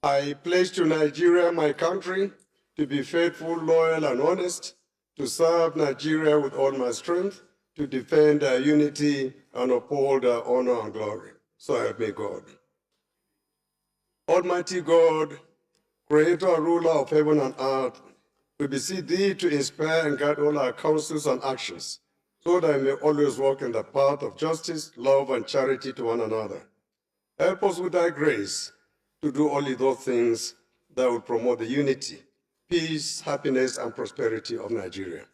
I pledge to Nigeria, my country, to be faithful, loyal, and honest, to serve Nigeria with all my strength, to defend our unity and uphold our honor and glory. So help me God. Almighty God, creator and ruler of heaven and earth, we beseech thee to inspire and guide all our counsels and actions, so that I may always walk in the path of justice, love, and charity to one another. Help us with thy grace to do only those things that will promote the unity, peace, happiness, and prosperity of Nigeria.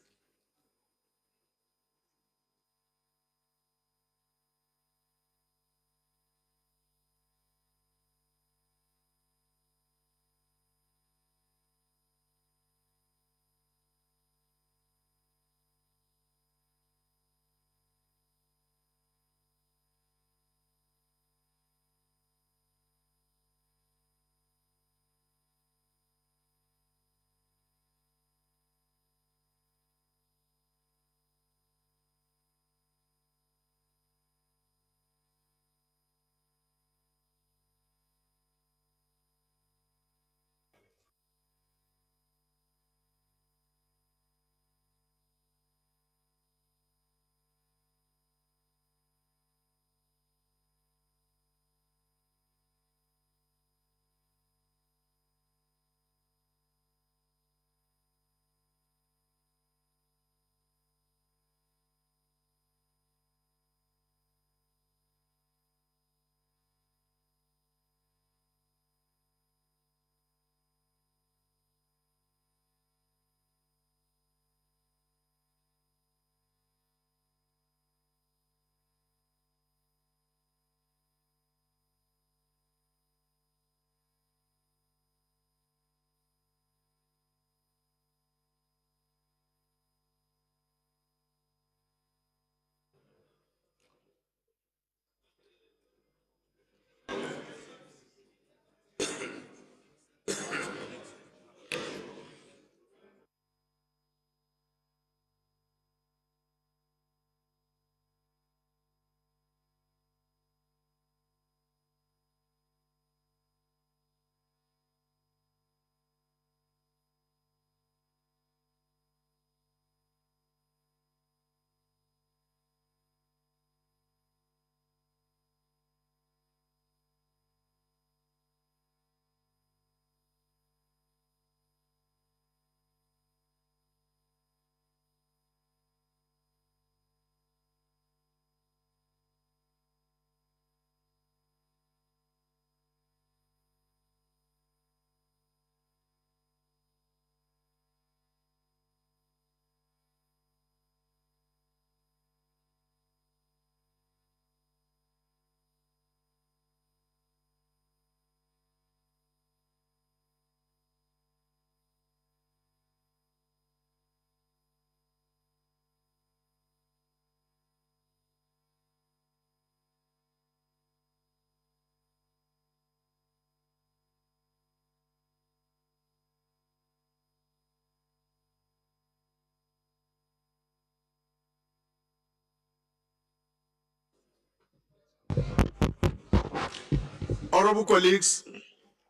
Honorable colleagues,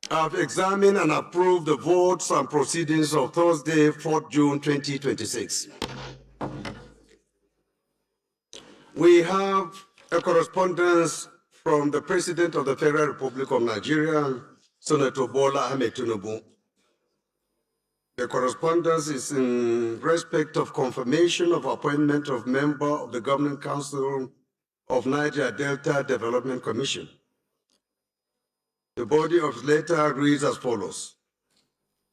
I have examined and approved the votes and proceedings of Thursday, 4th June 2026. We have a correspondence from the President of the Federal Republic of Nigeria, Senator Bola Ahmed Tinubu. The correspondence is in respect of confirmation of appointment of member of the Governing Council of Niger Delta Development Commission. The body of the letter reads as follows.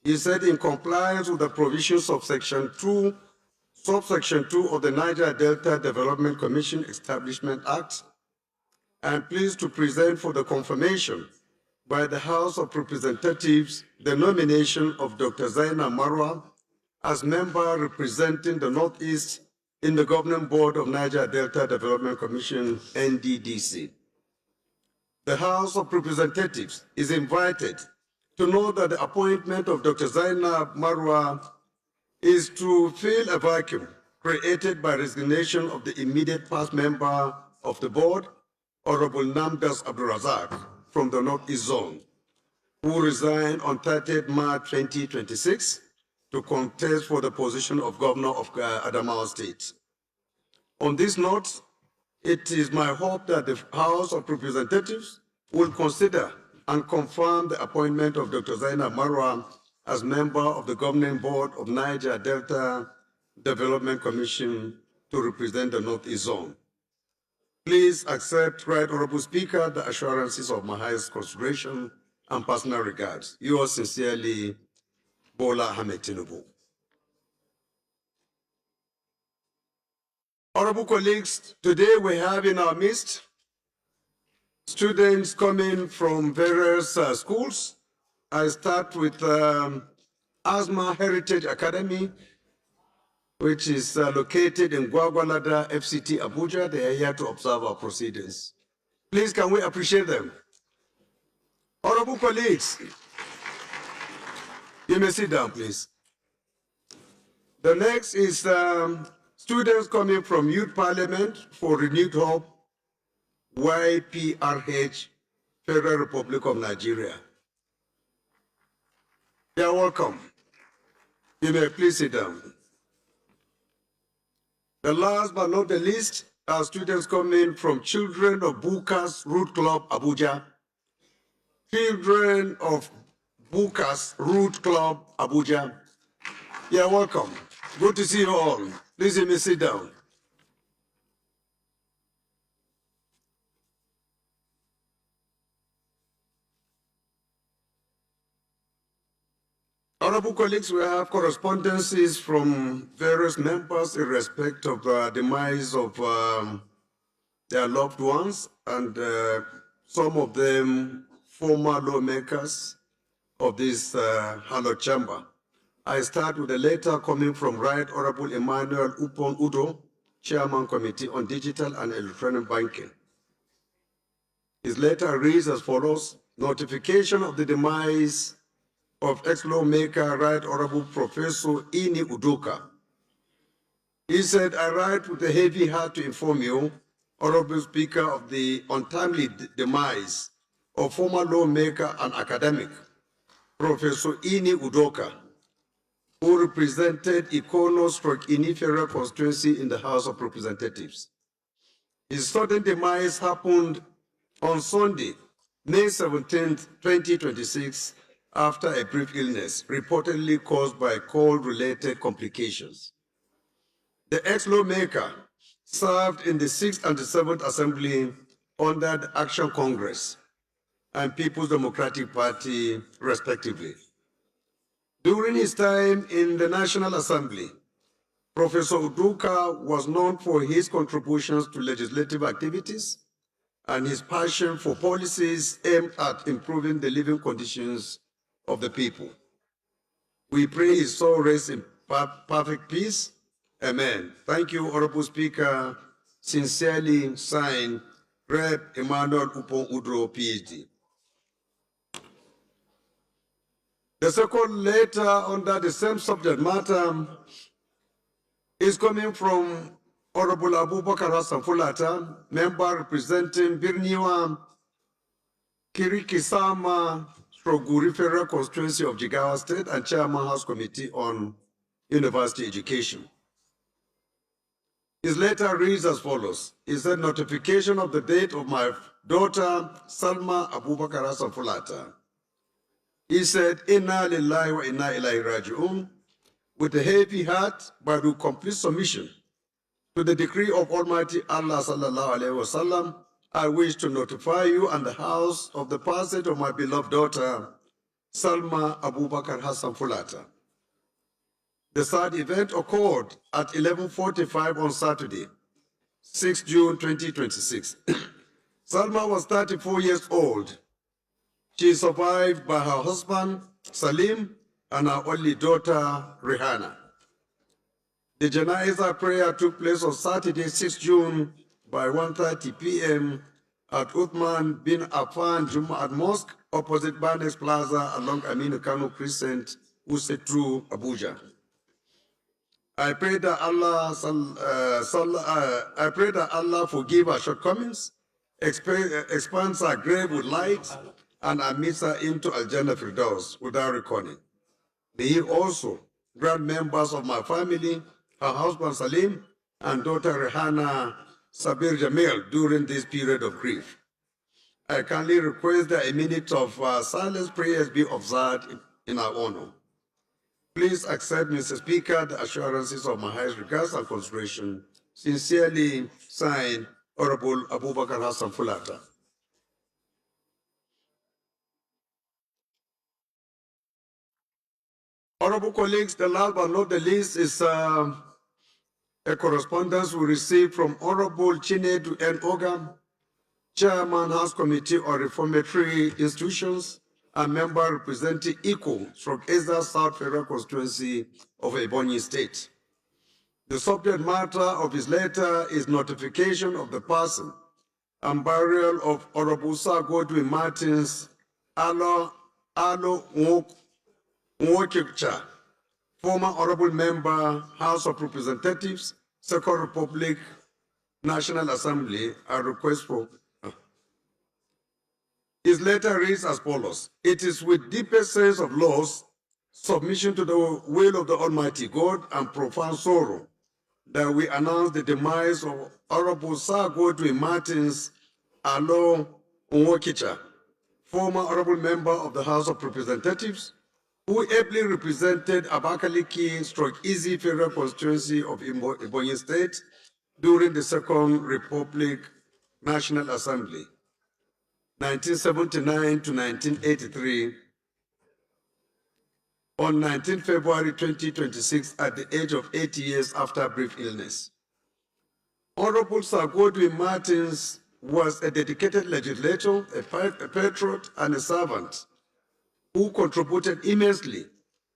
He said, in compliance with the provisions of Section 2 subsection 2 of the Niger Delta Development Commission Establishment Act, I am pleased to present for the confirmation by the House of Representatives the nomination of Dr. Zaina Marwa as member representing the Northeast in the Governing Board of Niger Delta Development Commission, NDDC. The House of Representatives is invited to know that the appointment of Dr. Zaina Marwa is to fill a vacuum created by resignation of the immediate past member of the board, Honorable Namdas Abdurazak from the Northeast Zone, who resigned on 30th March 2026 to contest for the position of Governor of Adamawa State. On this note, it is my hope that the House of Representatives will consider and confirm the appointment of Dr. Zaina Marwa as member of the Governing Board of Niger Delta Development Commission to represent the Northeast Zone. Please accept, Right Honorable Speaker, the assurances of my highest consideration and personal regards. Yours sincerely, Bola Ahmed Tinubu. Honorable colleagues, today we have in our midst students coming from various schools. I start with Asma Heritage Academy, which is located in Gwagwalada, FCT, Abuja. They are here to observe our proceedings. Please, can we appreciate them? Honorable colleagues, you may sit down, please. The next is students coming from Youth Parliament for Renewed Hope, YPRH, Federal Republic of Nigeria. You are welcome. You may please sit down. The last but not the least are students coming from Children of Bukas Root Club, Abuja. Children of Bukas Root Club, Abuja. You are welcome. Good to see you all. Please, you may sit down. Honorable colleagues, we have correspondences from various members in respect of the demise of their loved ones, and some of them former lawmakers of this hallowed chamber. I start with a letter coming from Right Honorable Emmanuel Upon Udo, Chairman Committee on Digital and Electronic Banking. His letter reads as follows: notification of the demise of ex-lawmaker Right Honorable Professor Ini Udoka. He said, I write with a heavy heart to inform you, Honorable Speaker, of the untimely demise of former lawmaker and academic, Professor Ini Udoka, who represented Ikono/Ini Federal Constituency in the House of Representatives. His sudden demise happened on Sunday, May 17, 2026, after a brief illness reportedly caused by cold-related complications. The ex-lawmaker served in the 6th and the 7th Assembly under the Action Congress and People's Democratic Party, respectively. During his time in the National Assembly, Professor Udoka was known for his contributions to legislative activities and his passion for policies aimed at improving the living conditions of the people. We pray his soul rests in perfect peace. Amen. Thank you, Honorable Speaker. Sincerely signed, Rep. Emmanuel Upon Udro, PhD. The second letter under the same subject matter is coming from Honorable Abubakar Hassan Fulata, member representing Birniwa, Kirikisama, Stroguri Federal Constituency of Jigawa State, and Chairman House Committee on University Education. His letter reads as follows. He said, notification of the date of my daughter, Salma Abubakar Hassan Fulata. He said, Inna lillahi wa inna ilaihi raji'un, with a heavy heart, but with complete submission to the decree of Almighty Allah sallallahu alaihi wasallam, I wish to notify you and the house of the passage of my beloved daughter, Salma Abubakar Hassan Fulata. The third event occurred at 11:45 on Saturday, 6 June 2026. Salma was 34 years old. She is survived by her husband, Salim, and her only daughter, Rihanna. The Janaiza prayer took place on Saturday, 6 June by 1:30 p.m. at Uthman bin Affan Jum'at Mosque, opposite Barnes Plaza along Aminu Kano Crescent, Usetru, Abuja. I pray that Allah forgive our shortcomings, expands our grave with light, and admits her into Al-Jannah Firdaus without reckoning. May He also grant members of my family, her husband Salim, and daughter Rehana Sabir Jamil during this period of grief. I kindly request that a minute of silence prayers be observed in our honor. Please accept, Mr. Speaker, the assurances of my highest regards and consideration. Sincerely signed, Honorable Abubakar Hassan Fulata. Honorable colleagues, the last but not the least is a correspondence we received from Honorable Chinedu N. Ogam, Chairman, House Committee on Reformatory Institutions, and member representing ECO/EZA South Federal Constituency of Ebonyi State. The subject matter of his letter is notification of the passing and burial of Honorable Sir Godwin Martins Alo Nwokikcha, former Honorable Member, House of Representatives, Second Republic, National Assembly, a request for. His letter reads as follows: It is with deepest sense of loss, submission to the will of the Almighty God, and profound sorrow that we announce the demise of Honorable Sir Godwin Martins Alo Nwokicha, former Honorable Member of the House of Representatives, who ably represented Abakaliki/Easy Federal Constituency of Ebonyi State during the Second Republic National Assembly, 1979 to 1983, on 19 February 2026 at the age of 80 years after a brief illness. Honorable Sir Godwin Martins was a dedicated legislator, a patriot, and a servant who contributed immensely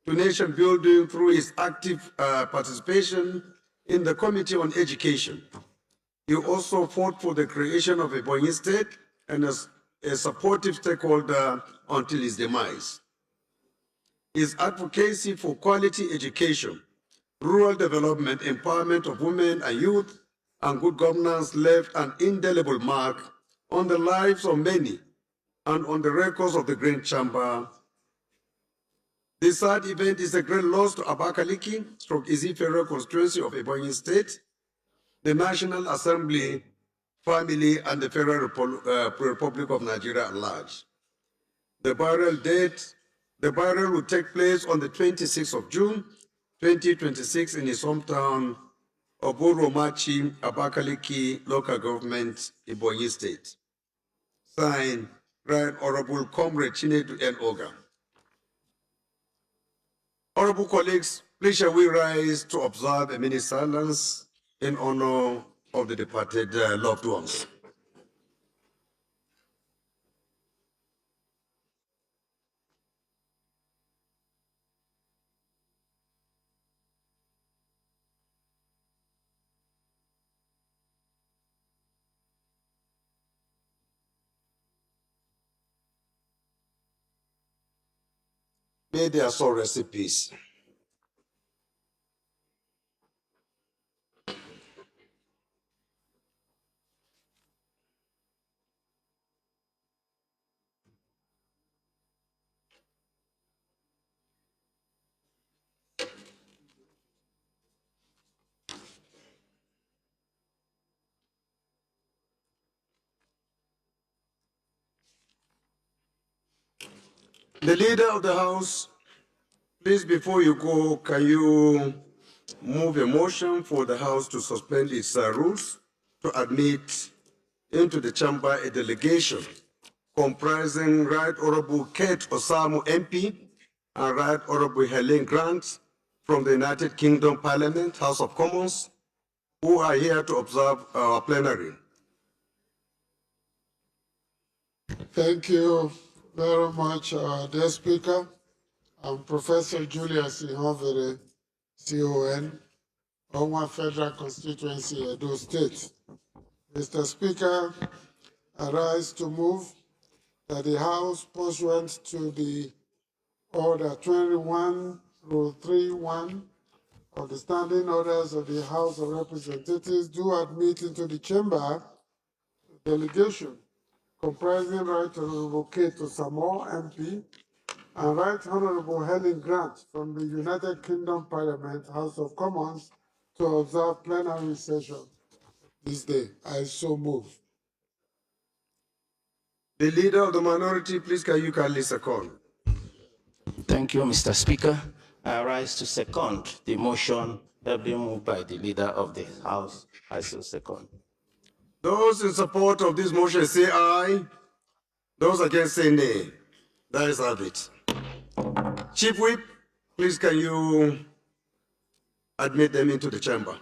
to nation building through his active participation in the Committee on Education. He also fought for the creation of Ebonyi State and as a supportive stakeholder until his demise. His advocacy for quality education, rural development, empowerment of women and youth, and good governance left an indelible mark on the lives of many and on the records of the Grand Chamber. This sad event is a great loss to Abakaliki/Easy Federal Constituency of Ebonyi State, the National Assembly, family, and the Federal Republic of Nigeria at large. The burial will take place on the 26th of June, 2026 in his hometown of Oromachi, Abakaliki Local Government, Ebonyi State. Signed, Right Honorable Comrade Chinedu N. Oga. Honorable colleagues, please shall we rise to observe a minute silence in honor of the departed loved ones. May their soul rest in peace. The leader of the House, please, before you go, can you move a motion for the House to suspend its rules to admit into the chamber a delegation comprising Right Honorable Kate Osamu MP and Right Honorable Helen Grant from the United Kingdom Parliament, House of Commons, who are here to observe our plenary. Thank you very much, dear Speaker. I'm Professor Julius Ihovere, CON, Onwa Federal Constituency, Edo State. Mr. Speaker, I rise to move that the House, pursuant to the Order 21, Rule 3.1 of the Standing Orders of the House of Representatives, do admit into the chamber a delegation comprising Right Honorable Keto Samoa MP and Right Honorable Helen Grant from the United Kingdom Parliament, House of Commons, to observe plenary session this day. I so move. The leader of the minority, please can you kindly second? Thank you, Mr. Speaker. I rise to second the motion that been moved by the leader of the House. I so second. Those in support of this motion say aye. Those against say nay. That is have it. Chief Whip, please can you admit them into the chamber?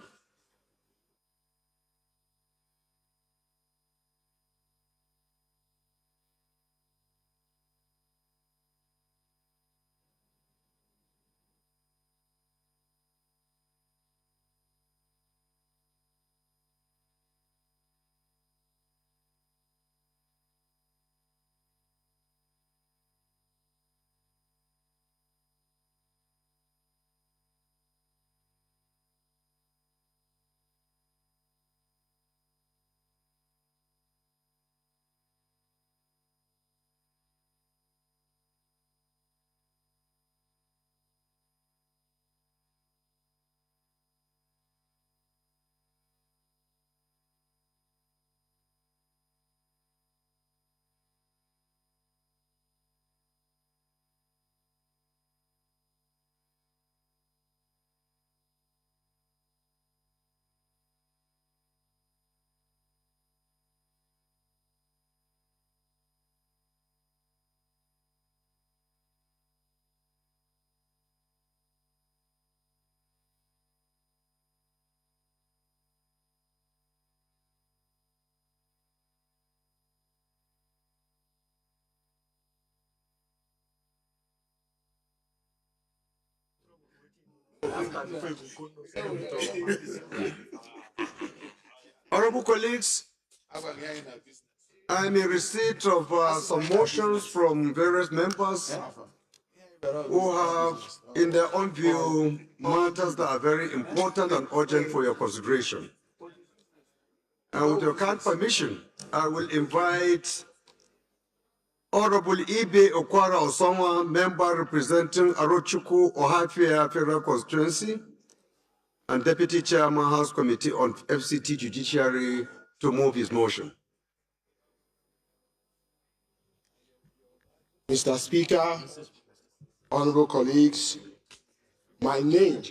Honorable colleagues, I'm in receipt of some motions from various members who have, in their own view, matters that are very important and urgent for your consideration. And with your kind permission, I will invite Honorable Ibe Okwara Osonwa, member representing Arochukwu Ohafia Federal Constituency, and Deputy Chairman, House Committee on FCT Judiciary, to move his motion. Mr. Speaker, honorable colleagues, my name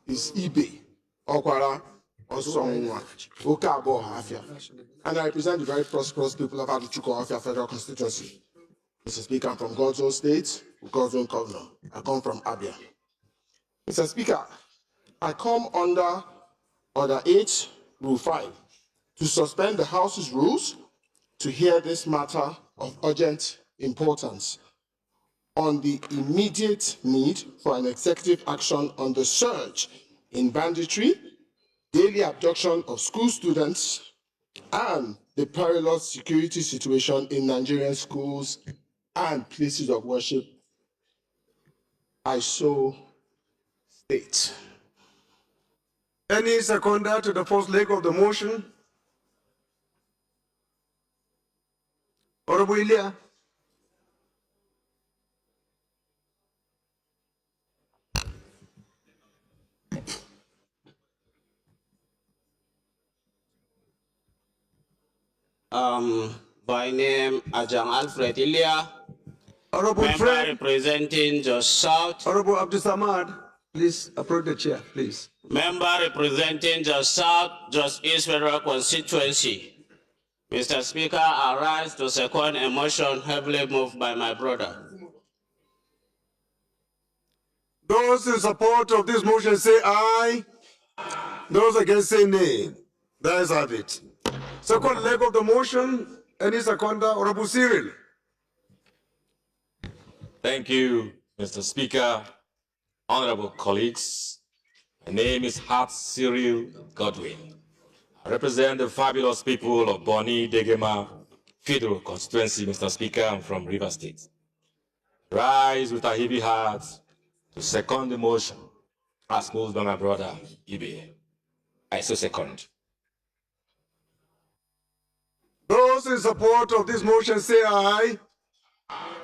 is Ibe Okwara Osonwa Okabo Ohafia, and I represent the very prosperous people of Arochukwu Ohafia Federal Constituency. Mr. Speaker, I'm from God's own state, God's own governor. I come from Abia. Mr. Speaker, I come under Order 8, Rule 5, to suspend the House's rules to hear this matter of urgent importance on the immediate need for an executive action on the surge in banditry, daily abduction of school students, and the perilous security situation in Nigerian schools and places of worship. I so state. Any seconder to the first leg of the motion? Honorable Ilia. By name Ajang Alfred Ilia, Honorable member Fred. representing Just South. Honorable Abdul Samad, please approach the chair, please. Member representing Just South, Just East Federal Constituency. Mr. Speaker, I rise to second a motion heavily moved by my brother. Those in support of this motion say aye. Those against say nay. The ayes have it. Second leg of the motion, any seconder, Honorable Cyril. Thank you, Mr. Speaker. Honorable colleagues, my name is Hart Cyril Godwin. I represent the fabulous people of Boni Degema Federal Constituency, Mr. Speaker. I'm from River State. Rise with a heavy heart to second the motion as moved by my brother, Ibe. I so second. Those in support of this motion say aye.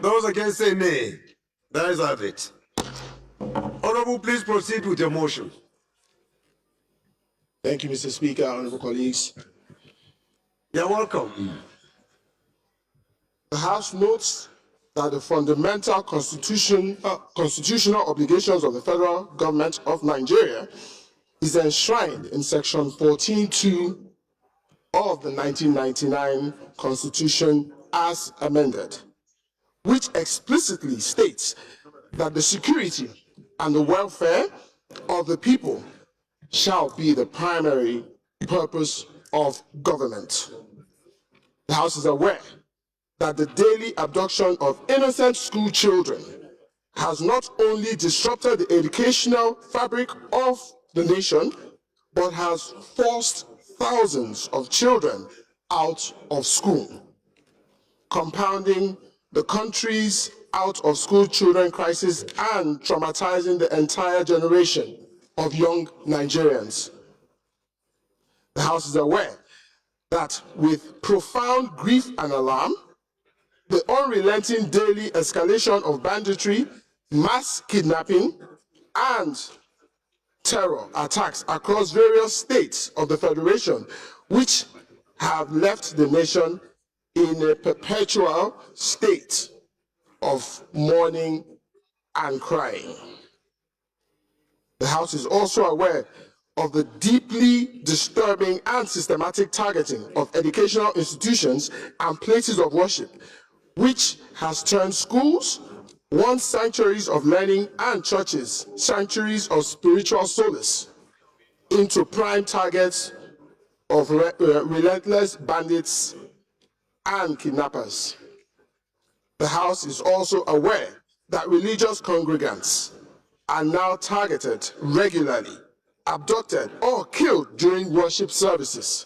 Those against say nay. The ayes have it. Honorable, please proceed with your motion. Thank you, Mr. Speaker, honorable colleagues. You're welcome. The House notes that the fundamental constitutional obligations of the federal government of Nigeria is enshrined in Section 14(2) of the 1999 Constitution as amended, which explicitly states that the security and the welfare of the people shall be the primary purpose of government. The House is aware that the daily abduction of innocent school children has not only disrupted the educational fabric of the nation, but has forced thousands of children out of school, compounding the country's out-of-school children crisis and traumatizing the entire generation of young Nigerians. The House is aware that with profound grief and alarm, the unrelenting daily escalation of banditry, mass kidnapping, and terror attacks across various states of the Federation, which have left the nation in a perpetual state of mourning and crying. The House is also aware of the deeply disturbing and systematic targeting of educational institutions and places of worship, which has turned schools, once sanctuaries of learning, and churches, sanctuaries of spiritual solace, into prime targets of relentless bandits and kidnappers. The House is also aware that religious congregants are now targeted regularly, abducted, or killed during worship services,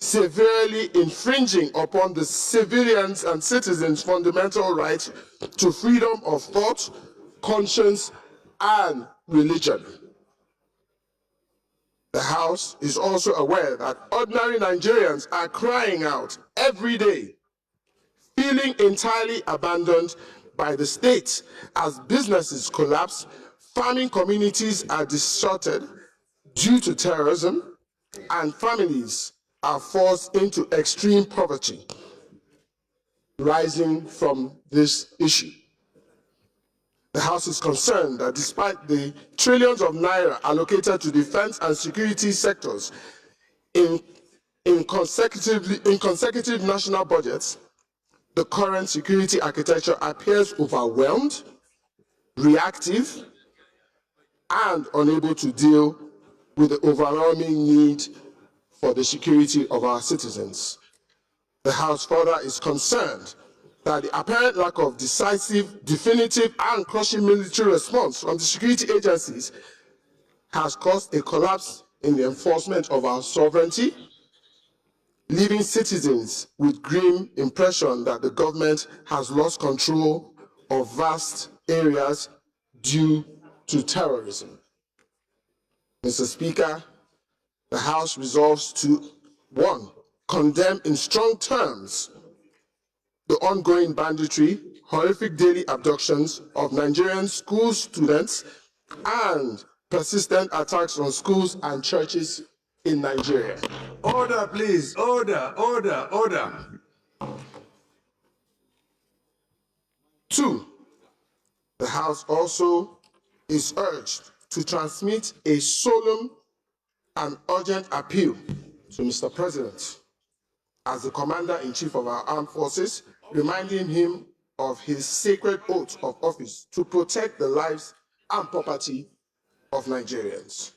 severely infringing upon the civilians' and citizens' fundamental right to freedom of thought, conscience, and religion. The House is also aware that ordinary Nigerians are crying out every day, feeling entirely abandoned by the state as businesses collapse, farming communities are distorted due to terrorism, and families are forced into extreme poverty rising from this issue. The House is concerned that despite the trillions of naira allocated to defense and security sectors in consecutive national budgets, the current security architecture appears overwhelmed, reactive, and unable to deal with the overwhelming need for the security of our citizens. The House further is concerned that the apparent lack of decisive, definitive, and crushing military response from the security agencies has caused a collapse in the enforcement of our sovereignty, leaving citizens with grim impression that the government has lost control of vast areas due to terrorism. Mr. Speaker, the House resolves to, 1, condemn in strong terms the ongoing banditry, horrific daily abductions of Nigerian school students, and persistent attacks on schools and churches in Nigeria. Order, please. Order, order, order. 2, the House also is urged to transmit a solemn and urgent appeal to Mr. President as the Commander-in-Chief of our armed forces, reminding him of his sacred oath of office to protect the lives and property of Nigerians.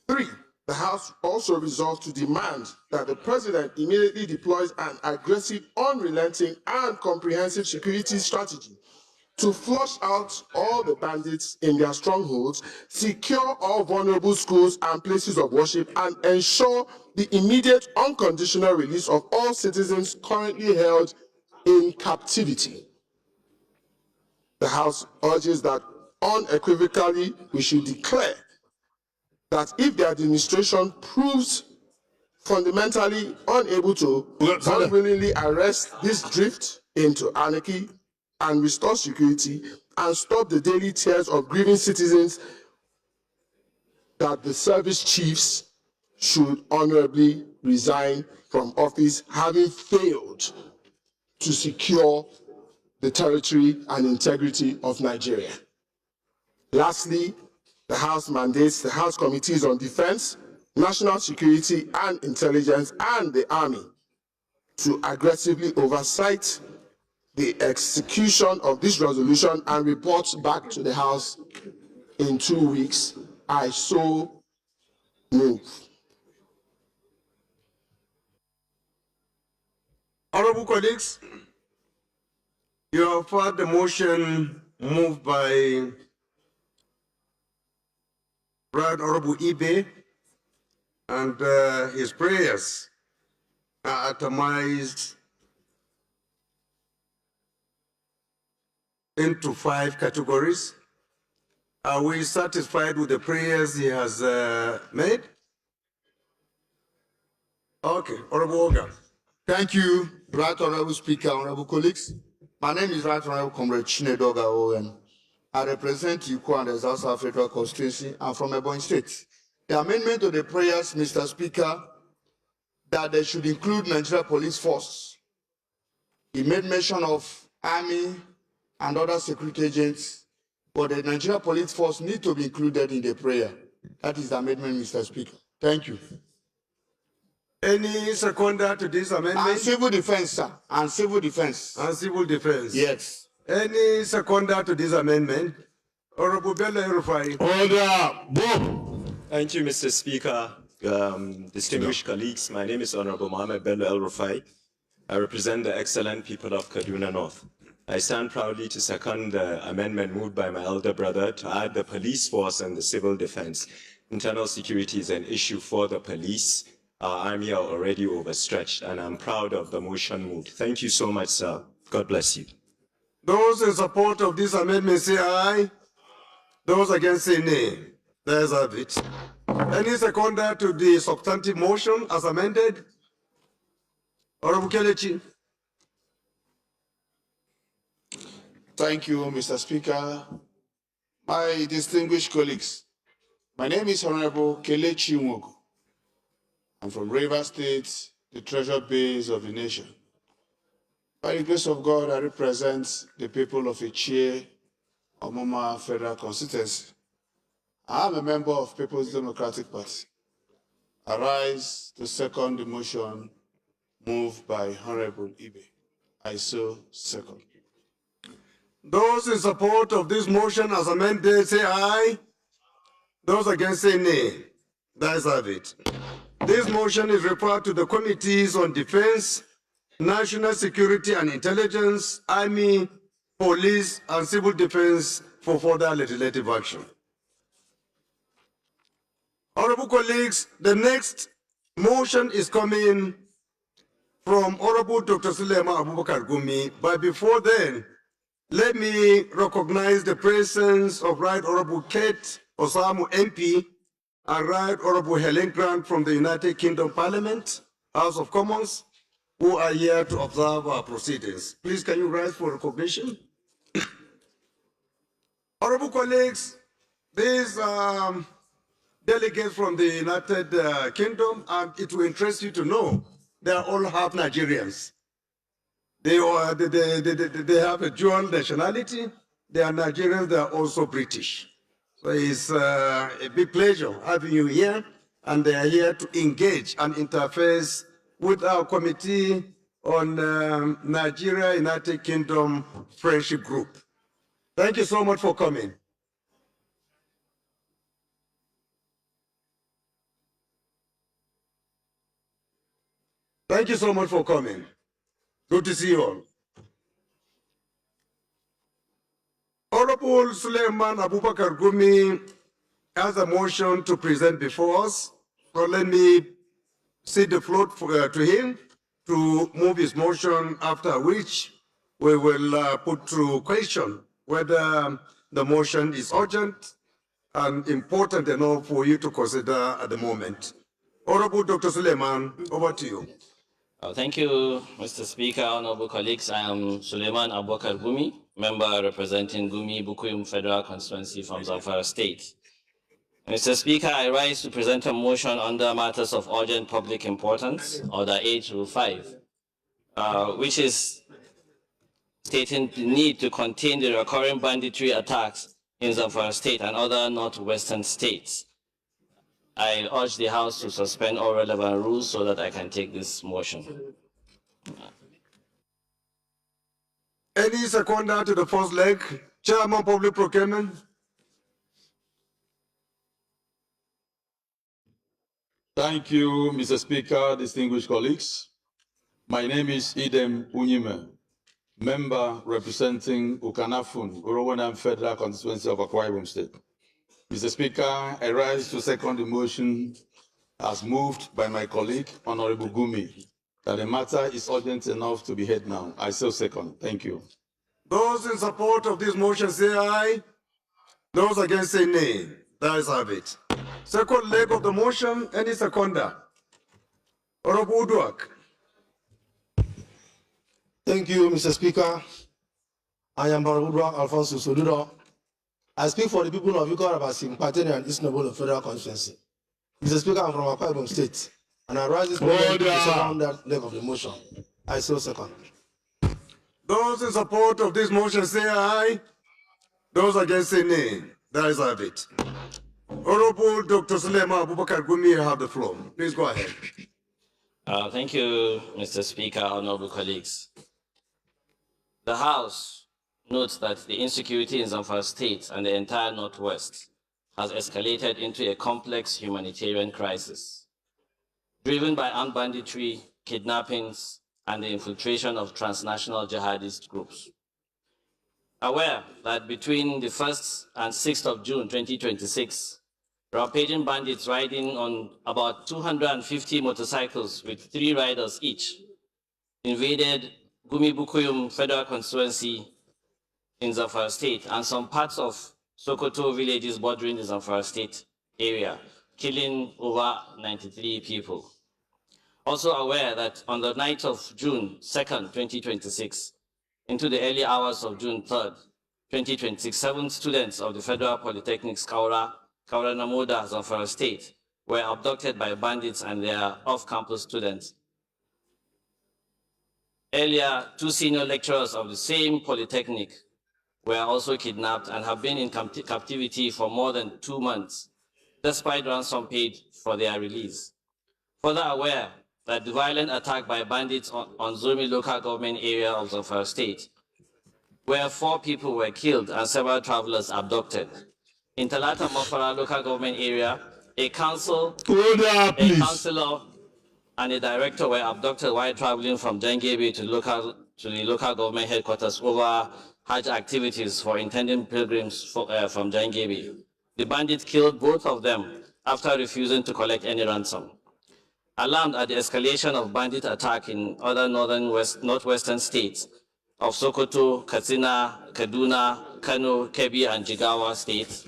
3, the House also resolved to demand that the President immediately deploys an aggressive, unrelenting, and comprehensive security strategy to flush out all the bandits in their strongholds, secure all vulnerable schools and places of worship, and ensure the immediate unconditional release of all citizens currently held in captivity. The House urges that unequivocally we should declare that if the administration proves fundamentally unable to unwillingly arrest this drift into anarchy and restore security and stop the daily tears of grieving citizens, that the service chiefs should honorably resign from office, having failed to secure the territory and integrity of Nigeria. Lastly, the House mandates the House Committees on Defense, National Security and Intelligence, and the Army to aggressively oversight the execution of this resolution and report back to the House in 2 weeks. I so move. Honorable colleagues, you have heard the motion moved by Right Honorable Ibe, and his prayers are atomized into 5 categories. Are we satisfied with the prayers he has made? Okay, Honorable Oga. Thank you, Right Honorable Speaker, Honorable colleagues. My name is Right Honorable Comrade Chinedoga Owen. I represent Ikwa and the South Federal Constituency. I'm from Ebonyi State. The amendment to the prayers, Mr. Speaker, that they should include Nigeria Police Force. He made mention of Army and other security agents, but the Nigeria Police Force need to be included in the prayer. That is the amendment, Mr. Speaker. Thank you. Any seconder to this amendment? And civil defense, sir. And civil defense. And civil defense? Yes. Any seconder to this amendment? Honorable Bello Erufai. Order, Bob. Thank you, Mr. Speaker. Distinguished colleagues, my name is Honorable Mohammed Bello El-Rufai. I represent the excellent people of Kaduna North. I stand proudly to second the amendment moved by my elder brother to add the police force and the civil defense. Internal security is an issue for the police. Our army are already overstretched, and I'm proud of the motion moved. Thank you so much, sir. God bless you. Those in support of this amendment say aye. Those against say nay. There's a bit. Any seconder to the substantive motion as amended? Honorable Kelechi. Thank you, Mr. Speaker. My distinguished colleagues, my name is Honorable Kelechi Nwogu. I'm from Rivers State, the treasure base of the nation. By the grace of God, I represent the people of Ichie, Omoma Federal Constituency. I am a member of People's Democratic Party. I rise to second the motion moved by Honorable Ibe. I so second. Those in support of this motion as amended say aye. Those against say nay. That's it. This motion is referred to the Committees on Defense, National Security and Intelligence, Army, Police, and Civil Defense for further legislative action. Honorable colleagues, the next motion is coming from Honorable Dr. Sulema Abubakar Gumi, but before then, let me recognize the presence of Right Honorable Kate Osamu MP and Right Honorable Helen Grant from the United Kingdom Parliament, House of Commons, who are here to observe our proceedings. Please, can you rise for recognition? Honorable colleagues, these delegates from the United Kingdom, it will interest you to know they are all half Nigerians. They have a dual nationality. They are Nigerians, they are also British. So it's a big pleasure having you here, and they are here to engage and interface with our Committee on Nigeria United Kingdom Friendship Group. Thank you so much for coming. Thank you so much for coming. Good to see you all. Honorable Suleiman Abubakar Gumi has a motion to present before us. So let me cede the floor to him to move his motion, after which we will put to question whether the motion is urgent and important enough for you to consider at the moment. Honorable Dr. Suleiman, over to you. Thank you, Mr. Speaker, honorable colleagues. I am Suleiman Abubakar Gumi, member representing Gumi Bukuyum Federal Constituency from Zamfara State. Mr. Speaker, I rise to present a motion under matters of urgent public importance, Order 8 Rule 5, which is stating the need to contain the recurring banditry attacks in Zamfara State and other northwestern states. I urge the House to suspend all relevant rules so that I can take this motion. Any seconder to the first leg? Chairman, Public Procurement. Thank you, Mr. Speaker, distinguished colleagues. My name is Idem Unyime, member representing Ukanafun, Orowanam Federal Constituency of Akwa Ibom State. Mr. Speaker, I rise to second the motion as moved by my colleague, Honorable Gumi, that the matter is urgent enough to be heard now. I so second. Thank you. Those in support of this motion say aye. Those against say nay. That is have it. Second leg of the motion, any seconder? Honorable Uduak. Thank you, Mr. Speaker. I am Honorable Alfonso Soludo. I speak for the people of Ikorabasim, Pateni and East Noble Federal Constituency. Mr. Speaker, I'm from Akwa Ibom State, and I rise this moment to second that leg of the motion. I so second. Those in support of this motion say aye. Those against say nay. That is have it. Honorable Dr. Suleiman Abubakar Gumi, you have the floor. Please go ahead. Thank you, Mr. Speaker, honorable colleagues. The House notes that the insecurity in Zamfara State and the entire Northwest has escalated into a complex humanitarian crisis, driven by armed banditry, kidnappings, and the infiltration of transnational jihadist groups. Aware that between the 1st and 6th of June 2026, rampaging bandits riding on about 250 motorcycles with 3 riders each invaded Gumi Bukuyum Federal Constituency in Zamfara State and some parts of Sokoto villages bordering the Zamfara State area, killing over 93 people. Also aware that on the night of June 2nd, 2026, into the early hours of June 3rd, 2026, 7 students of the Federal Polytechnics Kaura Namoda, Zamfara State, were abducted by bandits and their off-campus students. Earlier, 2 senior lecturers of the same polytechnic were also kidnapped and have been in captivity for more than 2 months, despite ransom paid for their release. Further aware that the violent attack by bandits on Zomi local government area of Zamfara State, where 4 people were killed and several travelers abducted. In Talata Mafara local government area, a councillor and a director were abducted while traveling from Jangebe to the local government headquarters over Hajj activities for intending pilgrims from Jangebe. The bandits killed both of them after refusing to collect any ransom. Alarmed at the escalation of bandit attack in other northwestern states of Sokoto, Katsina, Kaduna, Kano, Kebbi, and Jigawa states,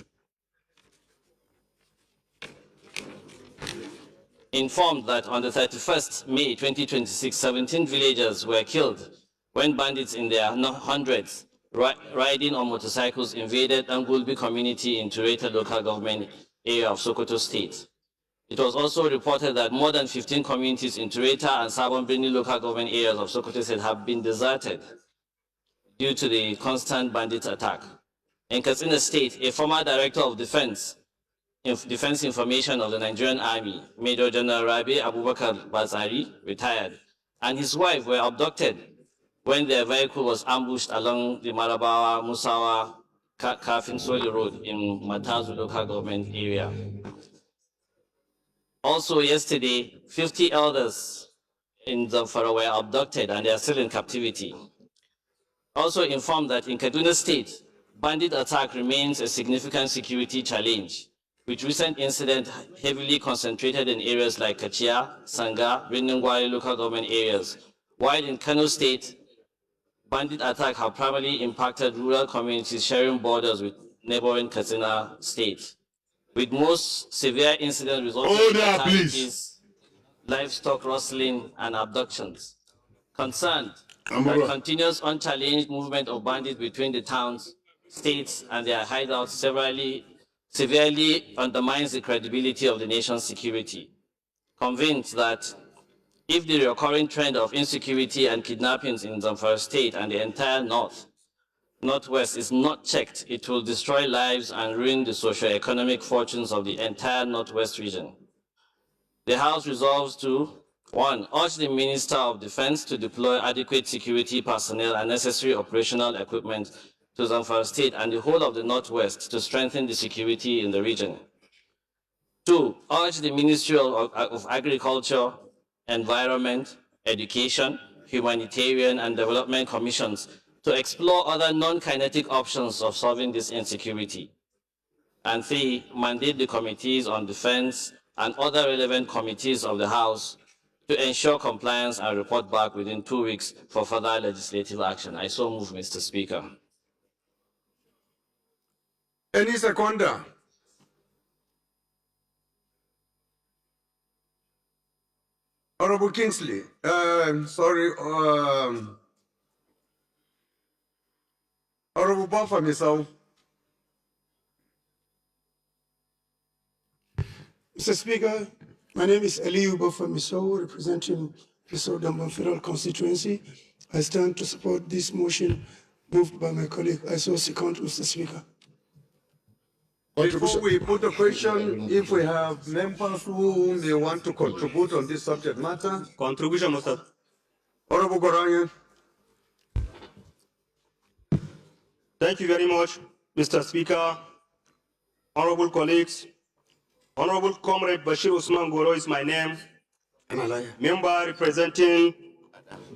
informed that on the 31st May 2026, 17 villagers were killed when bandits in their hundreds riding on motorcycles invaded Angulbi community in Tureta local government area of Sokoto State. It was also reported that more than 15 communities in Tureta and Sabon Birni local government areas of Sokoto State have been deserted due to the constant bandit attack. In Katsina State, a former director of Defense Information of the Nigerian Army, Major General Rabi Abubakar Bazari, retired, and his wife were abducted when their vehicle was ambushed along the Marabawa, Musawa, Kafin Soli Road in Matazu local government area. Also yesterday, 50 elders in Zamfara were abducted and they are still in captivity. Also informed that in Kaduna State, bandit attack remains a significant security challenge, with recent incidents heavily concentrated in areas like Kachia, Sanga, Rinungwari local government areas, while in Kano State, bandit attacks have primarily impacted rural communities sharing borders with neighboring Katsina State, with most severe incidents resulting in fatalities, livestock rustling, and abductions. Concerned that continuous unchallenged movement of bandits between the towns, states, and their hideouts severely undermines the credibility of the nation's security. Convinced that if the recurring trend of insecurity and kidnappings in Zamfara State and the entire Northwest is not checked, it will destroy lives and ruin the socio-economic fortunes of the entire Northwest region. The House resolves to 1. Urge the Minister of Defense to deploy adequate security personnel and necessary operational equipment to Zamfara State and the whole of the Northwest to strengthen the security in the region. 2. Urge the Ministry of Agriculture, Environment, Education, Humanitarian, and Development Commissions to explore other non-kinetic options of solving this insecurity. And 3. Mandate the Committees on Defense and other relevant committees of the House to ensure compliance and report back within 2 weeks for further legislative action. I so move, Mr. Speaker. Any seconder? Honorable Kingsley, Honorable Baffa Misau. Mr. Speaker, my name is Eliu Baffa Misau, representing the Damban Federal Constituency. I stand to support this motion moved by my colleague. I so second, Mr. Speaker. Before we put the question, if we have members who may want to contribute on this subject matter. Contribution, Mr. Honorable Gorange. Thank you very much, Mr. Speaker, honorable colleagues. Honorable Comrade Bashir Usman Goro is my name. Member representing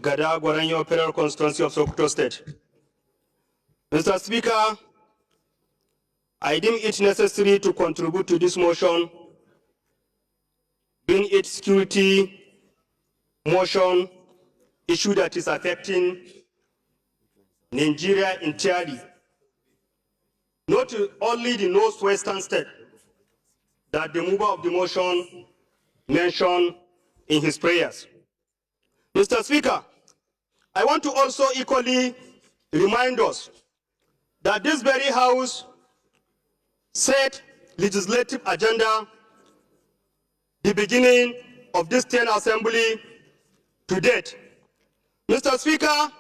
Gada Gwaranyo Federal Constituency of Sokoto State. Mr. Speaker, I deem it necessary to contribute to this motion, being it security motion issue that is affecting Nigeria entirely, not only the northwestern state that the mover of the motion mentioned in his prayers. Mr. Speaker, I want to also equally remind us that this very House set legislative agenda the beginning of this 10th Assembly to date. Mr. Speaker,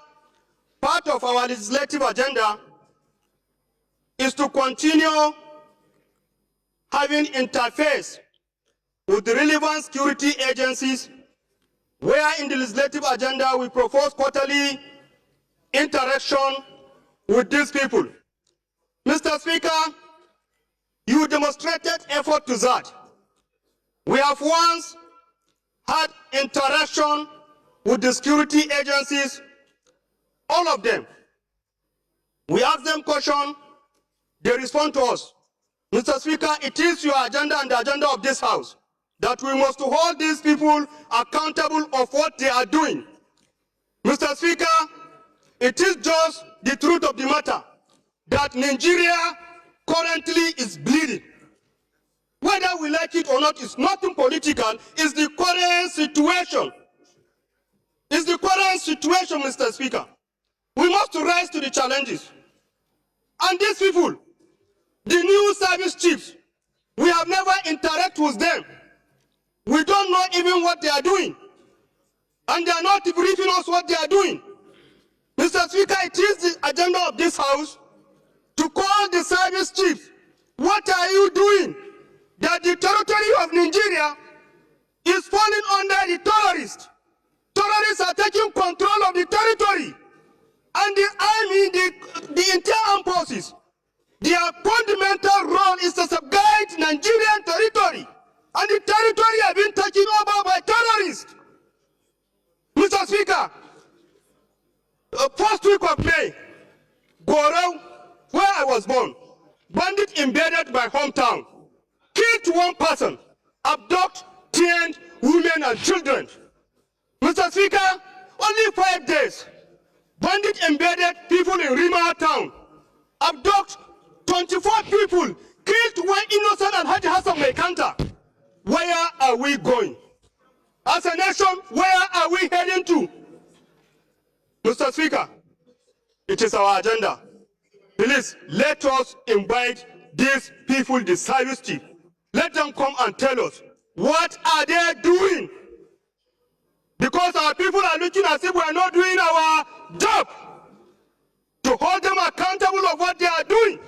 part of our legislative agenda is to continue having interface with the relevant security agencies, where in the legislative agenda we propose quarterly interaction with these people. Mr. Speaker, you demonstrated effort to that. We have once had interaction with the security agencies, all of them. We ask them questions, they respond to us. Mr. Speaker, it is your agenda and the agenda of this House that we must hold these people accountable of what they are doing. Mr. Speaker, it is just the truth of the matter that Nigeria currently is bleeding. Whether we like it or not, it's nothing political, it's the current situation. It's the current situation, Mr. Speaker. We must rise to the challenges. And these people, the new service chiefs, we have never interacted with them. We don't know even what they are doing. And they are not briefing us what they are doing. Mr. Speaker, it is the agenda of this House to call the service chiefs. What are you doing? That the territory of Nigeria is falling under the terrorists. Terrorists are taking control of the territory. And the army, the entire armed forces, their fundamental role is to safeguard Nigerian territory. And the territory has been taken over by terrorists. The first week of May, Gorau, where I was born, bandits invaded my hometown, killed one person, abduct 10 women and children. Mr. Speaker, only 5 days, bandits invaded people in Rima town, abduct 24 people, killed one innocent and Haji Hassan Mekanta. Where are we going? As a nation, where are we heading to? Mr. Speaker, it is our agenda. Please, let us invite these people, the service chief. Let them come and tell us, what are they doing? Because our people are looking as if we are not doing our job to hold them accountable of what they are doing.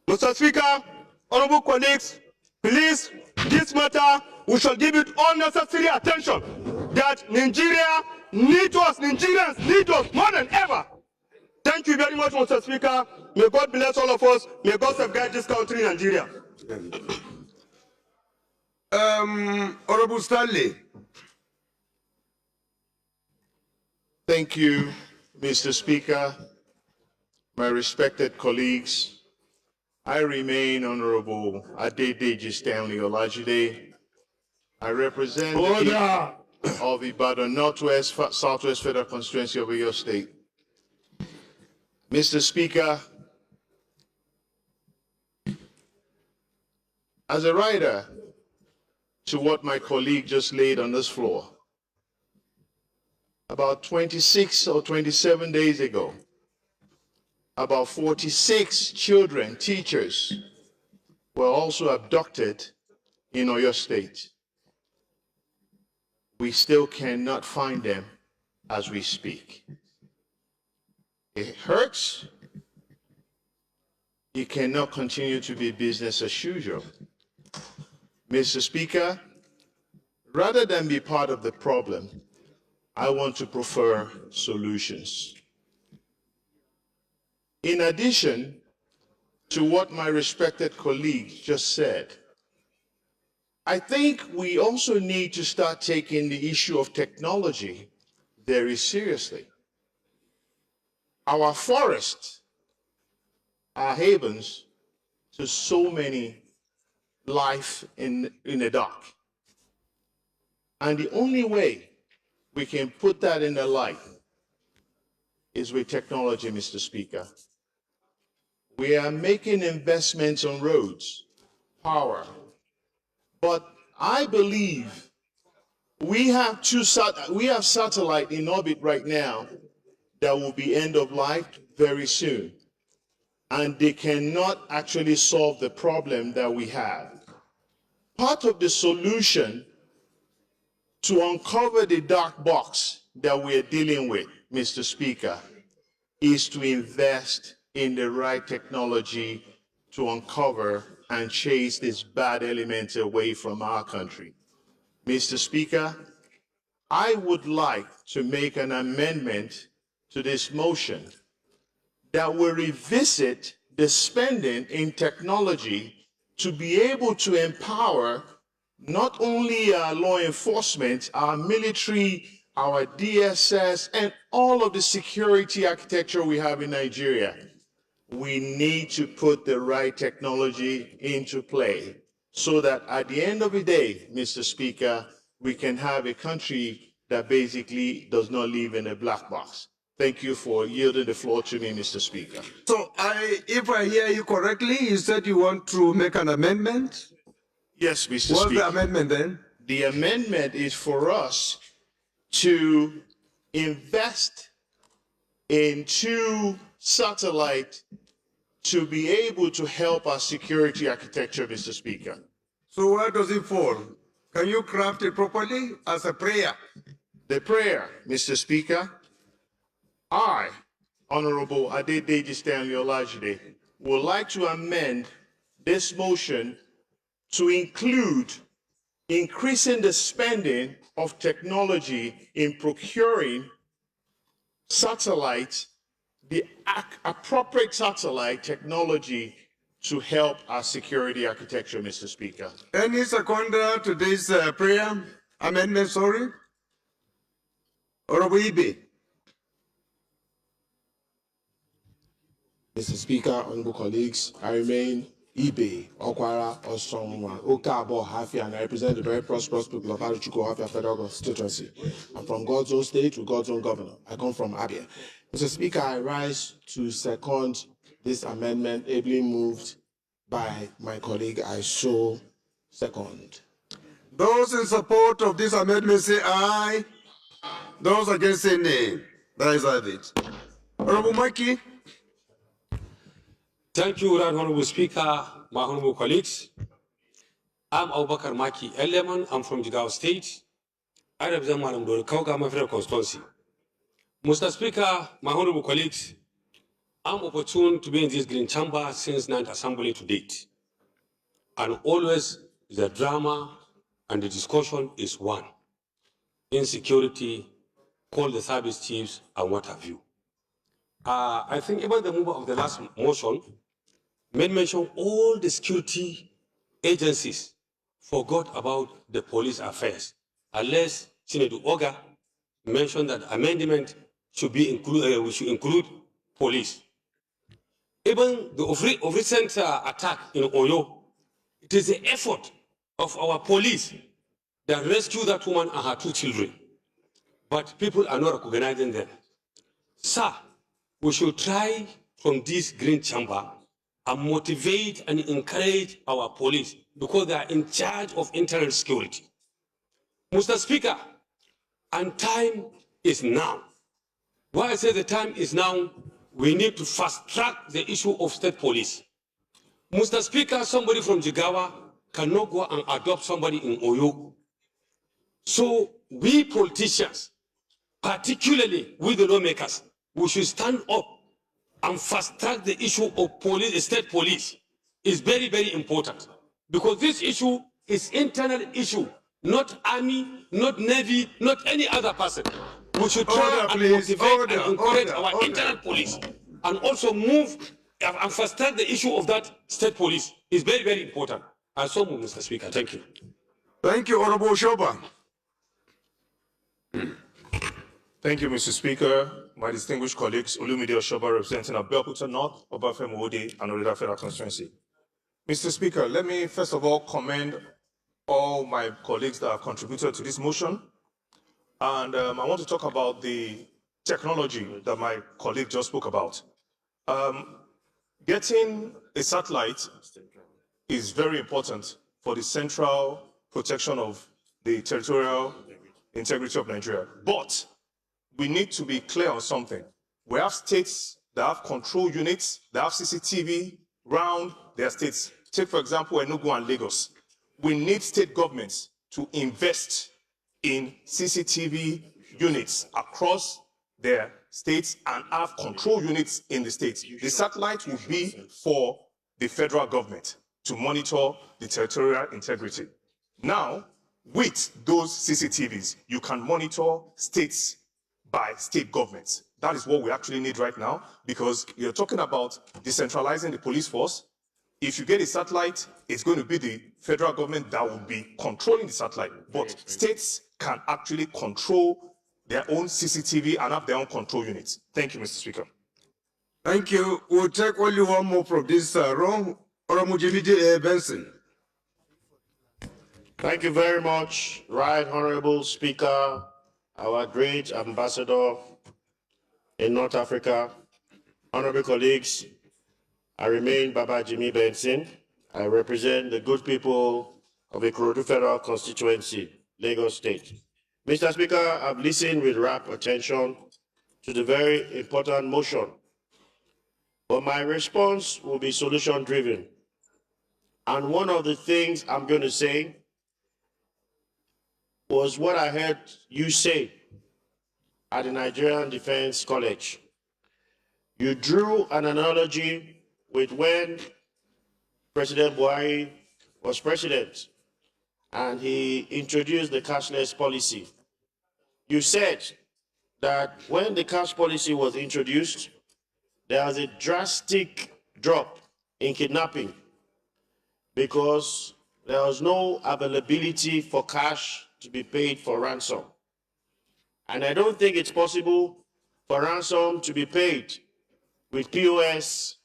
Mr. Speaker, honorable colleagues, please, this matter, we shall give it all necessary attention. That Nigeria needs us, Nigerians need us more than ever. Thank you very much, Mr. Speaker. May God bless all of us. May God safeguard this country, Nigeria. Honorable Stanley. Thank you, Mr. Speaker. My respected colleagues, I remain Honorable Adedeji Stanley Olajide. I represent the of Ibadan Northwest, Southwest Federal Constituency of your state. Mr. Speaker, as a rider to what my colleague just laid on this floor, about 26 or 27 days ago, about 46 children, teachers, were also abducted in Oyo State. We still cannot find them as we speak. It hurts. It cannot continue to be business as usual. Mr. Speaker, rather than be part of the problem, I want to prefer solutions. In addition to what my respected colleague just said, I think we also need to start taking the issue of technology very seriously. Our forests are havens to so many life in the dark. And the only way we can put that in the light is with technology, Mr. Speaker. We are making investments on roads, power, but I believe we have satellite in orbit right now that will be end of life very soon, and they cannot actually solve the problem that we have. Part of the solution to uncover the dark box that we're dealing with, Mr. Speaker, is to invest in the right technology to uncover and chase these bad elements away from our country. Mr. Speaker, I would like to make an amendment to this motion that will revisit the spending in technology to be able to empower not only our law enforcement, our military, our DSS, and all of the security architecture we have in Nigeria. We need to put the right technology into play so that at the end of the day, Mr. Speaker, we can have a country that basically does not live in a black box. Thank you for yielding the floor to me, Mr. Speaker. So if I hear you correctly, you said you want to make an amendment? Yes, Mr. Speaker. What's the amendment then? The amendment is for us to invest in 2 satellites to be able to help our security architecture, Mr. Speaker. So where does it fall? Can you craft it properly as a prayer? The prayer, Mr. Speaker, I, Honorable Adedeji Stanley Olajide, would like to amend this motion to include increasing the spending of technology in procuring satellites, the appropriate satellite technology to help our security architecture, Mr. Speaker. Any seconder to this prayer amendment, sorry? Honorable Ibe. Mr. Speaker, honorable colleagues, I remain Ibe Okwara Osonwa Okabo Hafia, and I represent the very prosperous people of Aruchuko Hafia Federal Constituency. I'm from God's own state with God's own governor. I come from Abia. Mr. Speaker, I rise to second this amendment ably moved by my colleague. I so second. Those in support of this amendment say aye. Those against say nay. That is it. Honorable Maki. Thank you, Right Honorable Speaker, my honorable colleagues. I'm Abubakar Maki Eleman. I'm from Jigawa State. I represent Madam Dori Kauga, my federal constituency. Mr. Speaker, my honorable colleagues, I'm opportune to be in this green chamber since 9th Assembly to date. And always the drama and the discussion is one. Insecurity, call the service chiefs, and what have you. I think even the mover of the last motion made mention all the security agencies forgot about the police affairs, unless Senator Oga mentioned that amendment should be we should include police. Even the recent attack in Oyo, it is the effort of our police that rescued that woman and her 2 children. But people are not recognizing them. Sir, we should try from this green chamber and motivate and encourage our police because they are in charge of internal security. Mr. Speaker, and time is now. Why I say the time is now, we need to fast track the issue of state police. Mr. Speaker, somebody from Jigawa cannot go and adopt somebody in Oyo. So we politicians, particularly with the lawmakers, we should stand up and fast track the issue of police, state police. Is very, very important because this issue is internal issue, not army, not navy, not any other person. We should try and motivate and encourage our internal police and also move and fast track the issue of that state police. Is very, very important. I so move, Mr. Speaker. Thank you. Thank you, Honorable Shoba. Thank you, Mr. Speaker. My distinguished colleagues, Olumide Oshoba representing Abeokuta North, Obafemi Ode, and Orida Federal Constituency. Mr. Speaker, let me first of all commend all my colleagues that have contributed to this motion. And I want to talk about the technology that my colleague just spoke about. Getting a satellite is very important for the central protection of the territorial integrity of Nigeria. But we need to be clear on something. We have states that have control units, that have CCTV round their states. Take, for example, Enugu and Lagos. We need state governments to invest in CCTV units across their states and have control units in the states. The satellite will be for the federal government to monitor the territorial integrity. Now, with those CCTVs, you can monitor states by state governments. That is what we actually need right now, because you're talking about decentralizing the police force. If you get a satellite, it's going to be the federal government that will be controlling the satellite. But states can actually control their own CCTV and have their own control units. Thank you, Mr. Speaker. Thank you. We'll take only one more from this row. Honorable Jimmy Benson. Thank you very much, Right Honorable Speaker, our great ambassador in North Africa, honorable colleagues. I remain Baba Jimmy Benson. I represent the good people of Ikorodu Federal Constituency, Lagos State. Mr. Speaker, I've listened with rapt attention to the very important motion, but my response will be solution-driven. And one of the things I'm going to say was what I heard you say at the Nigerian Defense College. You drew an analogy with when President Buhari was president and he introduced the cashless policy. You said that when the cash policy was introduced, there was a drastic drop in kidnapping because there was no availability for cash to be paid for ransom. And I don't think it's possible for ransom to be paid with POS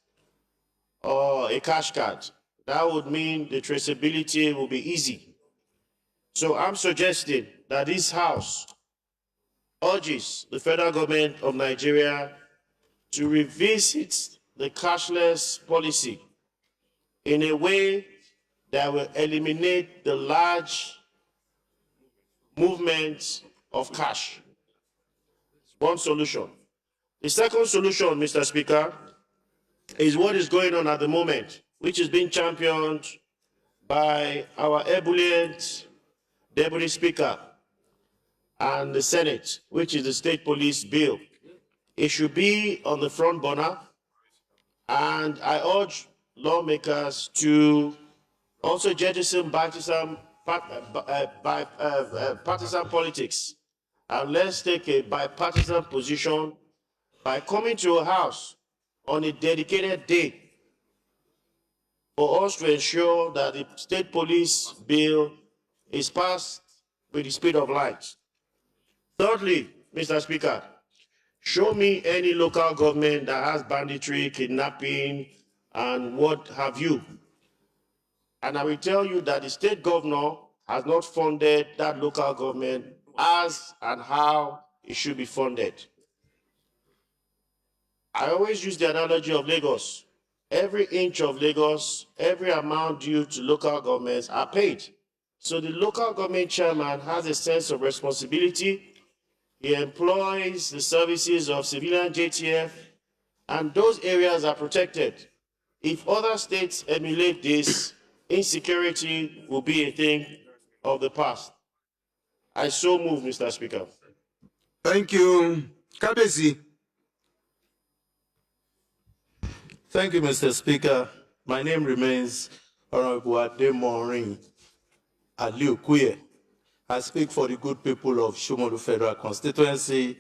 or a cash card. That would mean the traceability will be easy. So I'm suggesting that this House urges the federal government of Nigeria to revisit the cashless policy in a way that will eliminate the large movement of cash. One solution. The second solution, Mr. Speaker, is what is going on at the moment, which is being championed by our ebullient Deputy Speaker and the Senate, which is the State Police Bill. It should be on the front burner, and I urge lawmakers to also jettison partisan politics, and let's take a bipartisan position by coming to a house on a dedicated day for us to ensure that the state police bill is passed with the speed of light. Thirdly, Mr. Speaker, show me any local government that has banditry, kidnapping, and what have you. And I will tell you that the state governor has not funded that local government as and how it should be funded. I always use the analogy of Lagos. Every inch of Lagos, every amount due to local governments are paid. So the local government chairman has a sense of responsibility. He employs the services of civilian JTF, and those areas are protected. If other states emulate this, insecurity will be a thing of the past. I so move, Mr. Speaker. Thank you. Kabesi. Thank you, Mr. Speaker. My name remains Honorable Ademorin Aliukuye. I speak for the good people of Shomolu Federal Constituency,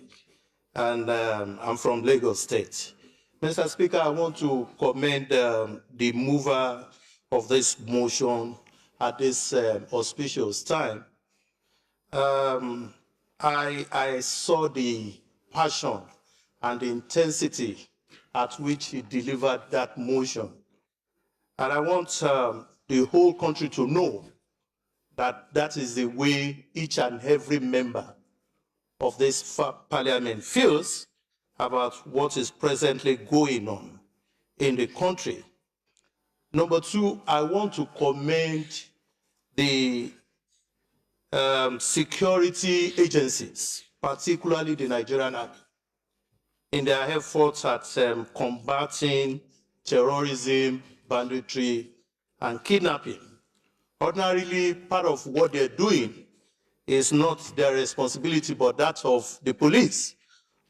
and I'm from Lagos State. Mr. Speaker, I want to commend the mover of this motion at this auspicious time. I saw the passion and the intensity at which he delivered that motion. And I want the whole country to know that that is the way each and every member of this parliament feels about what is presently going on in the country. Number two, I want to commend the security agencies, particularly the Nigerian Army, in their efforts at combating terrorism, banditry, and kidnapping. Ordinarily, part of what they're doing is not their responsibility, but that of the police.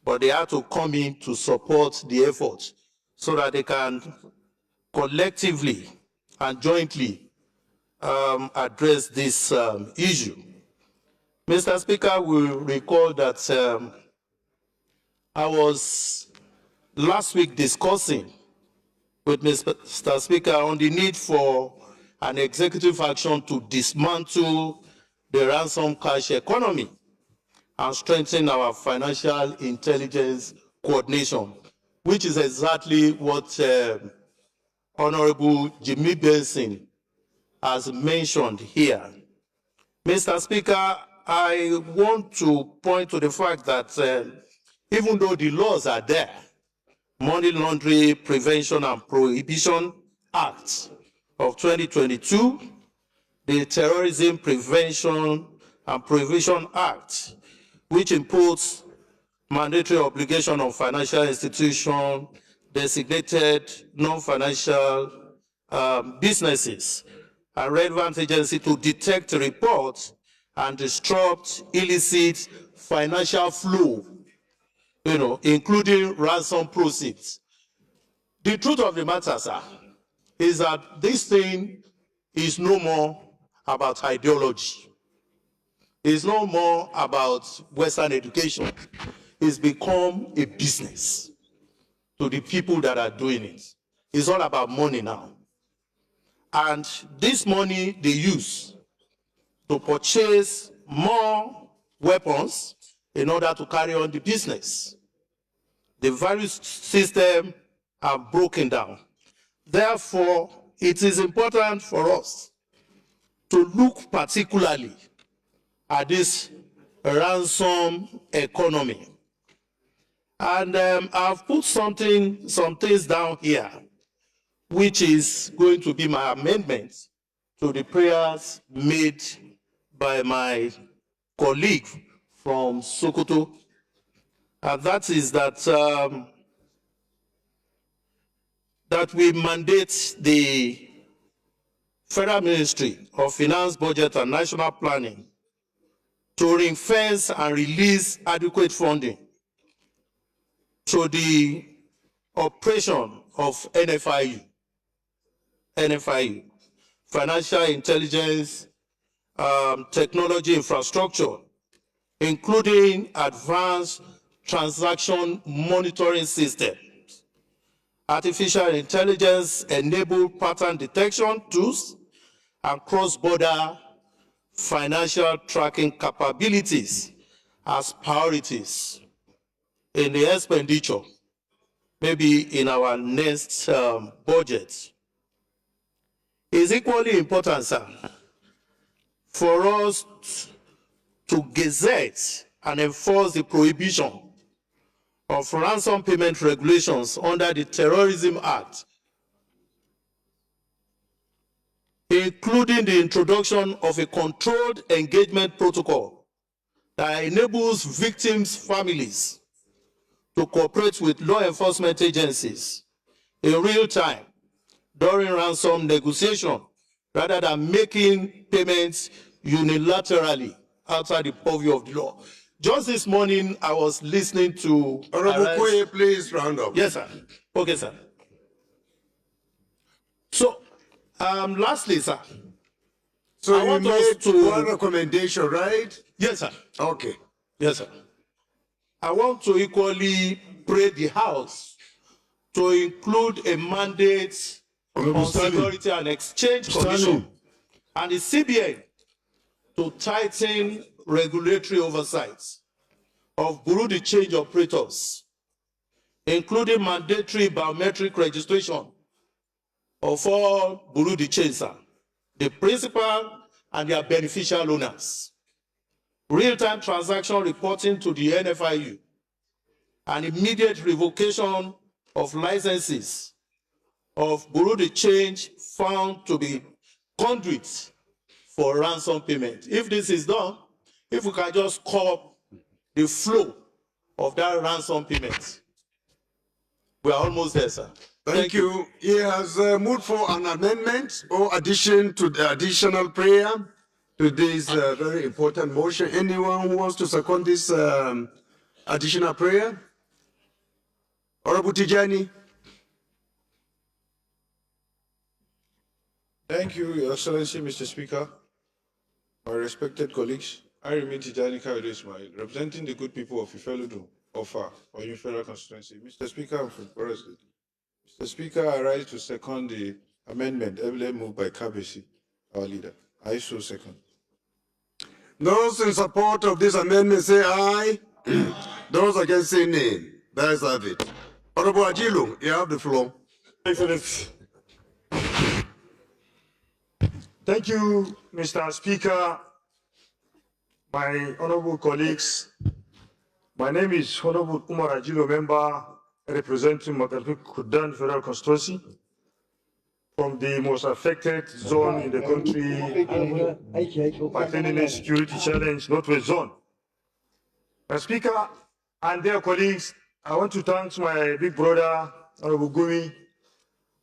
But they have to come in to support the effort so that they can collectively and jointly address this issue. Mr. Speaker, we recall that I was last week discussing with Mr. Speaker on the need for an executive action to dismantle the ransom cash economy and strengthen our financial intelligence coordination, which is exactly what Honorable Jimmy Benson has mentioned here. Mr. Speaker, I want to point to the fact that even though the laws are there, Money Laundering Prevention and Prohibition Act of 2022, the Terrorism Prevention and Prohibition Act, which imposed mandatory obligation on financial institutions, designated non-financial businesses, and relevant agencies to detect, report, and disrupt illicit financial flow, including ransom proceeds. The truth of the matter, sir, is that this thing is no more about ideology. It's no more about Western education. It's become a business to the people that are doing it. It's all about money now. And this money they use to purchase more weapons in order to carry on the business. The various systems are broken down. Therefore, it is important for us to look particularly at this ransom economy. And I've put some things down here, which is going to be my amendment to the prayers made by my colleague from Sokoto. And that is that we mandate the Federal Ministry of Finance, Budget and National Planning to ring-fence and release adequate funding to the operation of NFIU, Financial Intelligence Technology Infrastructure, including advanced transaction monitoring systems, artificial intelligence-enabled pattern detection tools, and cross-border financial tracking capabilities as priorities in the expenditure, maybe in our next budget. It's equally important, sir, for us to gazette and enforce the prohibition of ransom payment regulations under the Terrorism Act, including the introduction of a controlled engagement protocol that enables victims' families to cooperate with law enforcement agencies in real time during ransom negotiation, rather than making payments unilaterally outside the purview of the law. Just this morning, I was listening to... Honorable Koye, please round up. Yes, sir. Okay, sir. So, lastly, sir. So I you want us made one recommendation, right? Yes, sir. Okay. Yes, sir. I want to equally pray the House to include a mandate on security and exchange commission and the CBN to tighten regulatory oversight of bureau de change operators, including mandatory biometric registration of all bureau de change, the principal and their beneficial owners, real-time transaction reporting to the NFIU, and immediate revocation of licenses of bureau de change found to be conduits for ransom payment. If this is done, if we can just curb the flow of that ransom payment, we are almost there, sir. Thank you. He has moved for an amendment or addition to the additional prayer to this very important motion. Anyone who wants to second this additional prayer? Honorable Tijani. Thank you, Your Excellency, Mr. Speaker. My respected colleagues, I remain Tijani Kayode Ismail, representing the good people of Ifeludu, Ofa, or Federal Constituency. Mr. Speaker, I'm from Kwara State. Mr. Speaker, I rise to second the amendment earlier moved by Kabesi, our leader. I so second. Those in support of this amendment say aye. Those against say nay. That is it. Honorable Ajilu, you have the floor. Excellence. Thank you, Mr. Speaker, my honorable colleagues. My name is Honorable Umar Ajilo, member representing Makarfi Kudan Federal Constituency from the most affected zone in the country pertaining to security challenge, Northwest Zone. Mr. Speaker and their colleagues, I want to thank my big brother, Honorable Gumi,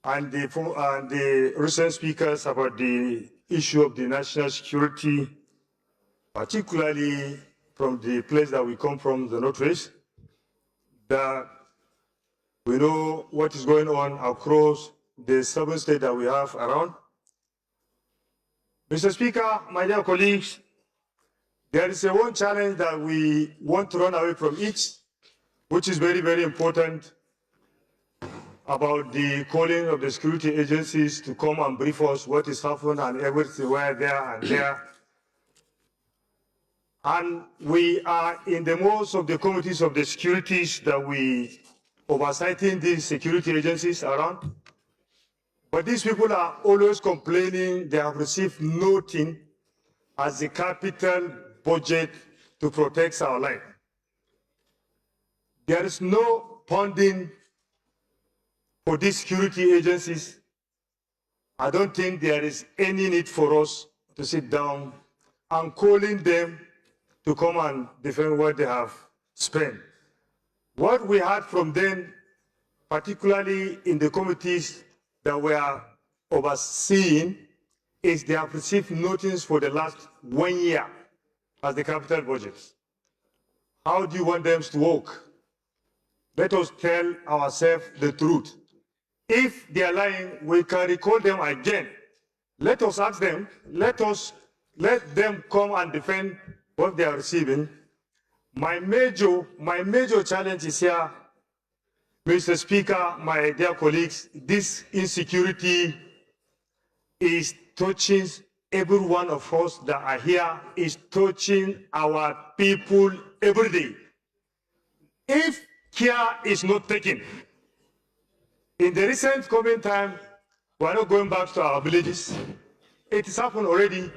and the recent speakers about the issue of the national security, particularly from the place that we come from, the Northwest, that we know what is going on across the 7 states that we have around. Mr. Speaker, my dear colleagues, there is one challenge that we want to run away from each, which is very, very important, about the calling of the security agencies to come and brief us what is happening and everything, where there and there. And we are in the most of the committees of the securities that we oversighting these security agencies around. But these people are always complaining they have received nothing as the capital budget to protect our life. There is no funding for these security agencies. I don't think there is any need for us to sit down and calling them to come and defend what they have spent. What we heard from them, particularly in the committees that were overseeing, is they have received notice for the last 1 year as the capital budget. How do you want them to work? Let us tell ourselves the truth. If they are lying, we can recall them again. Let us ask them, let them come and defend what they are receiving. My major challenge is here, Mr. Speaker, my dear colleagues, this insecurity is touching every one of us that are here, is touching our people every day. If care is not taken, in the recent coming time, we are not going back to our villages. It has happened already.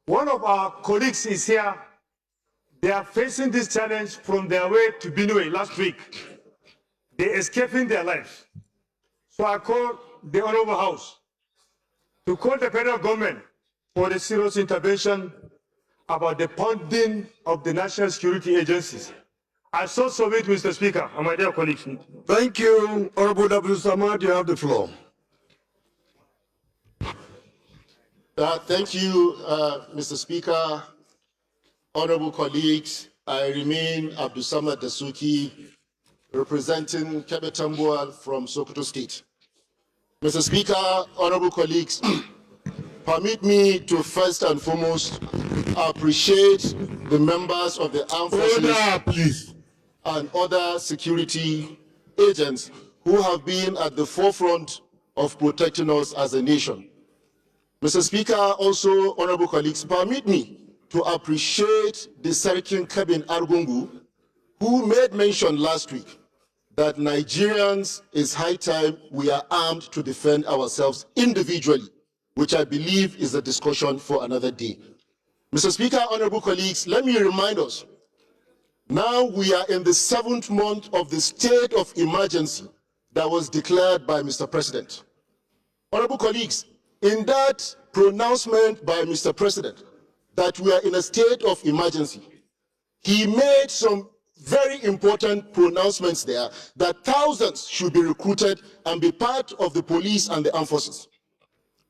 One of our colleagues is here. They are facing this challenge from their way to Benue last week. They're escaping their lives. So I call the Honorable House to call the federal government for a serious intervention about the funding of the national security agencies. I so submit, Mr. Speaker, and my dear colleagues. Thank you, Honorable W. Samad. You have the floor. Thank you, Mr. Speaker, honorable colleagues. I remain Abdul Samad Dasuki, representing Kebetambual from Sokoto State. Mr. Speaker, honorable colleagues, permit me to first and foremost appreciate the members of the armed forces and other security agents who have been at the forefront of protecting us as a nation. Mr. Speaker, also honorable colleagues, permit me to appreciate the Serikin Kebin Argungu, who made mention last week that Nigerians, it's high time we are armed to defend ourselves individually, which I believe is a discussion for another day. Mr. Speaker, honorable colleagues, let me remind us, now we are in the 7th month of the state of emergency that was declared by Mr. President. Honorable colleagues, in that pronouncement by Mr. President that we are in a state of emergency, he made some very important pronouncements there that thousands should be recruited and be part of the police and the armed forces.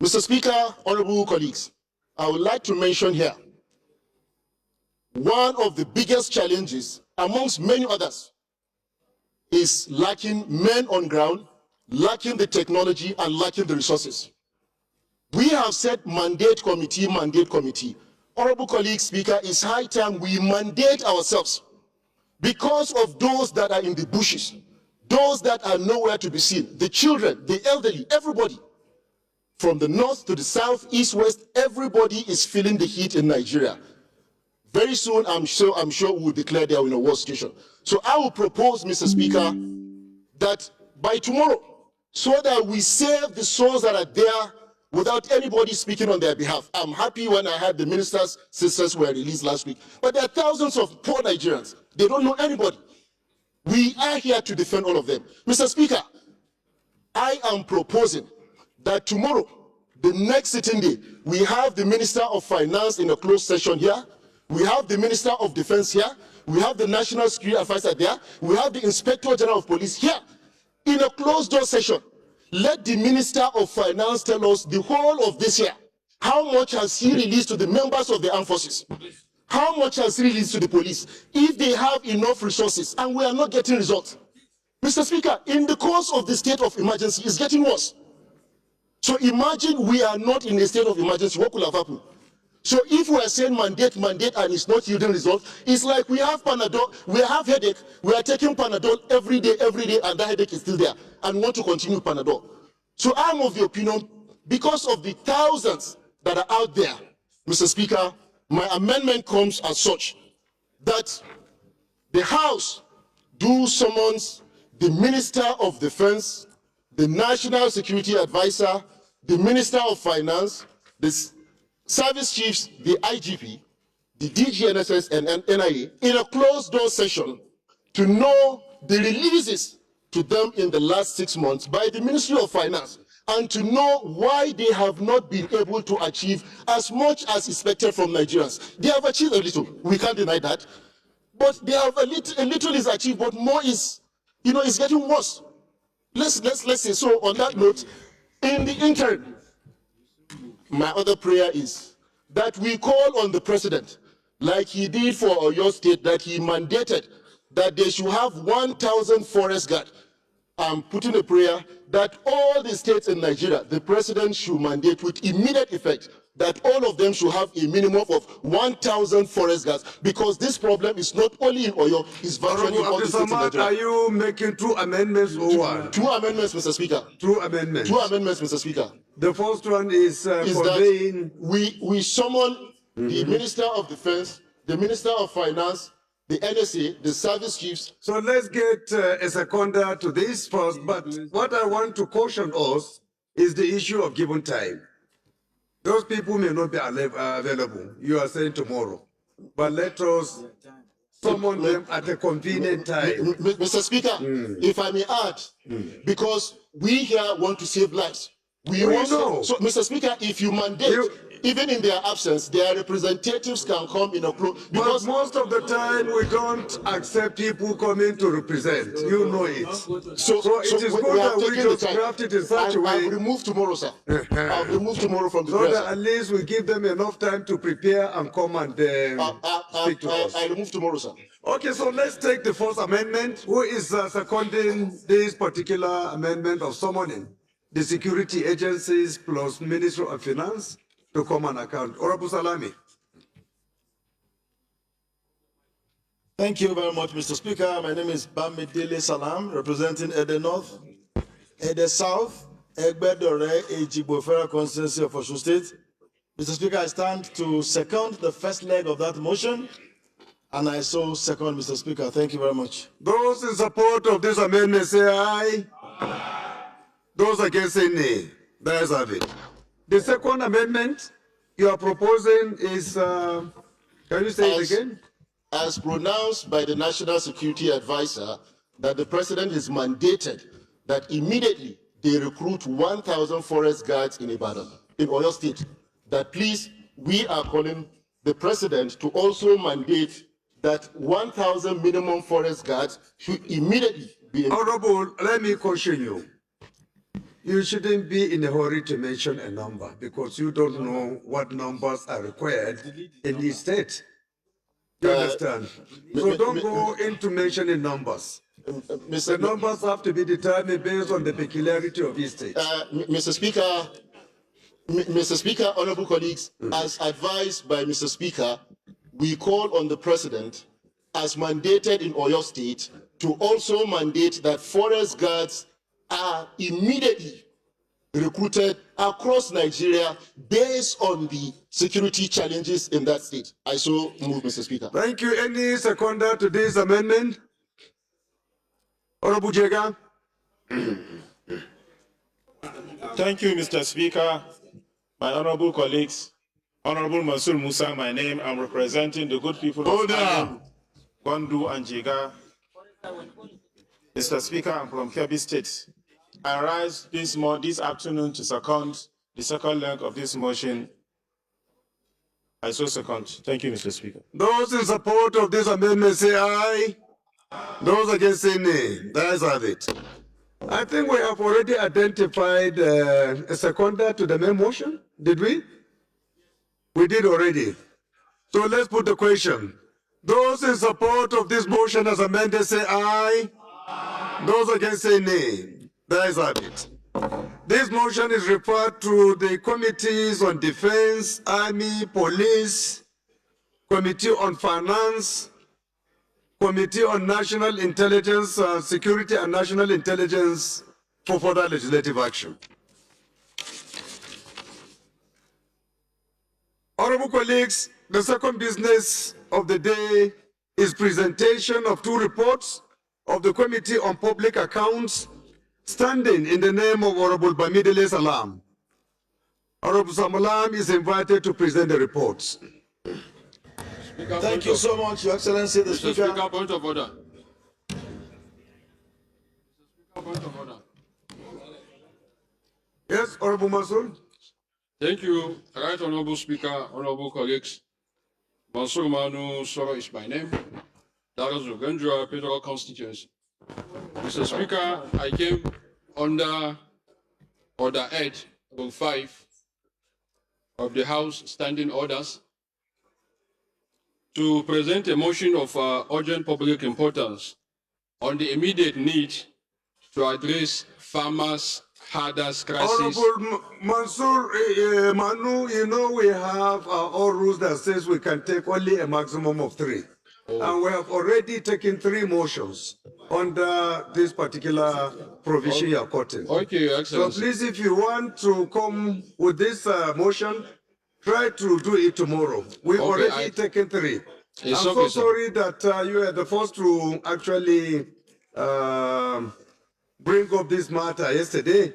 Mr. Speaker, honorable colleagues, I would like to mention here one of the biggest challenges, amongst many others, is lacking men on ground, lacking the technology, and lacking the resources. We have said mandate committee, mandate committee. Honorable colleagues, Speaker, it's high time we mandate ourselves because of those that are in the bushes, those that are nowhere to be seen, the children, the elderly, everybody. From the north to the south, east, west, everybody is feeling the heat in Nigeria. Very soon, I'm sure we'll declare they are in a war situation. So I will propose, Mr. Speaker, that by tomorrow, so that we save the souls that are there without anybody speaking on their behalf. I'm happy when I heard the minister's sisters were released last week. But there are thousands of poor Nigerians. They don't know anybody. We are here to defend all of them. Mr. Speaker, I am proposing that tomorrow, the next sitting day, we have the Minister of Finance in a closed session here. We have the Minister of Defense here. We have the National Security Advisor there. We have the Inspector General of Police here. In a closed door session, let the Minister of Finance tell us the whole of this year. How much has he released to the members of the armed forces? How much has he released to the police? If they have enough resources and we are not getting results. Mr. Speaker, in the course of the state of emergency, it's getting worse. So imagine we are not in a state of emergency, what could have happened? So if we are saying mandate, and it's not yielding results, it's like we have Panadol, we have headache, we are taking Panadol every day, and that headache is still there, and want to continue Panadol. So I'm of the opinion, because of the thousands that are out there, Mr. Speaker, my amendment comes as such, that the House do summons the Minister of Defense, the National Security Advisor, the Minister of Finance, the service chiefs, the IGP, the DGNSS and NIA in a closed door session to know the releases to them in the last 6 months by the Ministry of Finance and to know why they have not been able to achieve as much as expected from Nigerians. They have achieved a little, we can't deny that, but they have a little is achieved, but more is, it's getting worse. Let's say so. On that note, in the interim, my other prayer is that we call on the president, like he did for your state, that he mandated that they should have 1,000 forest guards. I'm putting a prayer that all the states in Nigeria, the president should mandate with immediate effect that all of them should have a minimum of 1,000 forest guards, because this problem is not only in Oyo, it's virtually in all the states in Nigeria. Are you making 2 amendments or what? 2 amendments, Mr. Speaker. 2 amendments. 2 amendments, Mr. Speaker. The first one is that we summon the Minister of Defense, the Minister of Finance, the NSA, the service chiefs. So let's get a seconder to this first, but what I want to caution us is the issue of given time. Those people may not be available. You are saying tomorrow, but let us summon them at a convenient time. Mr. Speaker, if I may add, because we here want to save lives. We know. So, Mr. Speaker, if you mandate, even in their absence, their representatives can come in a close. Because most of the time we don't accept people coming to represent. You know it. So it is good that we just craft it in such a way. I'll remove tomorrow, sir. I'll remove tomorrow from the so that at least we give them enough time to prepare and come and speak to us. I'll remove tomorrow, sir. Okay, so let's take the first amendment. Who is seconding this particular amendment of summoning the security agencies plus Ministry of Finance to come and account? Honorable Salami. Thank you very much, Mr. Speaker. My name is Bamidele Salam, representing Ede North, Ede South, Egbedore, Ejigbo Federal Constituency of Osun State. Mr. Speaker, I stand to second the first leg of that motion, and I so second, Mr. Speaker. Thank you very much. Those in support of this amendment say aye. Those against say nay. The ayes have it. The second amendment you are proposing is, can you say it again? As pronounced by the National Security Advisor, that the president is mandated that immediately they recruit 1,000 forest guards in Ibadan, in Oyo State. That please, we are calling the president to also mandate that 1,000 minimum forest guards should immediately be. Honorable, let me caution you. You shouldn't be in a hurry to mention a number because you don't know what numbers are required in each state. You understand? So don't go into mentioning numbers. The numbers have to be determined based on the peculiarity of each state. Mr. Speaker, honorable colleagues, as advised by Mr. Speaker, we call on the president, as mandated in Oyo State, to also mandate that forest guards are immediately recruited across Nigeria based on the security challenges in that state. I so move, Mr. Speaker. Thank you. Any seconder to this amendment? Honorable Jega. Thank you, Mr. Speaker. My honorable colleagues, Honorable Mansour Musa, my name, I'm representing the good people of Adam, Gwandu and Jega. Mr. Speaker, I'm from Kebbi State. I rise this afternoon to second the second leg of this motion. I so second. Thank you, Mr. Speaker. Those in support of this amendment say aye. Those against say nay. The ayes have it. I think we have already identified a seconder to the main motion. Did we? We did already. So let's put the question. Those in support of this motion as amended say aye. Those against say nay. The ayes have it. This motion is referred to the committees on defense, army, police, committee on finance, committee on national intelligence, security and national intelligence for further legislative action. Honorable colleagues, the second business of the day is presentation of 2 reports of the Committee on Public Accounts standing in the name of Honorable Bamidele Salam. Honorable Samalam is invited to present the reports. Thank you so much, Your Excellency, the Mr. Speaker. Speaker, point of order. Point of order. Yes, Honorable Mansour. Thank you, Right Honorable Speaker, Honorable colleagues. Mansour Manu Soro is my name. That is Ugandra Federal Constituency. Mr. Speaker, I came under Order 8, Rule 5 of the House Standing Orders to present a motion of urgent public importance on the immediate need to address farmers' hardest crisis. Honorable Mansour Manu, you know we have our own rules that says we can take only a maximum of 3. And we have already taken 3 motions under this particular provision you are quoting. Okay, Your Excellency. So please, if you want to come with this motion, try to do it tomorrow. We've already taken 3. I'm so sorry that you are the first to actually bring up this matter yesterday.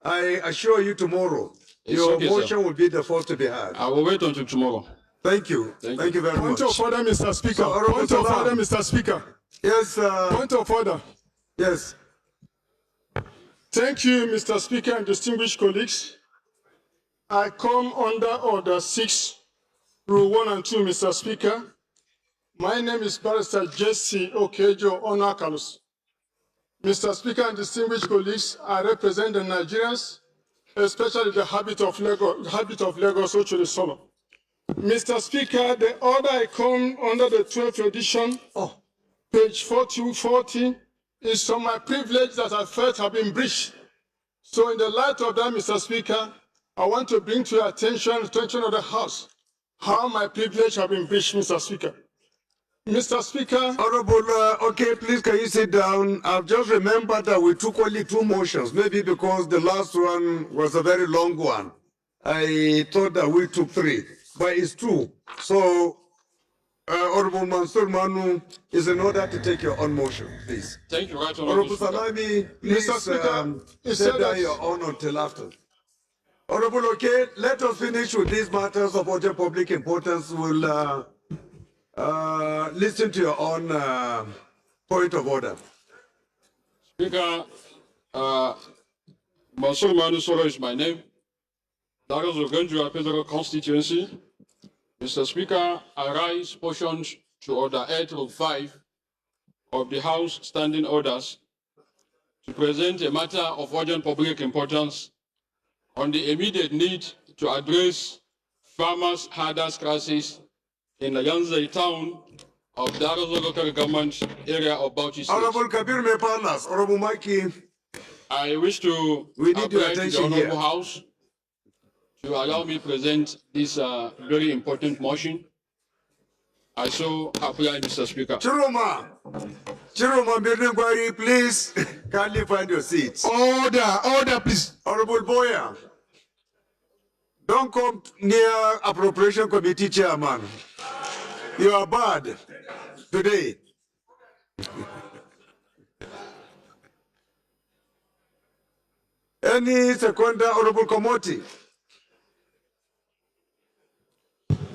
I assure you tomorrow, your motion will be the first to be heard. I will wait until tomorrow. Thank you. Thank you very much. Point of order, Mr. Speaker. So, Point of order, Mr. Speaker. Yes. Point of order. Yes. Thank you, Mr. Speaker and distinguished colleagues. I come under Order 6, Rule 1 and 2, Mr. Speaker. My name is Barrister Jesse Okejo Onakalus. Mr. Speaker and distinguished colleagues, I represent the Nigerians, especially the habit of Lagos, Ocholi Solo. Mr. Speaker, the order I come under the 12th edition, page 40, is from my privilege that I felt have been breached. So in the light of that, Mr. Speaker, I want to bring to your attention of the House, how my privilege have been breached, Mr. Speaker. Mr. Speaker. Honorable, okay, please can you sit down? I've just remembered that we took only 2 motions, maybe because the last one was a very long one. I thought that we took 3, but it's 2. So, Honorable Mansour Manu is in order to take your own motion, please. Thank you, Right Honorable Salami, please set down your own until after. Honorable, okay, let us finish with these matters of urgent public importance. We'll listen to your own point of order. Speaker, Mansour Manu Soro is my name. That is Ugandra Federal Constituency. Mr. Speaker, I rise portions to Order 8 of 5 of the House Standing Orders to present a matter of urgent public importance on the immediate need to address farmers' hardest crisis in the Yanzai town of Darozo local government area of Bauchi State. Honorable Kabir Mepalas, Honorable Maki. I wish to apply to the Honorable House to allow me present this very important motion. I so apply, Mr. Speaker. Chiroma, Birningwari, please kindly find your seats. Order, please. Honorable Boya, don't come near Appropriation Committee Chairman. You are bad today. Any seconder, Honorable Komoti.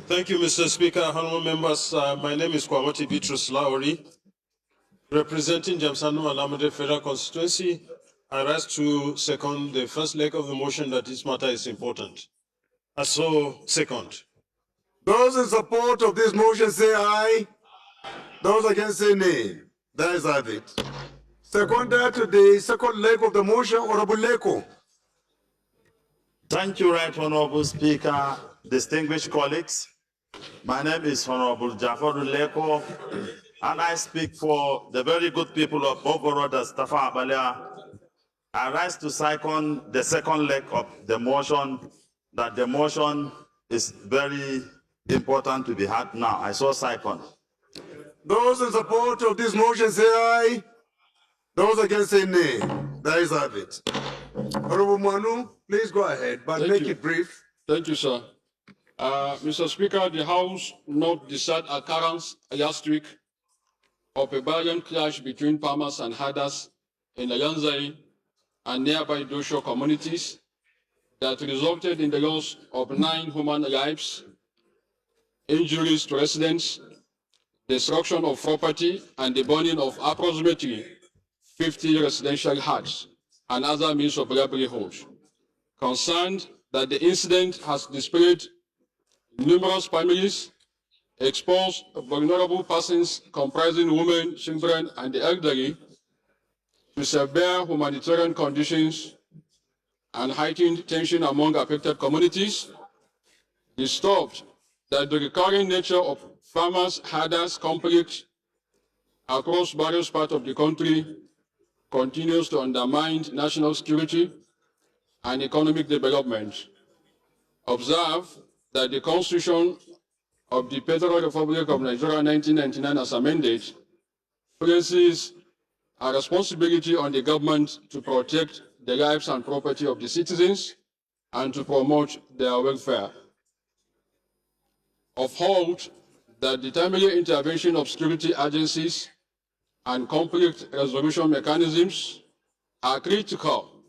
Thank you, Mr. Speaker, honorable members. My name is Kwamoti Bitrus Lowry, representing Jamsanu Alamode Federal Constituency. I rise to second the first leg of the motion that this matter is important. I so second. Those in support of this motion say aye. Those against say nay. That is it. Seconder to the second leg of the motion, Honorable Leko. Thank you, Right Honorable Speaker, distinguished colleagues. My name is Honorable Jafar Leko, and I speak for the very good people of Bogoro, Stafa Abalia. I rise to second the second leg of the motion, that the motion is very important to be had now. I saw second. Those in support of this motion say aye. Those against say nay. That is it. Honorable Manu, please go ahead, but make it brief. Thank you, sir. Mr. Speaker, the House noted the sad occurrence last week of a violent clash between farmers and herders in the Yanzai and nearby Dosho communities that resulted in the loss of 9 human lives, injuries to residents, destruction of property, and the burning of approximately 50 residential huts and other means of livelihoods. Concerned that the incident has displaced numerous families, exposed vulnerable persons comprising women, children, and the elderly to severe humanitarian conditions and heightened tension among affected communities, disturbed that the recurring nature of farmers-herders conflict across various parts of the country continues to undermine national security and economic development. Observe that the Constitution of the Federal Republic of Nigeria 1999 as amended places a responsibility on the government to protect the lives and property of the citizens and to promote their welfare. Uphold that the timely intervention of security agencies and conflict resolution mechanisms are critical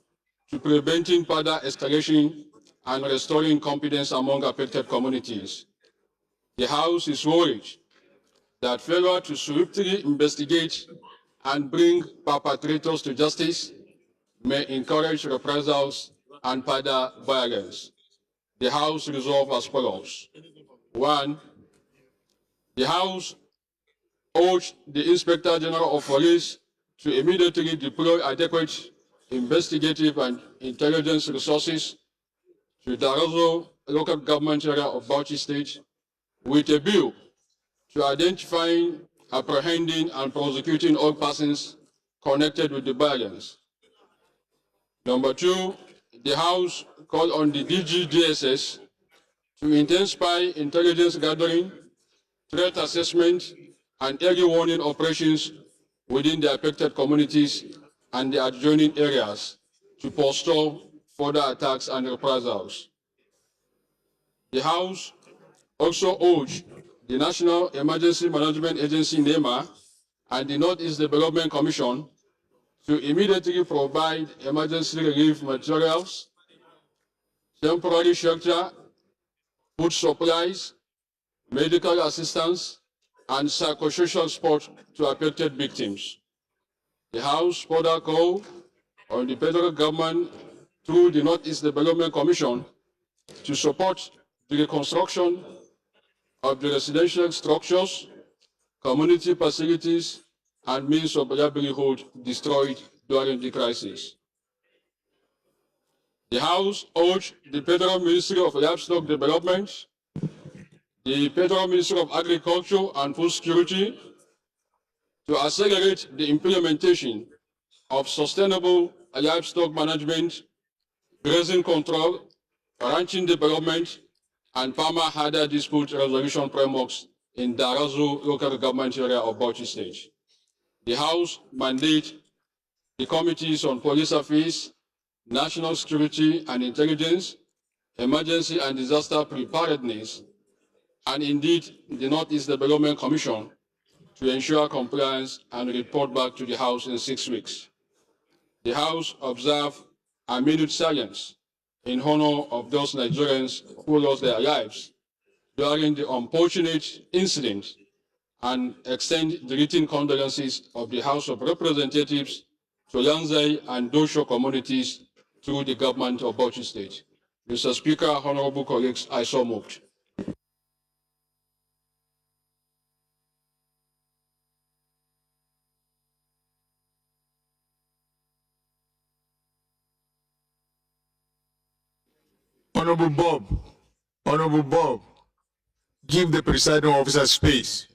to preventing further escalation and restoring confidence among affected communities. The House is worried that failure to swiftly investigate and bring perpetrators to justice may encourage reprisals and further violence. The House resolves as follows. 1. The House urged the Inspector General of Police to immediately deploy adequate investigative and intelligence resources to the Darazo local government area of Bauchi State with a view to identifying, apprehending, and prosecuting all persons connected with the violence. Number 2, the House called on the DGDSS to intensify intelligence gathering, threat assessment, and early warning operations within the affected communities and the adjoining areas to forestall further attacks and reprisals. The House also urged the National Emergency Management Agency, NEMA, and the Northeast Development Commission to immediately provide emergency relief materials, temporary shelter, food supplies, medical assistance, and psychosocial support to affected victims. The House further called on the federal government through the Northeast Development Commission to support the reconstruction of the residential structures, community facilities, and means of livelihood destroyed during the crisis. The House urged the Federal Ministry of Livestock Development, the Federal Ministry of Agriculture and Food Security to accelerate the implementation of sustainable livestock management, grazing control, ranching development, and farmer-herder dispute resolution frameworks in Darazo local government area of Bauchi State. The House mandates the Committees on Police Affairs, National Security and Intelligence, Emergency and Disaster Preparedness, and indeed the Northeast Development Commission to ensure compliance and report back to the House in 6 weeks. The House observed a minute silence in honor of those Nigerians who lost their lives during the unfortunate incident and extend the written condolences of the House of Representatives to Lanzai and Dosho communities through the government of Bauchi State. Mr. Speaker, honorable colleagues, I so moved. Honorable Bob, give the presiding officer space.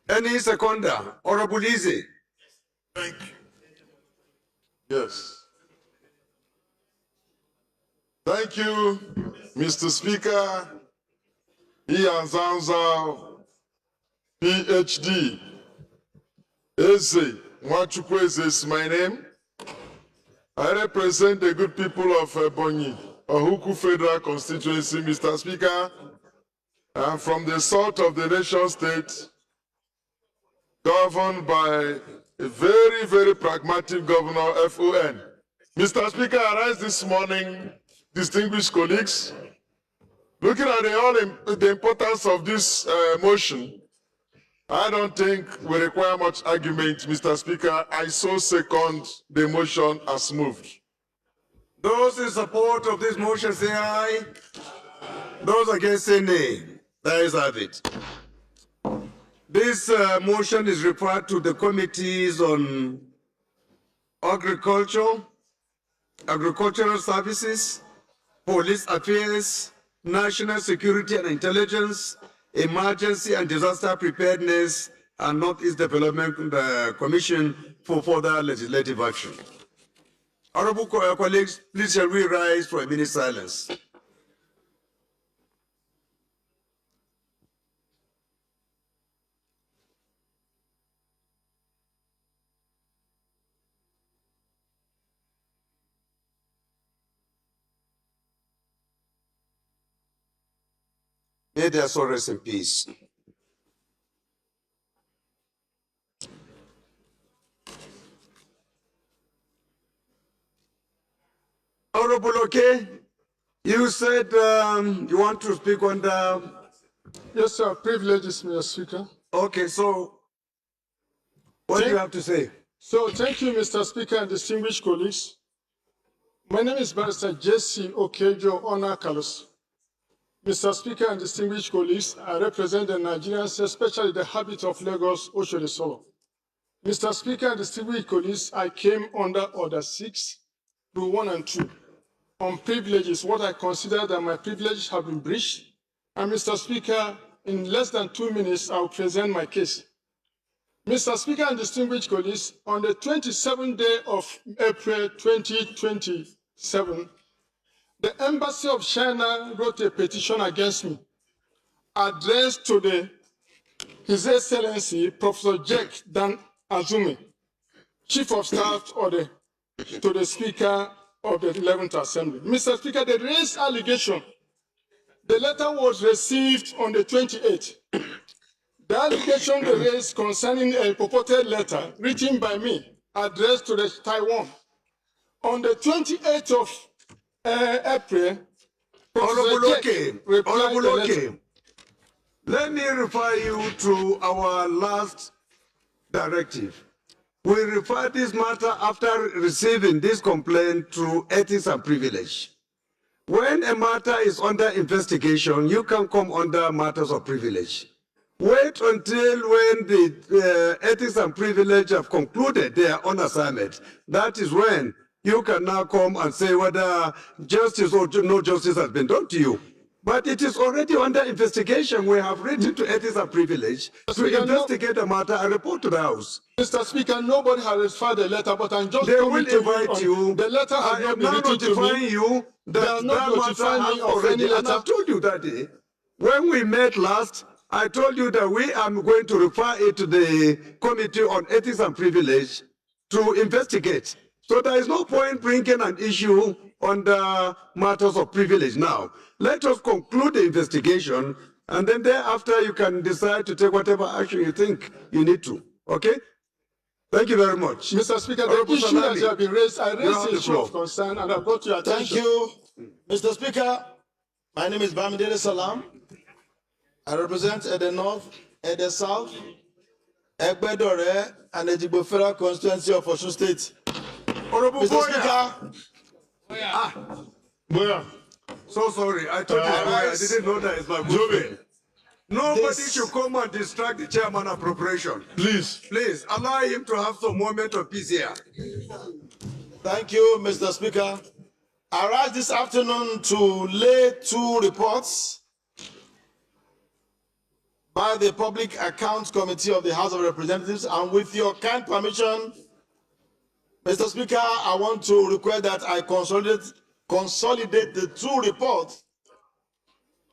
Any seconder, Honorable Lizzie. Yes. Thank you, Mr. Speaker. Ian Zanzao, PhD. Eze, Mwachukweze is my name. I represent the good people of Ebonyi, Ohuku Federal Constituency, Mr. Speaker. I am from the south of the nation state, governed by a very, very pragmatic governor, FON. Mr. Speaker, I rise this morning, distinguished colleagues, looking at the importance of this motion, I don't think we require much argument, Mr. Speaker. I so second the motion as moved. Those in support of this motion say aye. Those against say nay. There is have it. This motion is referred to the committees on agriculture, agricultural services, police affairs, national security and intelligence, emergency and disaster preparedness, and Northeast Development Commission for further legislative action. Honorable colleagues, please shall we rise for a minute silence. May their soul rest in peace. Honorable Oke, you said you want to speak on the... Yes, sir. Privileges, Mr. Speaker. Okay, so what do you have to say? So thank you, Mr. Speaker and distinguished colleagues. My name is Barrister Jesse Okejo Onakalos. Mr. Speaker and distinguished colleagues, I represent the Nigerians, especially the habit of Lagos, Oshodi Solo. Mr. Speaker and distinguished colleagues, I came under Order 6, Rule 1 and 2, on privileges, what I consider that my privileges have been breached. And Mr. Speaker, in less than 2 minutes, I will present my case. Mr. Speaker and distinguished colleagues, on the 27th day of April 2027, the Embassy of China wrote a petition against me, addressed to His Excellency Professor Jack Dan Azumi, Chief of Staff to the Speaker of the 11th Assembly. Mr. Speaker, they raised allegation. The letter was received on the 28th. The allegation they raised concerning a purported letter written by me, addressed to Taiwan. On the 28th of April, Honorable Oke, let me refer you to our last directive. We refer this matter after receiving this complaint to ethics and privilege. When a matter is under investigation, you can come under matters of privilege. Wait until when the ethics and privilege have concluded their own assignment. That is when you can now come and say whether justice or no justice has been done to you. But it is already under investigation. We have written to ethics and privilege to investigate the matter and report to the House. Mr. Speaker, nobody has referred the letter, but I'm just they will invite you. The letter has not been written to me. You that matter has already, and I've told you that day. When we met last, I told you that we are going to refer it to the Committee on Ethics and Privilege to investigate. So there is no point bringing an issue on the matters of privilege now. Let us conclude the investigation, and then thereafter you can decide to take whatever action you think you need to. Okay? Thank you very much. Mr. Speaker, the issue that you have been raised, I raised the issue of concern and I brought to your attention. Thank you, Mr. Speaker. My name is Bamidele Salam. I represent the North, the South, Egbedore, and the Ejigbo Federal Constituency of Osun State. Mr. Speaker. Boya. So sorry, I told you I didn't know that it's my good friend. Nobody should come and distract the chairman of appropriation. Please, allow him to have some moment of peace here. Thank you, Mr. Speaker. I rise this afternoon to lay 2 reports by the Public Accounts Committee of the House of Representatives, and with your kind permission, Mr. Speaker, I want to request that I consolidate the 2 reports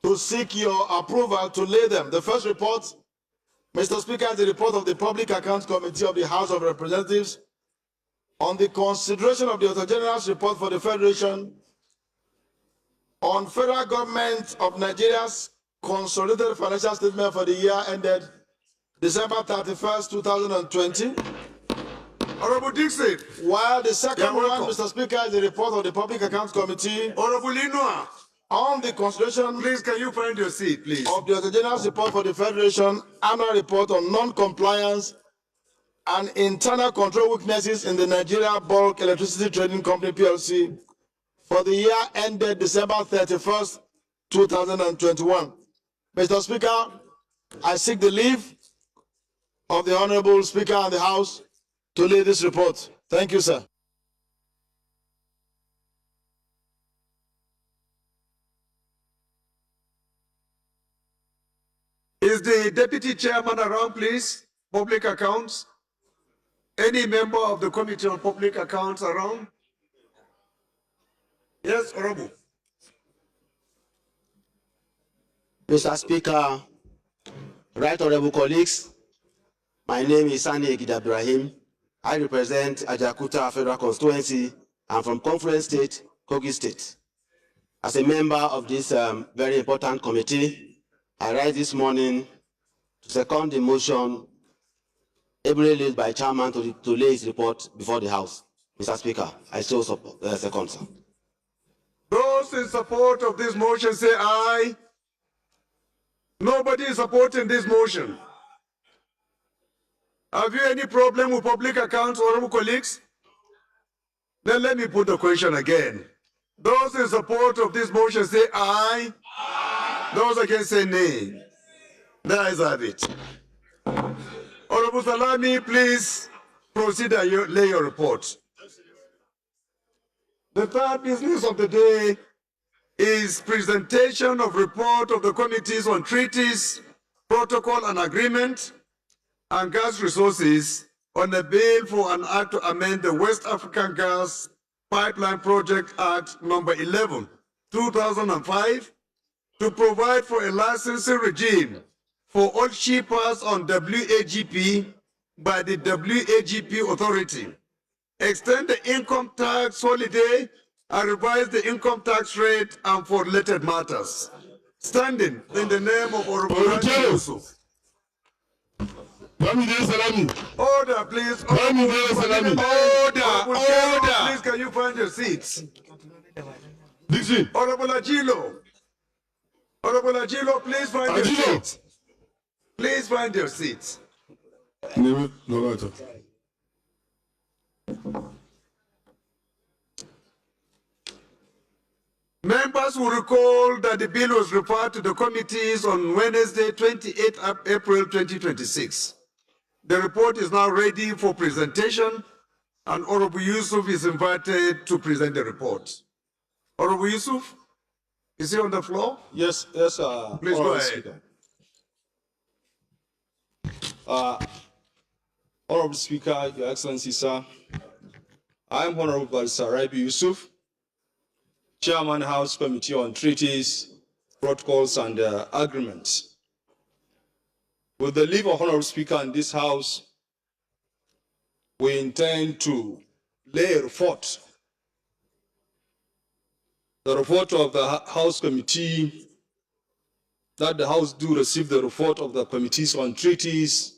to seek your approval to lay them. The first report, Mr. Speaker, is the report of the Public Accounts Committee of the House of Representatives on the consideration of the Auditor General's report for the Federation on Federal Government of Nigeria's consolidated financial statement for the year ended December 31st, 2020, Honorable Dixon. While the second one, welcome. Mr. Speaker, is the report of the Public Accounts Committee. Honorable Inua. On the consideration. Please, can you find your seat, please? Of the General Report for the Federation, annual report on non-compliance and internal control weaknesses in the Nigeria Bulk Electricity Trading Company PLC for the year ended December 31st, 2021. Mr. Speaker, I seek the leave of the Honorable Speaker and the House to lead this report. Thank you, sir. Is the Deputy Chairman around, please? Public Accounts? Any member of the Committee on Public Accounts around? Yes, Honorable. Mr. Speaker, Right Honorable colleagues, my name is Sani Egida Ibrahim. I represent Ajakuta Federal Constituency. I'm from Conference State, Kogi State. As a member of this very important committee, I rise this morning to second the motion ably led by Chairman to lay his report before the House. Mr. Speaker, I still second, sir. Those in support of this motion say aye. Nobody is supporting this motion. Have you any problem with public accounts, honorable colleagues? Then let me put the question again. Those in support of this motion say aye. Aye. Those against say nay. The ayes have it. Honorable Salami, please proceed and lay your report. The third business of the day is presentation of report of the committees on treaties, protocol and agreement, and gas resources on a bill for an act to amend the West African Gas Pipeline Project Act number 11, 2005, to provide for a licensing regime for all shippers on WAGP by the WAGP authority, extend the income tax holiday, and revise the income tax rate and for related matters. Standing in the name of Honorable Yusuf. Order, please. Order. Please, can you find your seats? Honorable Agilo. Honorable Agilo, please find your seats. Please find your seats. Members will recall that the bill was referred to the committees on Wednesday, 28 April 2026. The report is now ready for presentation, and Honorable Yusuf is invited to present the report. Honorable Yusuf, is he on the floor? Yes, Please go ahead. Speaker. Honorable Speaker, Your Excellency, sir, I am Honorable Barrister Rabi Yusuf, Chairman House Committee on Treaties, Protocols and Agreements. With the leave of Honorable Speaker in this House, we intend to lay a report. The report of the House Committee, that the House do receive the report of the Committees on Treaties,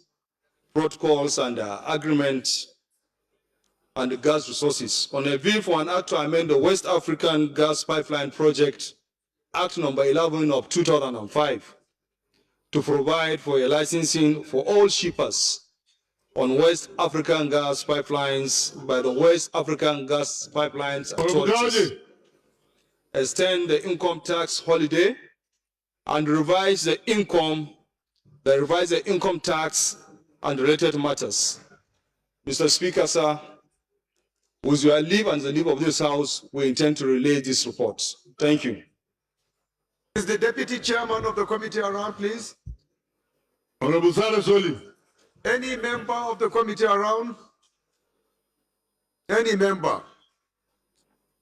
Protocols and Agreements, and the gas resources on a bill for an act to amend the West African Gas Pipeline Project, Act number 11 of 2005, to provide for a licensing for all shippers on West African gas pipelines by the West African Gas Pipelines Authority, extend the income tax holiday, and revise the income tax and related matters. Mr. Speaker, sir, with your leave and the leave of this House, we intend to relay this report. Thank you. Is the Deputy Chairman of the committee around, please? Honorable Saleh Soli. Any member of the committee around? Any member?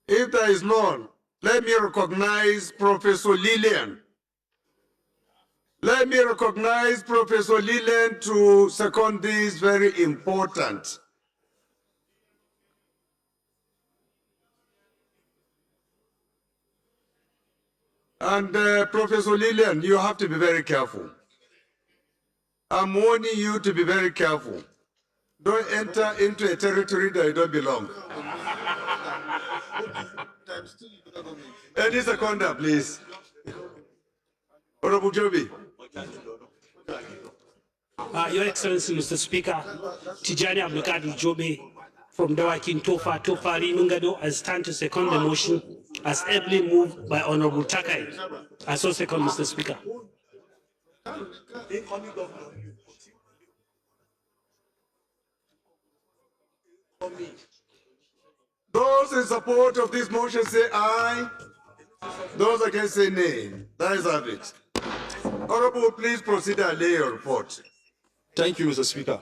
If there is none, let me recognize Professor Lillian. Let me recognize Professor Lillian to second this very important. And Professor Lillian, you have to be very careful. I'm warning you to be very careful. Don't enter into a territory that you don't belong. Any seconder, please. Honorable Joby. Your Excellency, Mr. Speaker, Tijani Abdulkadir Jobe from Dawakin Tofa, Rinungado, I stand to second the motion as ably moved by Honorable Takai. I so second, Mr. Speaker. Those in support of this motion say aye. Those against say nay. That is it. Honorable, please proceed and lay your report. Thank you, Mr. Speaker.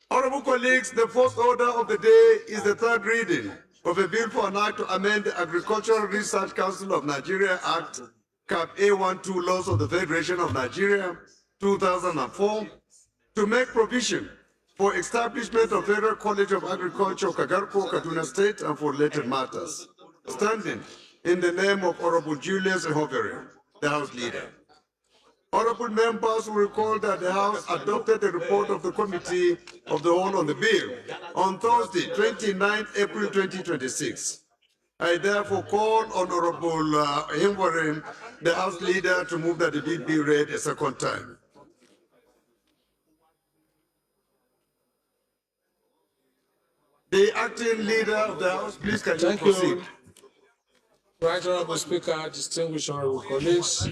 Honorable colleagues, the first order of the day is the third reading of a bill for an act to amend the Agricultural Research Council of Nigeria Act, Cap A12 Laws of the Federation of Nigeria, 2004, to make provision for establishment of Federal College of Agriculture, Kagarko, Kaduna State, and for related matters, standing in the name of Honorable Julius Ehovere, the House Leader. Honorable members will recall that the House adopted the report of the Committee of the Whole on the bill on Thursday, 29 April 2026. I therefore call on Honorable Himwarin, the House Leader, to move that the bill be read a second time. The acting leader of the House, please can you proceed? Right Honorable Speaker, distinguished honorable colleagues,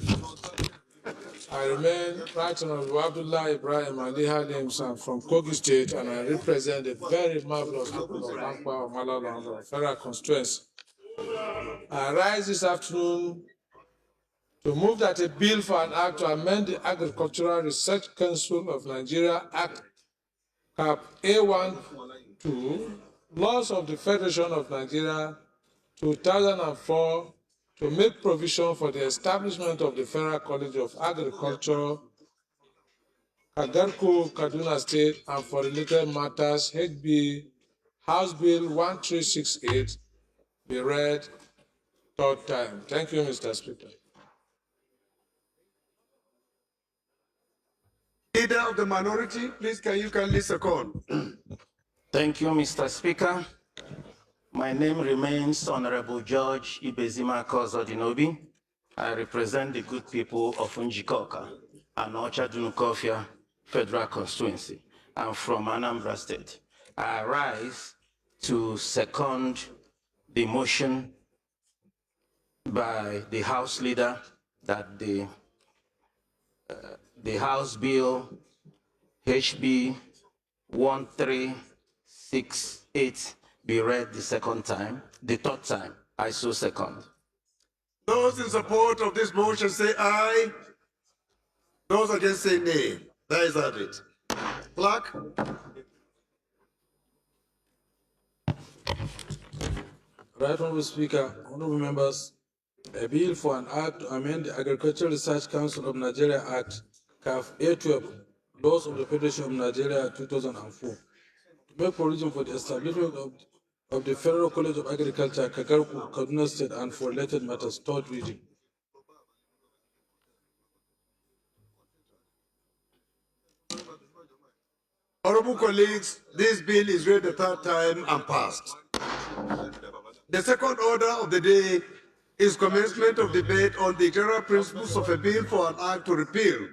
I remain Right Honorable Abdullah Ibrahim Ali Halims. I'm from Kogi State and I represent the very marvelous people of Ankwa, Malala, Federal Constituency. I rise this afternoon to move that a bill for an act to amend the Agricultural Research Council of Nigeria Act, Cap A12, Laws of the Federation of Nigeria, 2004, to make provision for the establishment of the Federal College of Agriculture, Kagarko, Kaduna State, and for related matters, HB House Bill 1368, be read third time. Thank you, Mr. Speaker. Leader of the minority, please can you kindly second? Thank you, Mr. Speaker. My name remains Honorable George Ibezima Kozodinobi. I represent the good people of Njikoka and Ochadunukofia Federal Constituency. I'm from Anambra State. I rise to second the motion by the House Leader that the House Bill HB 1368 be read the second time, the third time. I so second. Those in support of this motion say aye. Those against say nay. That is it. Clerk. Right Honorable Speaker, honorable members, a bill for an act to amend the Agricultural Research Council of Nigeria Act, CAF A12, Laws of the Federation of Nigeria 2004, to make provision for the establishment of the Federal College of Agriculture, Kagarku, Kaduna State, and for related matters, third reading. Honorable colleagues, this bill is read the third time and passed. The second order of the day is commencement of debate on the general principles of a bill for an act to repeal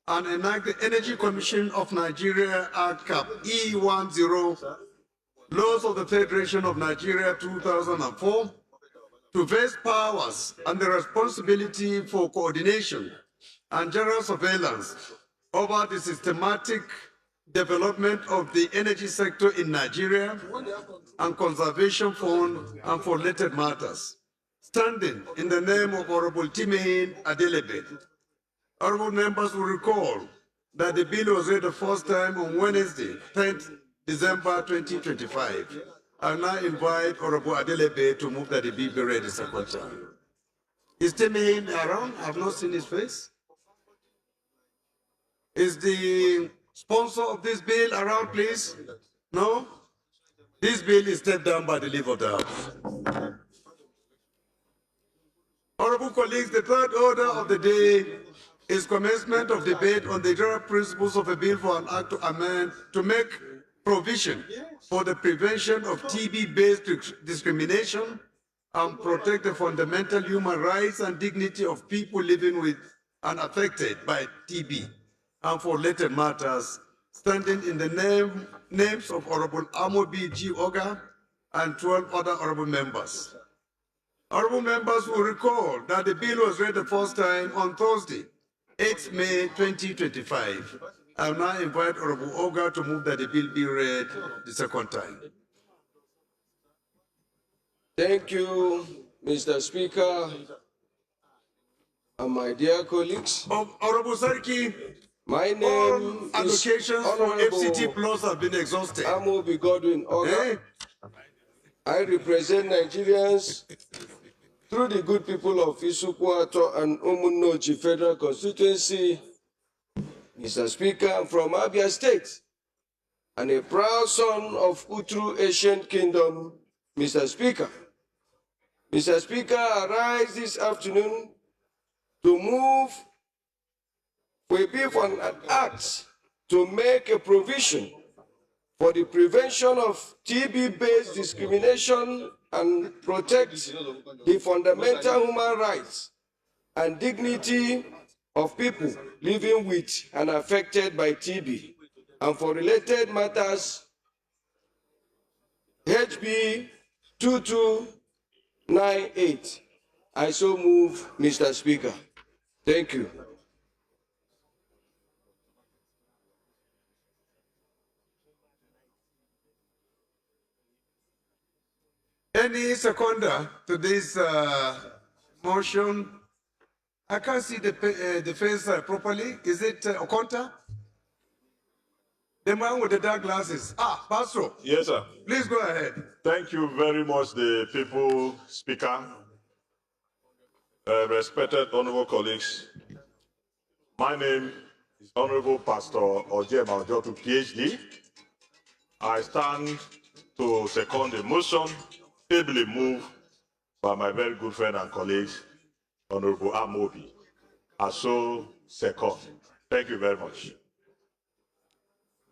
and enact the Energy Commission of Nigeria Act Cap E10, Laws of the Federation of Nigeria 2004, to vest powers and the responsibility for coordination and general surveillance over the systematic development of the energy sector in Nigeria and conservation fund and for related matters, standing in the name of Honorable Timehin Adelebe. Honorable members will recall that the bill was read the first time on Wednesday, 10th December 2025. I now invite Honorable Adelebe to move that the bill be read the second time. Is Timehin around? I have not seen his face. Is the sponsor of this bill around, please? No? This bill is stepped down by the leave of the House. Honorable colleagues, the third order of the day is commencement of debate on the general principles of a bill for an act to amend, to make provision for the prevention of TB-based discrimination and protect the fundamental human rights and dignity of people living with and affected by TB, and for related matters, standing in the names of Honorable Amobi G. Oga and 12 other honorable members. Honorable members will recall that the bill was read the first time on Thursday, 8th May 2025. I will now invite Honorable Oga to move that the bill be read the second time. Thank you, Mr. Speaker, and my dear colleagues. Honorable Sarki, my name is allocations for FCT Plus have been exhausted. Amobi Godwin Oga. I represent Nigerians through the good people of Isukwato and Umunochi Federal Constituency. Mr. Speaker, I'm from Abia State and a proud son of Utru Ancient Kingdom, Mr. Speaker. Mr. Speaker, I rise this afternoon to move for a bill for an act to make a provision for the prevention of TB-based discrimination and protect the fundamental human rights and dignity of people living with and affected by TB, and for related matters, HB 2298. I so move, Mr. Speaker. Thank you. Any seconder to this motion? I can't see the face properly. Is it Okonta? The man with the dark glasses. Ah, Pastor. Yes, sir. Please go ahead. Thank you very much, the people speaker. Respected honorable colleagues. My name is Honorable Pastor Ojem Aojotu, PhD. I stand to second the motion ably moved by my very good friend and colleagues, Honorable Amobi. I so second. Thank you very much.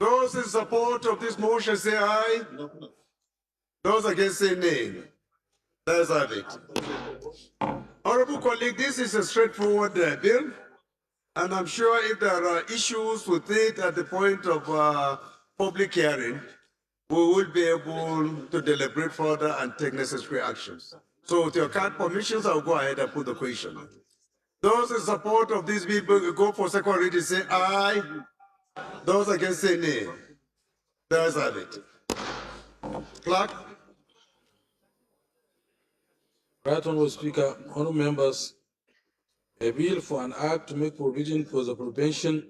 Those in support of this motion say aye. Those against say nay. Let's have it. Honorable colleague, this is a straightforward bill, and I'm sure if there are issues with it at the point of public hearing, we will be able to deliberate further and take necessary actions. So with your kind permissions, I'll go ahead and put the question. Those in support of this bill go for second reading say aye. Those against say nay. Let's have it. Clerk. Right Honorable Speaker, honorable members, a bill for an act to make provision for the prevention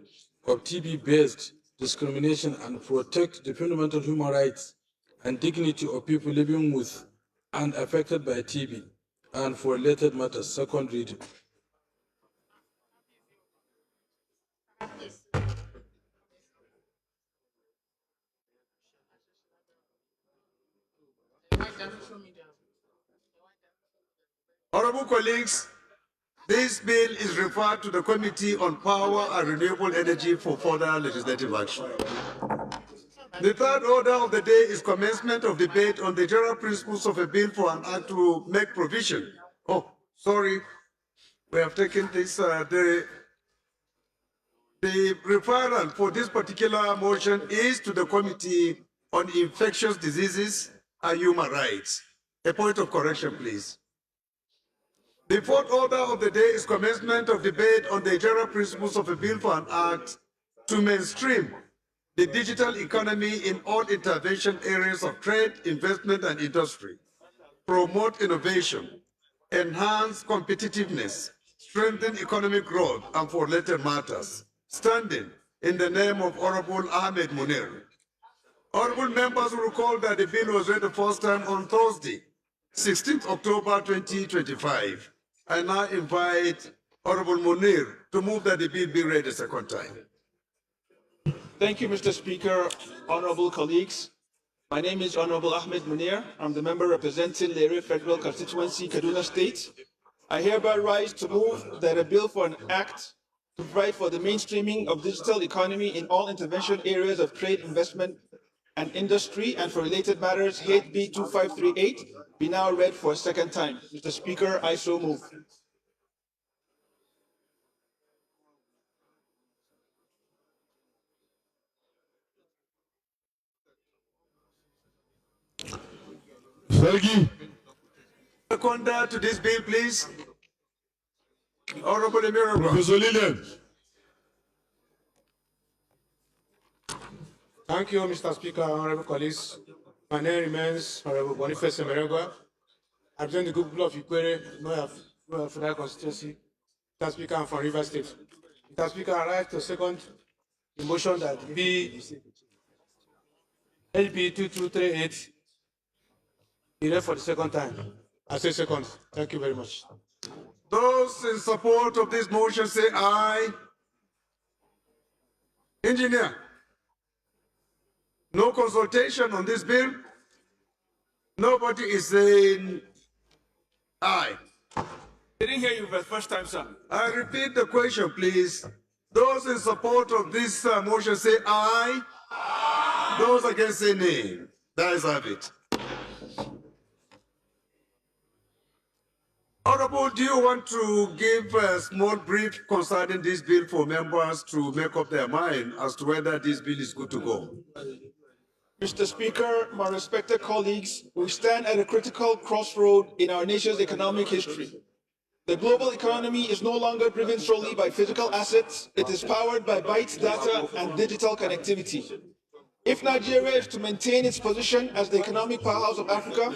of TB-based discrimination and protect the fundamental human rights and dignity of people living with and affected by TB, and for related matters, second reading. Honorable colleagues, this bill is referred to the Committee on Power and Renewable Energy for further legislative action. The third order of the day is commencement of debate on the general principles of a bill for an act to make provision. Oh, sorry, we have taken this. The referral for this particular motion is to the Committee on Infectious Diseases and Human Rights. A point of correction, please. The fourth order of the day is commencement of debate on the general principles of a bill for an act to mainstream the digital economy in all intervention areas of trade, investment, and industry, promote innovation, enhance competitiveness, strengthen economic growth, and for related matters, standing in the name of Honorable Ahmed Munir. Honorable members will recall that the bill was read the first time on Thursday, 16th October 2025. I now invite Honorable Munir to move that the bill be read a second time. Thank you, Mr. Speaker, honorable colleagues. My name is Honorable Ahmed Munir. I'm the member representing Lere Federal Constituency, Kaduna State. I hereby rise to move that a bill for an act to provide for the mainstreaming of digital economy in all intervention areas of trade, investment, and Industry and for related matters, HB 2538, be now read for a second time. Mr. Speaker, I so move. Seconder to this bill, please. Honorable Emiro. Professor Lillian. Thank you, Mr. Speaker, honorable colleagues. My name remains Honorable Boniface Emerengwa. I represent the group of Ikwere, Noya Federal Constituency. Mr. Speaker, I'm from Rivers State. Mr. Speaker, I rise to second the motion that HB 2238 be read for the second time. I say second. Thank you very much. Those in support of this motion say aye. Engineer, no consultation on this bill. Nobody is saying aye. I didn't hear you for the first time, sir. I repeat the question, please. Those in support of this motion say aye. Aye. Those against say nay. That is have it. Honorable, do you want to give a small brief concerning this bill for members to make up their mind as to whether this bill is good to go? Mr. Speaker, my respected colleagues, we stand at a critical crossroad in our nation's economic history. The global economy is no longer driven solely by physical assets. It is powered by bytes, data, and digital connectivity. If Nigeria is to maintain its position as the economic powerhouse of Africa,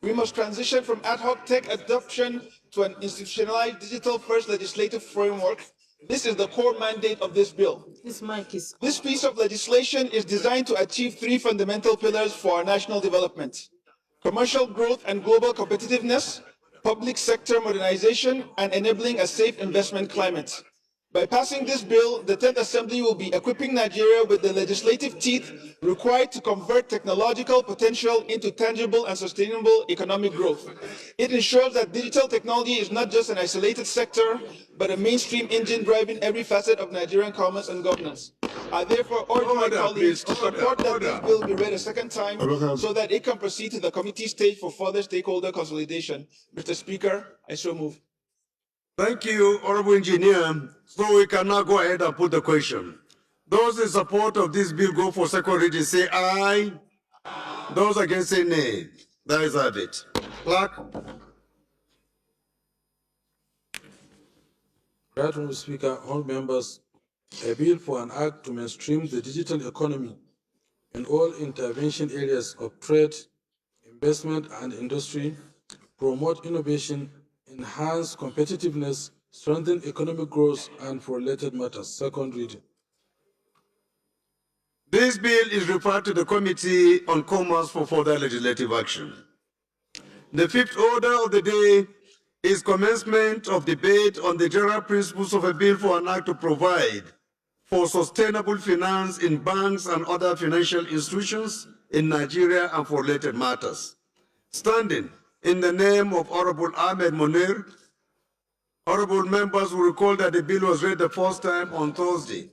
we must transition from ad hoc tech adoption to an institutionalized digital-first legislative framework. This is the core mandate of this bill. This piece of legislation is designed to achieve three fundamental pillars for our national development: commercial growth and global competitiveness, public sector modernization, and enabling a safe investment climate. By passing this bill, the 10th Assembly will be equipping Nigeria with the legislative teeth required to convert technological potential into tangible and sustainable economic growth. It ensures that digital technology is not just an isolated sector, but a mainstream engine driving every facet of Nigerian commerce and governance. I therefore urge my colleagues to support that this bill be read a second time so that it can proceed to the committee stage for further stakeholder consolidation. Mr. Speaker, I so move. Thank you, Honorable Engineer. So we can now go ahead and put the question. Those in support of this bill go for second reading say aye. Those against say nay. That is have it. Clerk. Right, Honorable Speaker, all members, a bill for an act to mainstream the digital economy in all intervention areas of trade, investment, and industry, promote innovation, enhance competitiveness, strengthen economic growth, and for related matters. Second reading. This bill is referred to the Committee on Commerce for further legislative action. The fifth order of the day is commencement of debate on the general principles of a bill for an act to provide for sustainable finance in banks and other financial institutions in Nigeria and for related matters. Standing in the name of Honorable Ahmed Munir, honorable members will recall that the bill was read the first time on Thursday,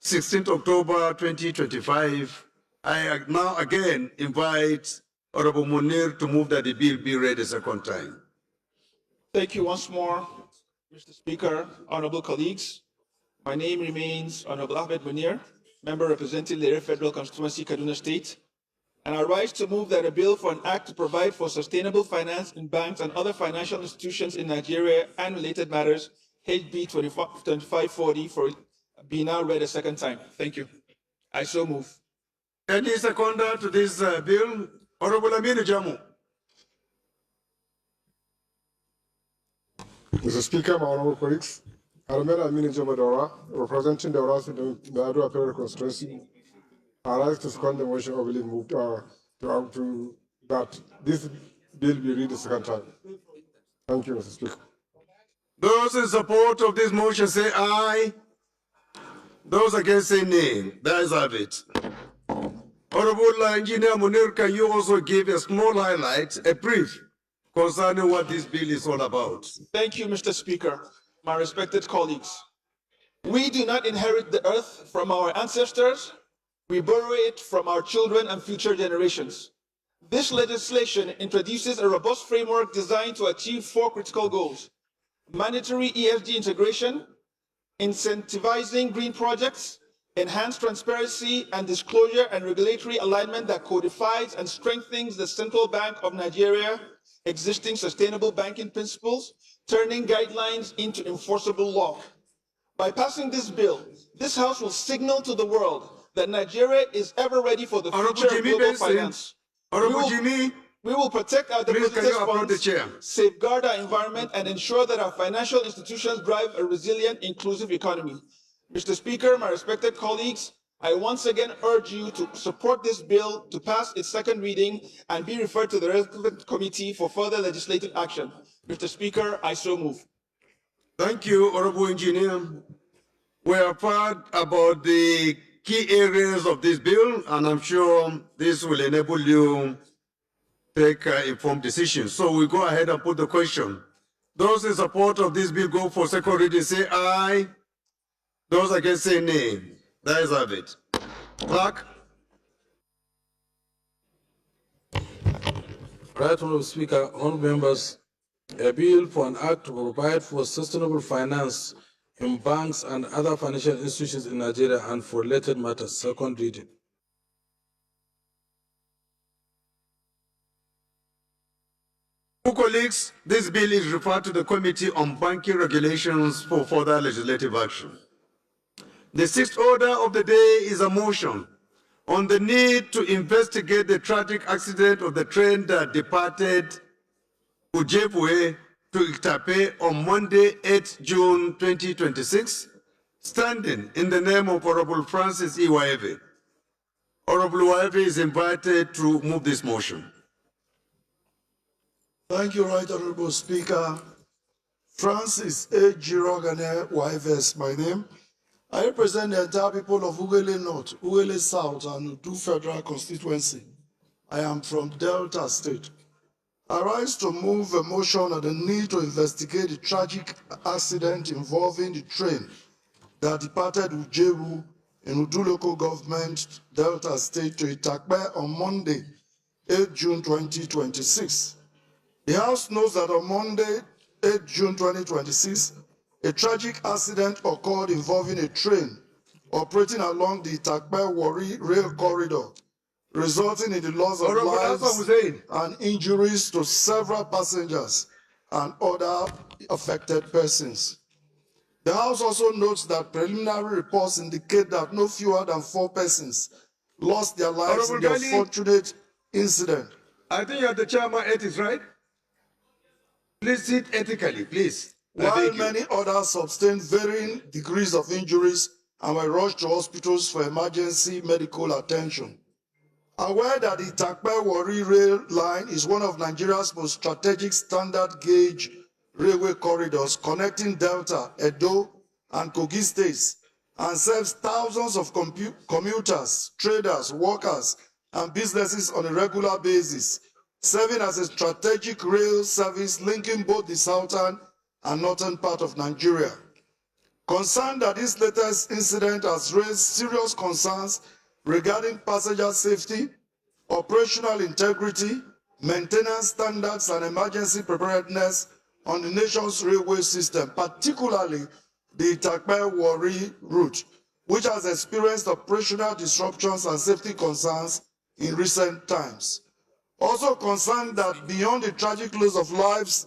16th October 2025. I now again invite Honorable Munir to move that the bill be read a second time. Thank you once more, Mr. Speaker, honorable colleagues. My name remains Honorable Ahmed Munir, member representing Lere Federal Constituency, Kaduna State, and I rise to move that a bill for an act to provide for sustainable finance in banks and other financial institutions in Nigeria and related matters, HB 2540, be now read a second time. Thank you. I so move. Any seconder to this bill? Honorable Aminu Jamu. Mr. Speaker, my honorable colleagues, I remain Aminu Jamadora, representing the Oras in the Adua Federal Constituency. I rise to second the motion of belief moved to that this bill be read a second time. Thank you, Mr. Speaker. Those in support of this motion say aye. Those against say nay. That is have it. Honorable Engineer Munir, can you also give a small highlight, a brief, concerning what this bill is all about? Thank you, Mr. Speaker. My respected colleagues, we do not inherit the earth from our ancestors. We borrow it from our children and future generations. This legislation introduces a robust framework designed to achieve 4 critical goals: mandatory ESG integration, incentivizing green projects, enhanced transparency and disclosure and regulatory alignment that codifies and strengthens the Central Bank of Nigeria existing sustainable banking principles, turning guidelines into enforceable law. By passing this bill, this House will signal to the world that Nigeria is ever ready for the future of global finance. We will protect our depositors' funds, safeguard our environment, and ensure that our financial institutions drive a resilient, inclusive economy. Mr. Speaker, my respected colleagues, I once again urge you to support this bill to pass its second reading and be referred to the relevant committee for further legislative action. Mr. Speaker, I so move. Thank you, Honorable Engineer. We have heard about the key areas of this bill, and I'm sure this will enable you take informed decisions. So we go ahead and put the question. Those in support of this bill go for second reading, say aye. Those against say nay. That is have it. Clerk. Right Honorable Speaker, honorable members, a bill for an act to provide for sustainable finance in banks and other financial institutions in Nigeria and for related matters. Second reading. Colleagues, this bill is referred to the Committee on Banking Regulations for further legislative action. The sixth order of the day is a motion on the need to investigate the tragic accident of the train that departed Ujebwe to Iktape on Monday, 8 June 2026, standing in the name of Honorable Francis E. Waeve. Honorable Waeve is invited to move this motion. Thank you, Right Honorable Speaker. Francis A. Girogane Waeve is my name. I represent the entire people of Ugele North, Ugele South, and Udu Federal Constituency. I am from Delta State. I rise to move a motion on the need to investigate the tragic accident involving the train that departed Ujebu in Udu Local Government, Delta State, to Itakpe on Monday, 8 June 2026. The House knows that on Monday, 8 June 2026, a tragic accident occurred involving a train operating along the Itakpe-Warri rail corridor, resulting in the loss of lives and injuries to several passengers and other affected persons. The House also notes that preliminary reports indicate that no fewer than 4 persons lost their lives in the unfortunate incident. I think you are the chairman, ethics, right? Please sit ethically, please. While many others sustained varying degrees of injuries and were rushed to hospitals for emergency medical attention. Aware that the Itakpe-Warri rail line is one of Nigeria's most strategic standard gauge railway corridors connecting Delta, Edo, and Kogi states, and serves thousands of commuters, traders, workers, and businesses on a regular basis, serving as a strategic rail service linking both the southern and northern part of Nigeria. Concerned that this latest incident has raised serious concerns regarding passenger safety, operational integrity, maintenance standards, and emergency preparedness on the nation's railway system, particularly the Itakpe-Warri route, which has experienced operational disruptions and safety concerns in recent times. Also concerned that beyond the tragic loss of lives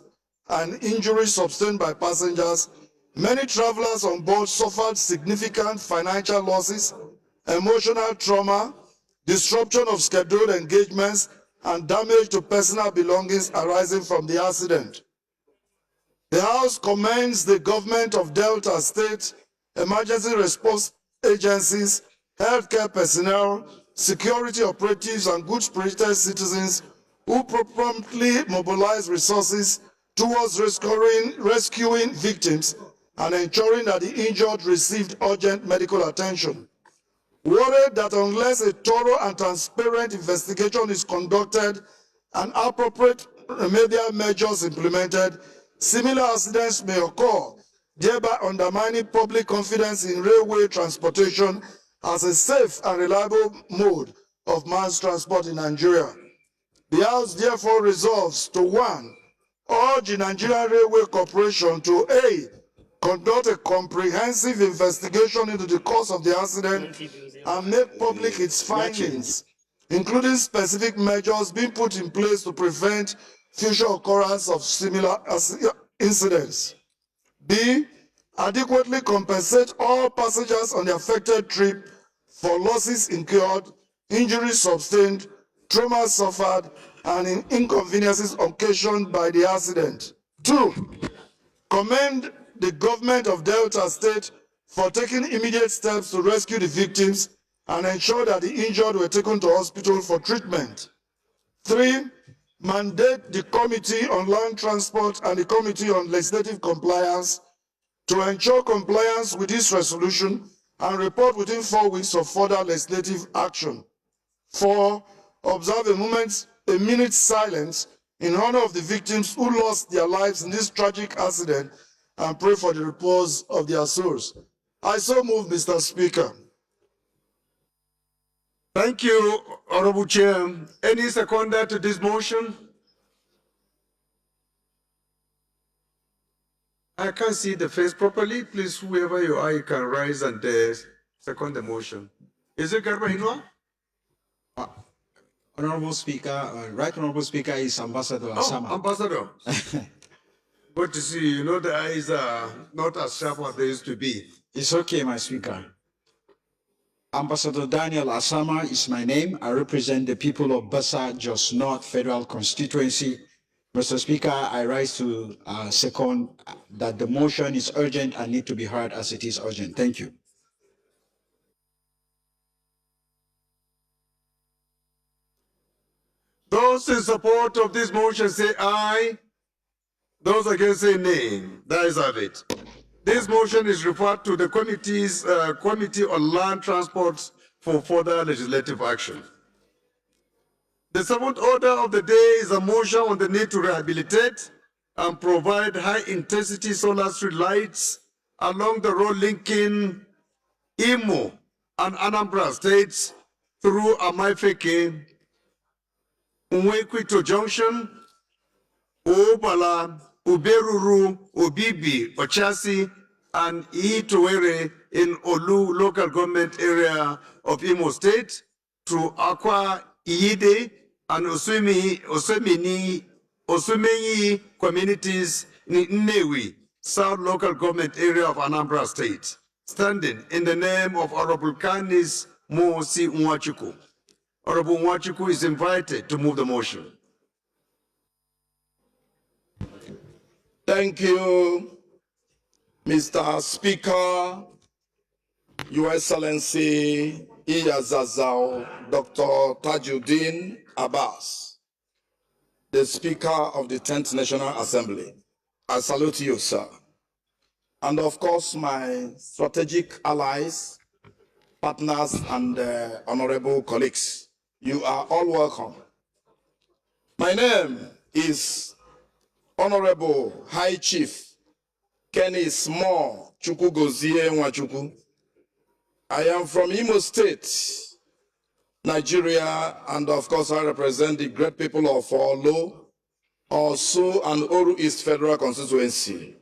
and injuries sustained by passengers, many travelers on board suffered significant financial losses, emotional trauma, disruption of scheduled engagements, and damage to personal belongings arising from the accident. The House commends the government of Delta State, emergency response agencies, healthcare personnel, security operatives, and good-spirited citizens who promptly mobilize resources towards rescuing victims and ensuring that the injured received urgent medical attention. Worried that unless a thorough and transparent investigation is conducted and appropriate remedial measures implemented, similar accidents may occur, thereby undermining public confidence in railway transportation as a safe and reliable mode of mass transport in Nigeria. The House therefore resolves to 1. Urge the Nigerian Railway Corporation to A. Conduct a comprehensive investigation into the cause of the accident and make public its findings, including specific measures being put in place to prevent future occurrence of similar incidents. B. Adequately compensate all passengers on the affected trip for losses incurred, injuries sustained, trauma suffered, and inconveniences occasioned by the accident. 2. Commend the government of Delta State for taking immediate steps to rescue the victims and ensure that the injured were taken to hospital for treatment. 3. Mandate the Committee on Land Transport and the Committee on Legislative Compliance to ensure compliance with this resolution and report within 4 weeks of further legislative action. 4. Observe a minute's silence in honor of the victims who lost their lives in this tragic accident and pray for the repose of their souls. I so move, Mr. Speaker. Thank you, Honorable Chair. Any seconder to this motion? I can't see the face properly. Please, whoever you are, you can rise and second the motion. Is it Garba Hinwa? Honorable Speaker, Right Honorable Speaker is Ambassador Asama. Oh, Ambassador. Good to see you. You know the eyes are not as sharp as they used to be. It's okay, my Speaker. Ambassador Daniel Asama is my name. I represent the people of Bassa, Jos North Federal Constituency. Mr. Speaker, I rise to second that the motion is urgent and need to be heard as it is urgent. Thank you. Those in support of this motion say aye. Those against say nay. That is of it. This motion is referred to the Committee on Land Transport for further legislative action. The seventh order of the day is a motion on the need to rehabilitate and provide high-intensity solar street lights along the road linking Imo and Anambra states through Amaifeke, Unwekwito Junction, Obala, Uberuru, Obibi, Ochasi, and Iitowere in Olu local government area of Imo State through Akwa Iyide and Osumenyi communities in Nnewi, South local government area of Anambra State, standing in the name of Honorable Canis Mosi Nwachukwu. Honorable Nwachukwu is invited to move the motion. Thank you, Mr. Speaker, Your Excellency Iyazazao Dr. Tajuddin Abbas, the Speaker of the 10th National Assembly. I salute you, sir. And of course, my strategic allies, partners, and honorable colleagues. You are all welcome. My name is Honorable High Chief Kenny Small Chukwugozie Nwachukwu. I am from Imo State, Nigeria, and of course I represent the great people of Olo, Osu, and Oru East Federal Constituency,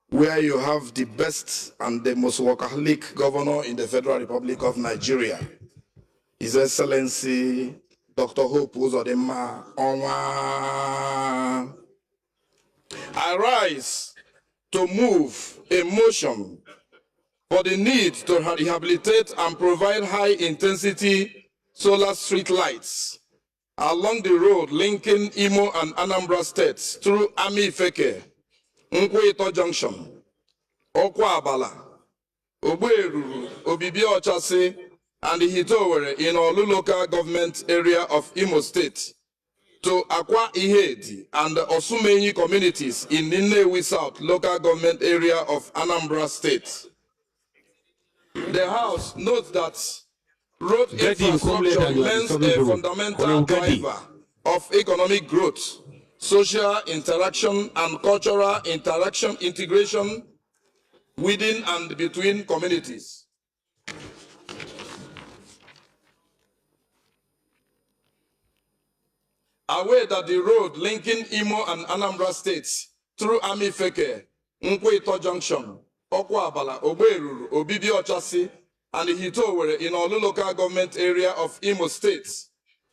where you have the best and the most workaholic governor in the Federal Republic of Nigeria, His Excellency Dr. Hope Uzodimma Onwa. I rise to move a motion for the need to rehabilitate and provide high-intensity solar street lights along the road linking Imo and Anambra states through Amaifeke, Nkweito Junction, Okwa Abala, Ogbueruru, Obibi Ochasi, and Ihitowere in Olu local government area of Imo State to Akwa Ihedi and the Osumenyi communities in Nnewi South local government area of Anambra State. The House notes that road infrastructure remains a fundamental driver of economic growth, social interaction, and cultural integration within and between communities. aware that the road linking Imo and Anambra states through Amifeke, Nkweito Junction, Okwabala, Oberuru, Obibi Ochasi, and Hitowere in Olu local government area of Imo State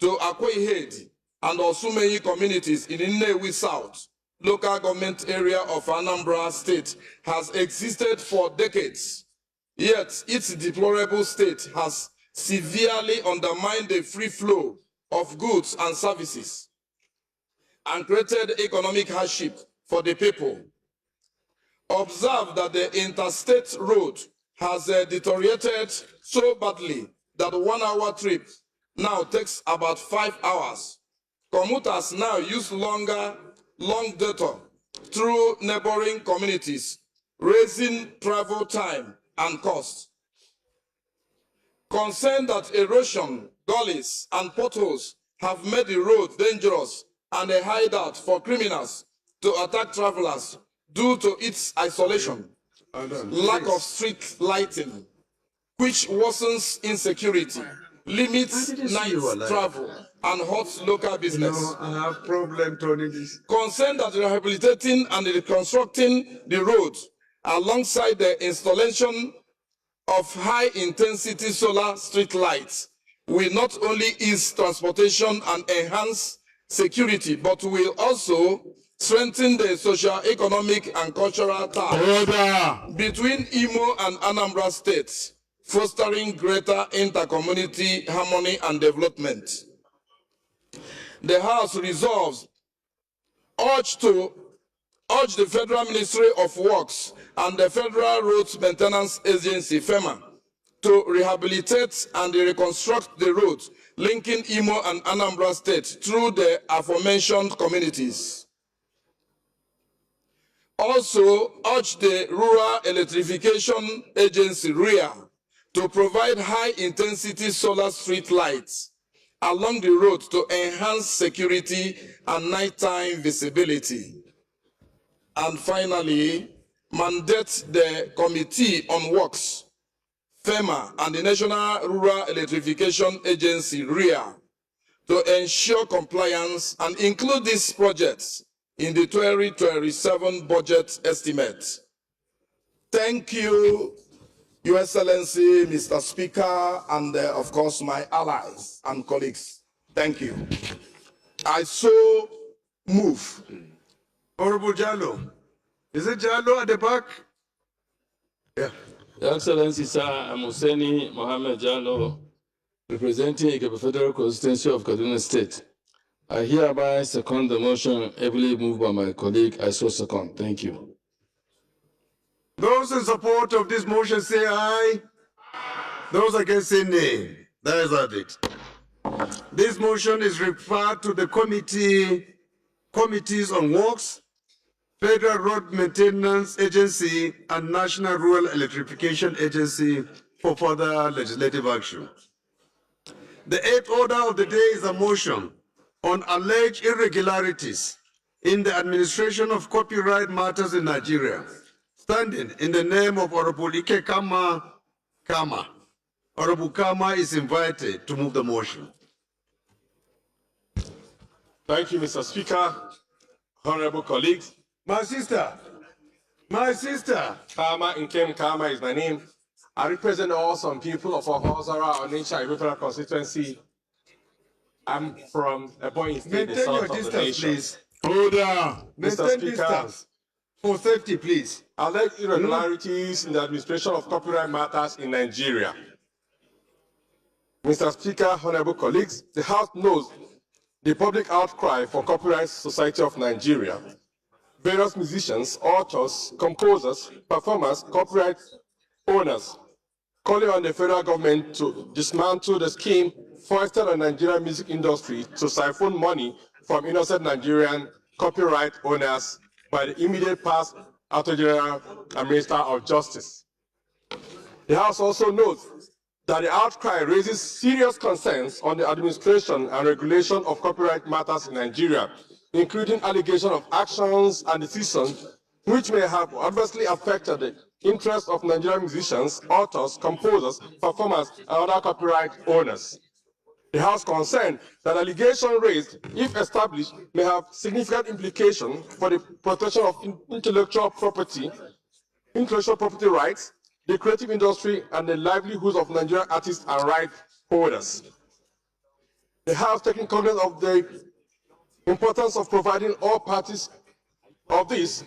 to Akwa and Osumeyi communities in Nnewi South, local government area of Anambra State, has existed for decades. Yet its deplorable state has severely undermined the free flow of goods and services and created economic hardship for the people. Observe that the interstate road has deteriorated so badly that 1 hour trip now takes about 5 hours. Commuters now use long detour through neighboring communities, raising travel time and cost. Concerned that erosion, gullies, and potholes have made the road dangerous and a hideout for criminals to attack travelers due to its isolation, lack of street lighting, which worsens insecurity, limits night travel, and hurts local business. No, I have problem turning this. Concerned that rehabilitating and reconstructing the road alongside the installation of high-intensity solar street lights will not only ease transportation and enhance security, but will also strengthen the social, economic, and cultural ties between Imo and Anambra states, fostering greater inter-community harmony and development. The House resolves urge the Federal Ministry of Works and the Federal Roads Maintenance Agency, FEMA, to rehabilitate and reconstruct the roads linking Imo and Anambra states through the aforementioned communities. Also, urge the Rural Electrification Agency, REA, to provide high-intensity solar street lights along the road to enhance security and nighttime visibility. And finally, mandate the Committee on Works, FEMA, and the National Rural Electrification Agency, REA, to ensure compliance and include these projects in the 2027 budget estimate. Thank you, Your Excellency, Mr. Speaker, and of course my allies and colleagues. Thank you. I so move. Honorable Jallo. Is it Jallo at the back? Yeah. Your Excellency, sir, I'm Hussaini Mohammed Jallo, representing the Federal Constituency of Kaduna State. I hereby second the motion ably moved by my colleague. I so second. Thank you. Those in support of this motion say aye. Those against say nay. That is it. This motion is referred to the Committees on Works, Federal Road Maintenance Agency, and National Rural Electrification Agency for further legislative action. The eighth order of the day is a motion on alleged irregularities in the administration of copyright matters in Nigeria, standing in the name of Honorable Ike Kama. Honorable Kama is invited to move the motion. Thank you, Mr. Speaker. Honorable colleagues. My sister. Kama Nkem Kama is my name. I represent awesome people of Ohozara, Onitsha, Federal constituency. I'm from Ebonyi State, the south of the nation. Please. Hold on. Mr. Speaker, distance. For safety, please. Alleged irregularities in the administration of copyright matters in Nigeria. Mr. Speaker, honorable colleagues, the House knows the public outcry for Copyright Society of Nigeria. Various musicians, authors, composers, performers, copyright owners, calling on the federal government to dismantle the scheme foisted on the Nigerian music industry to siphon money from innocent Nigerian copyright owners by the immediate past Attorney General and Minister of Justice. The House also notes that the outcry raises serious concerns on the administration and regulation of copyright matters in Nigeria, including allegations of actions and decisions which may have adversely affected the interests of Nigerian musicians, authors, composers, performers, and other copyright owners. The House concerned that allegations raised, if established, may have significant implications for the protection of intellectual property rights, the creative industry, and the livelihoods of Nigerian artists and right holders. The House, taking cognizance of the importance of providing all parties of this,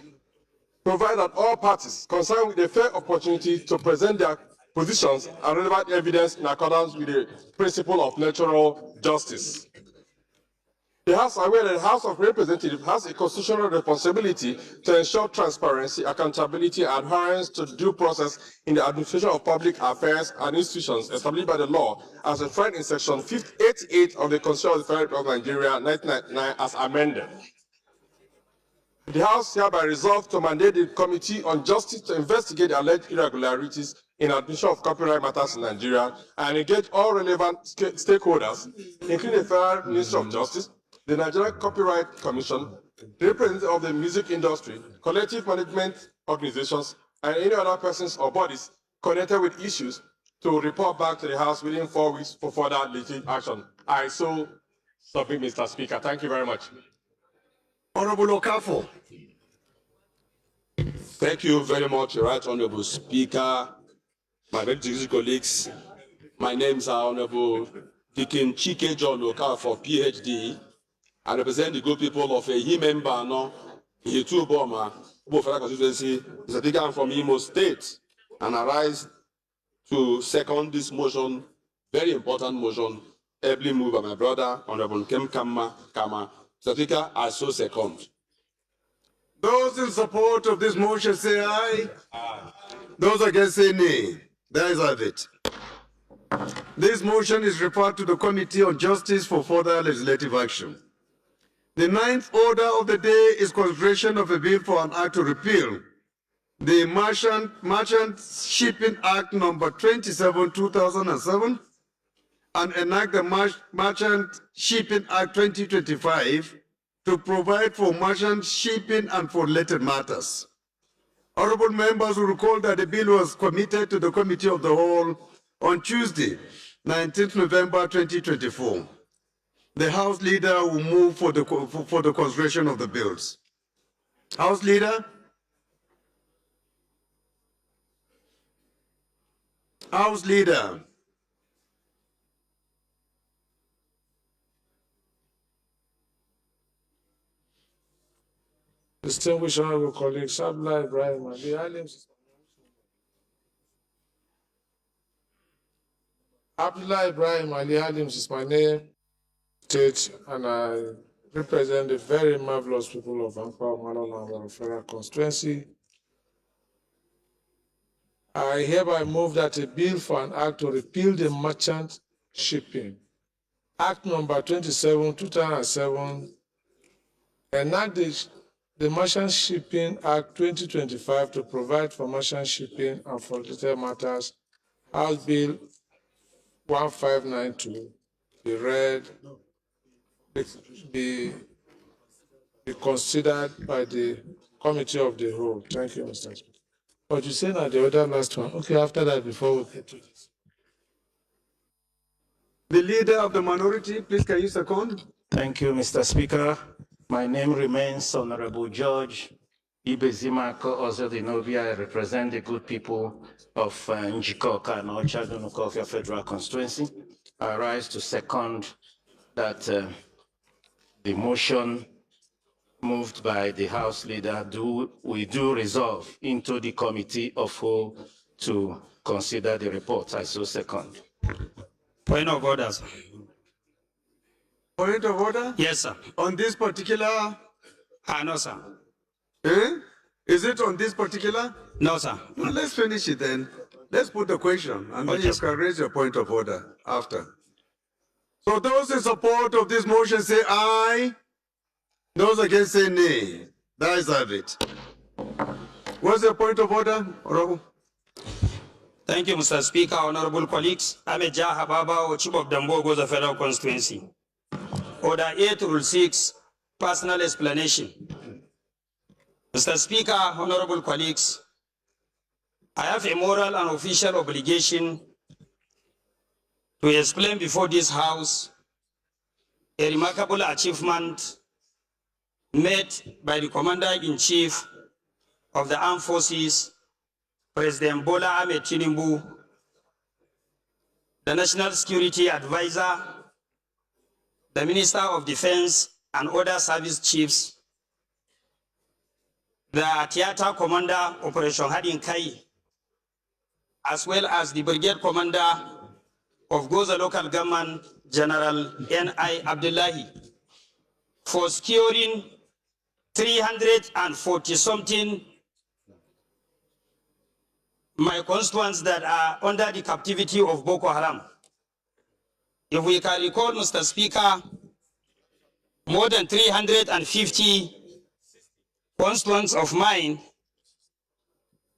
provide that all parties concerned with a fair opportunity to present their positions and relevant evidence in accordance with the principle of natural justice. The House is aware that the House of Representatives has a constitutional responsibility to ensure transparency, accountability, and adherence to due process in the administration of public affairs and institutions established by the law as defined in Section 88 of the Constitution of the Federal Republic of Nigeria, 1999, as amended. The House hereby resolved to mandate the Committee on Justice to investigate alleged irregularities in administration of copyright matters in Nigeria and engage all relevant stakeholders, including the Federal Ministry of Justice, the Nigerian Copyright Commission, the representatives of the music industry, collective management organizations, and any other persons or bodies connected with issues to report back to the House within 4 weeks for further legislative action. I so submit, Mr. Speaker. Thank you very much. Honorable Okafo. Thank you very much, Right Honorable Speaker, my very distinguished colleagues. My name is Honorable Dikin Chike John Okafo, PhD. I represent the good people of a member, no, Hitu Boma, Federal Constituency. Mr. Speaker, I'm from Imo State, and I rise to second this motion, very important motion, ably moved by my brother, Honorable Kem Kama. Mr. Speaker, I so second. Those in support of this motion say aye. Aye. Those against say nay. The ayes have it. This motion is referred to the Committee on Justice for further legislative action. The ninth order of the day is consideration of a bill for an act to repeal the Merchant Shipping Act number 27, 2007, and enact the Merchant Shipping Act 2025 to provide for merchant shipping and for related matters. Honorable members will recall that the bill was committed to the Committee of the Whole on Tuesday, 19th November 2024. The House Leader will move for the consideration of the bills. House Leader? House Leader? Distinguished honorable colleagues, Abdullah Ibrahim Ali Halim's is my name, state, and I represent the very marvelous people of Ankara Malala Federal Constituency. I hereby move that a bill for an act to repeal the Merchant Shipping Act number 27, 2007, enact the Merchant Shipping Act 2025 to provide for merchant shipping and for related matters, House Bill 1592, be considered by the Committee of the Whole. Thank you, Mr. Speaker. But you say that the other last one. Okay, after that, before we get to this. The Leader of the Minority, please can you second? Thank you, Mr. Speaker. My name remains Honorable George Ibezimako Ozodinobia. I represent the good people of Njikoka and Ochadunukofia Federal Constituency. I rise to second that the motion moved by the House Leader we do resolve into the Committee of Whole to consider the report. I so second. Point of order, sir. Point of order? Yes, sir. On this particular? No, sir. Eh? Is it on this particular? No, sir. Well, let's finish it then. Let's put the question, and then you can raise your point of order after. So those in support of this motion say aye. Those against say nay. The ayes have it. What's your point of order, Honorable? Thank you, Mr. Speaker. Honorable colleagues, I'm a Hababa, Chief of Dambogo, the Federal Constituency. Order 8, Rule 6, personal explanation. Mr. Speaker, honorable colleagues, I have a moral and official obligation to explain before this House a remarkable achievement made by the Commander-in-Chief of the Armed Forces, President Bola Ahmed Tinubu, the National Security Advisor, the Minister of Defense, and other service chiefs, the Theater Commander, Operation Hadin Kai, as well as the Brigade Commander of Goza Local Government, General N.I. Abdullahi, for securing 340-something my constituents that are under the captivity of Boko Haram. If we can recall, Mr. Speaker, more than 350 constituents of mine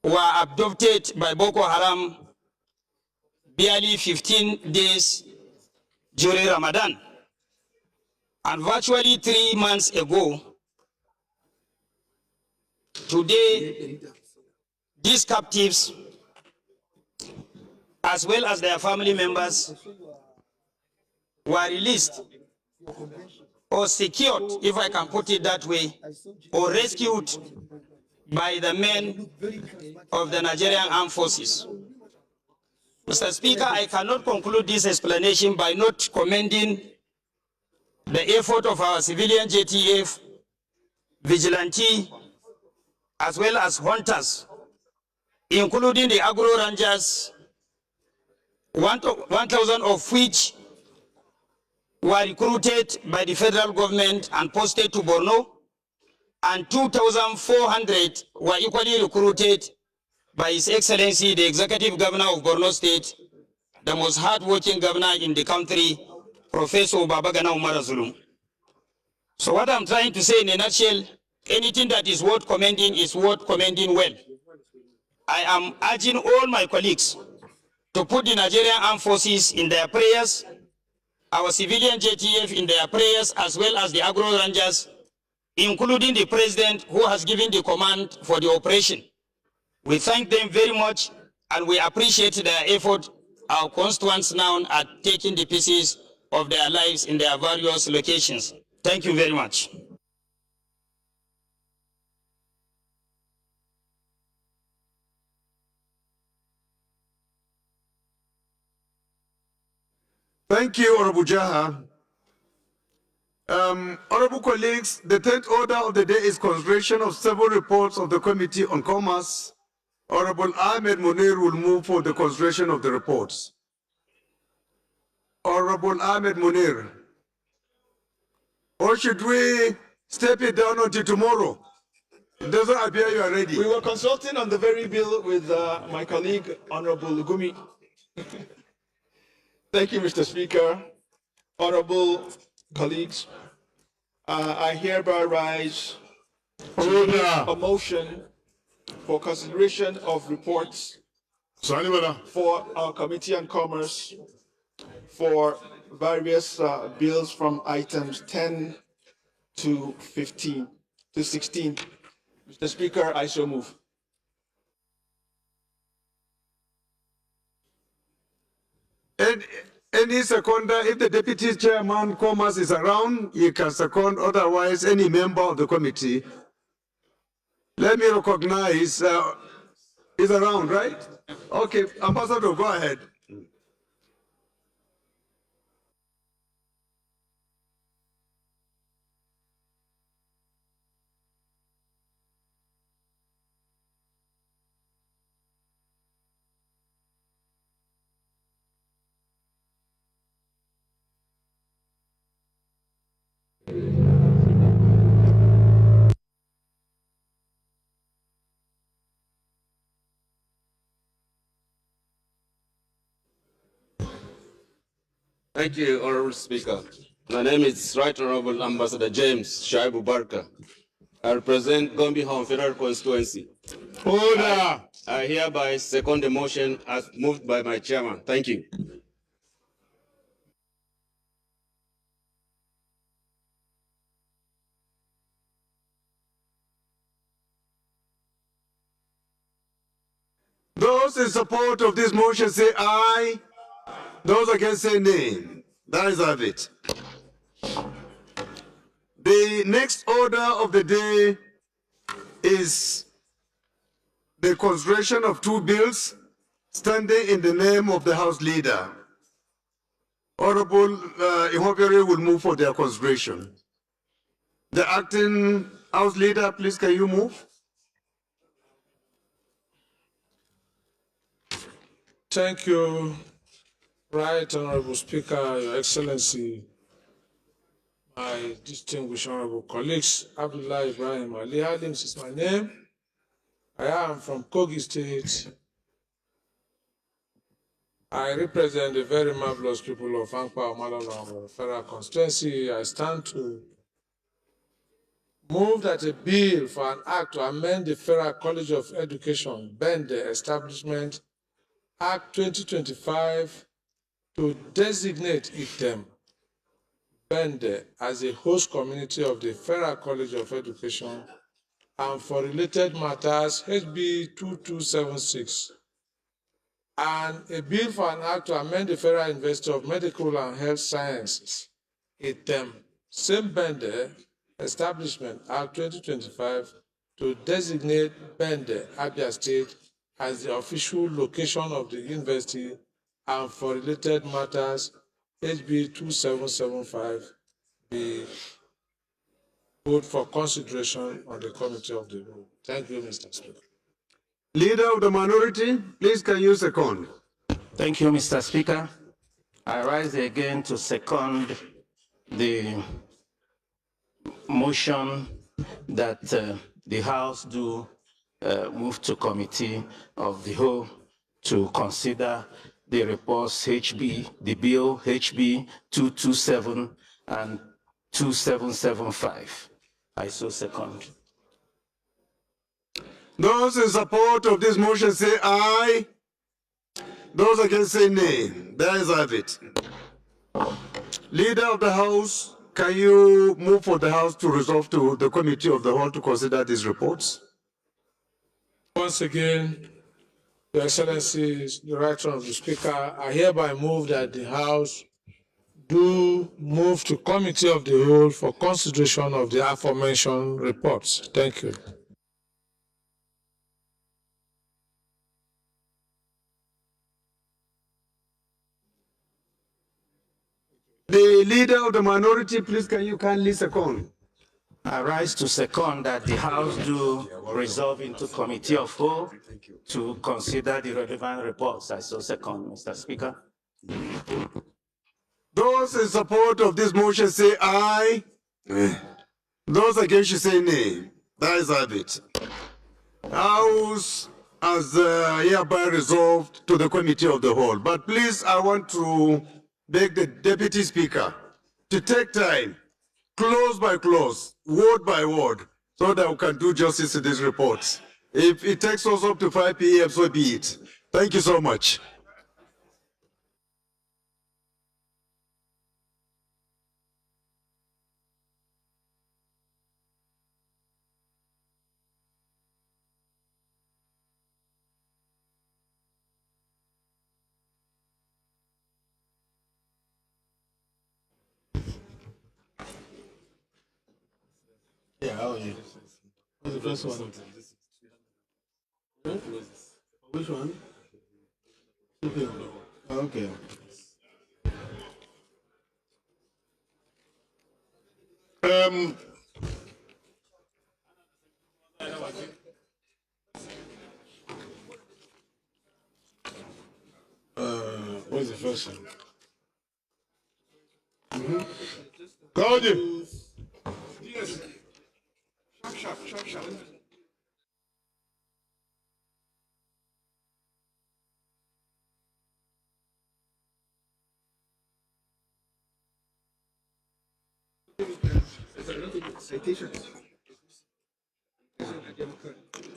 were abducted by Boko Haram barely 15 days during Ramadan. And virtually 3 months ago, today, these captives, as well as their family members, were released or secured, if I can put it that way, or rescued by the men of the Nigerian Armed Forces. Mr. Speaker, I cannot conclude this explanation by not commending the effort of our civilian JTF, vigilante, as well as hunters, including the agro rangers, 1,000 of which were recruited by the federal government and posted to Borno, and 2,400 were equally recruited by His Excellency, the Executive Governor of Borno State, the most hardworking governor in the country, Professor Babagana Umar Zulum. So what I'm trying to say in a nutshell, anything that is worth commending is worth commending well. I am urging all my colleagues to put the Nigerian Armed Forces in their prayers, our civilian JTF in their prayers, as well as the agro rangers, including the president who has given the command for the operation. We thank them very much and we appreciate their effort. Our constituents now are taking the pieces of their lives in their various locations. Thank you very much. Thank you, Honorable Jaha. Honorable colleagues, the 10th order of the day is consideration of several reports of the Committee on Commerce. Honorable Ahmed Munir will move for the consideration of the reports. Honorable Ahmed Munir. Or should we step it down until tomorrow? It doesn't appear you are ready. We were consulting on the very bill with my colleague, Honorable Lugumi. Thank you, Mr. Speaker. Honorable colleagues, I hereby rise to a motion for consideration of reports for our Committee on Commerce for various bills from items 10 to 15 to 16. Mr. Speaker, I so move. Any seconder, if the Deputy Chairman Commerce is around, he can second, otherwise any member of the committee. Let me recognize, is around, right? Okay, Ambassador, go ahead. Thank you, Honorable Speaker. My name is Right Honorable Ambassador James Shaibu Barker. I represent Gombe Home Federal Constituency. Order! I hereby second the motion as moved by my chairman. Thank you. Those in support of this motion say aye. Those against say nay. That is of it. The next order of the day is the consideration of two bills standing in the name of the House Leader. Honorable Ihobere will move for their consideration. The acting House Leader, please, can you move? Thank you, Right Honorable Speaker, Your Excellency, my distinguished honorable colleagues. Abdullah Ibrahim Ali Halims is my name. I am from Kogi State. I represent the very marvelous people of Ankpa Omalolong Federal Constituency. I stand to move that a bill for an act to amend the Federal College of Education, Bende Establishment Act 2025, to designate ITEM, Bende, as a host community of the Federal College of Education, and for related matters, HB 2276, and a bill for an act to amend the Federal University of Medical and Health Sciences, ITEM, same Bende Establishment Act 2025, to designate Bende, Abia State, as the official location of the university, and for related matters, HB 2775, be put for consideration on the committee of the whole. Thank you, Mr. Speaker. Leader of the minority, please can you second? Thank you, Mr. Speaker. I rise again to second the motion that the House do move to committee of the whole to consider the reports HB, the bill HB 227 and 2775. I so second. Those in support of this motion say aye. Those against say nay. There is have it. Leader of the House, can you move for the House to resolve to the committee of the whole to consider these reports? Once again, Your Excellency, the Right Honourable Speaker, I hereby move that the House do move to committee of the whole for consideration of the aforementioned reports. Thank you. The leader of the minority, please can you kindly second? I rise to second that the House do resolve into committee of whole to consider the relevant reports. I so second, Mr. Speaker. Those in support of this motion say aye. Those against you say nay. That is have it. House has hereby resolved to the committee of the whole. But please, I want to beg the Deputy Speaker to take time, clause by clause, word by word, so that we can do justice to these reports. If it takes us up to 5 p.m., so be it. Thank you so much. Yeah, how are you? What's the first one? Which one? Okay. What's the first one? Cody. Yes. Sharp.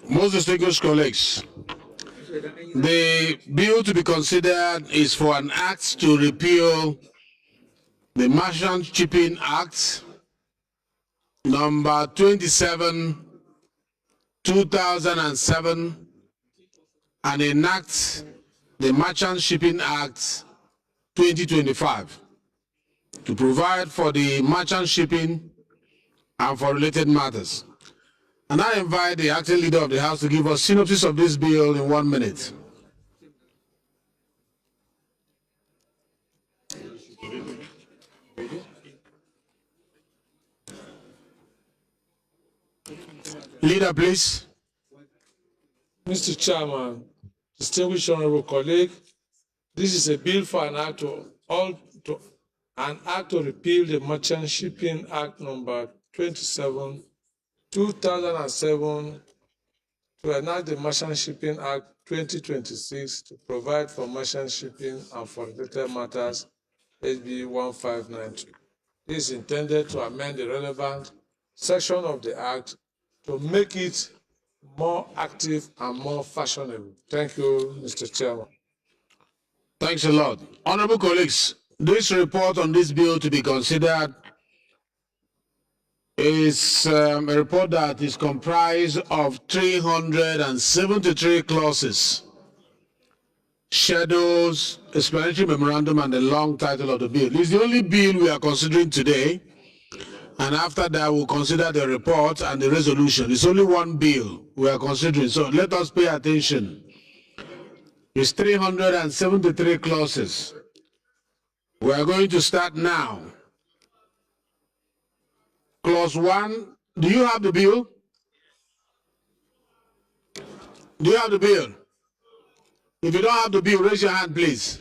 Most distinguished colleagues, the bill to be considered is for an act to repeal the Merchant Shipping Act number 27, 2007, and enact the Merchant Shipping Act 2025 to provide for the merchant shipping and for related matters. And I invite the acting leader of the House to give us synopsis of this bill in 1 minute. Leader, please. Mr. Chairman, distinguished honorable colleague, this is a bill for an act to repeal the Merchant Shipping Act number 27, 2007, to enact the Merchant Shipping Act 2026 to provide for merchant shipping and for related matters, HB 1592. This is intended to amend the relevant section of the Act to make it more active and more fashionable. Thank you, Mr. Chairman. Thanks a lot. Honorable colleagues, this report on this bill to be considered is a report that is comprised of 373 clauses, schedules, explanatory memorandum, and the long title of the bill. It's the only bill we are considering today, and after that we'll consider the report and the resolution. It's only one bill we are considering, so let us pay attention. It's 373 clauses. We are going to start now. Clause 1, do you have the bill? Do you have the bill? If you don't have the bill, raise your hand, please.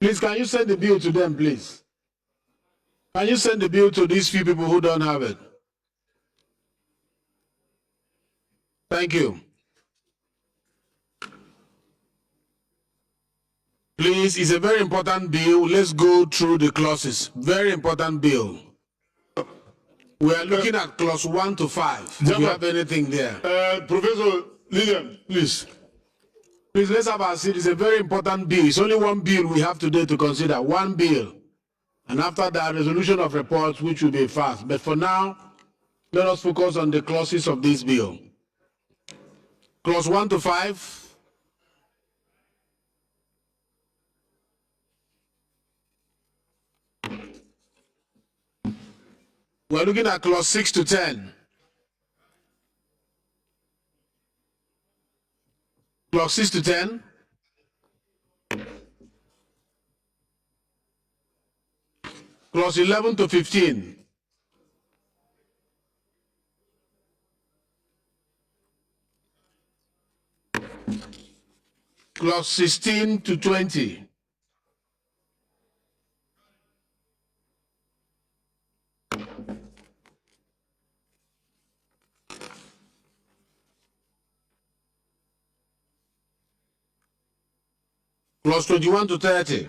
Please, can you send the bill to them, please? Can you send the bill to these few people who don't have it? Thank you. Please, it's a very important bill. Let's go through the clauses. Very important bill. We are looking at clause 1 to 5. Do you have anything there? Professor Lillian, please. Please, let's have our seat. It's a very important bill. It's only one bill we have today to consider. One bill. And after that, resolution of reports, which will be fast. But for now, let us focus on the clauses of this bill. Clause 1 to 5. We're looking at clause 6 to 10. Clause 6 to 10. Clause 11 to 15. Clause 16 to 20. Clause 21 to 30.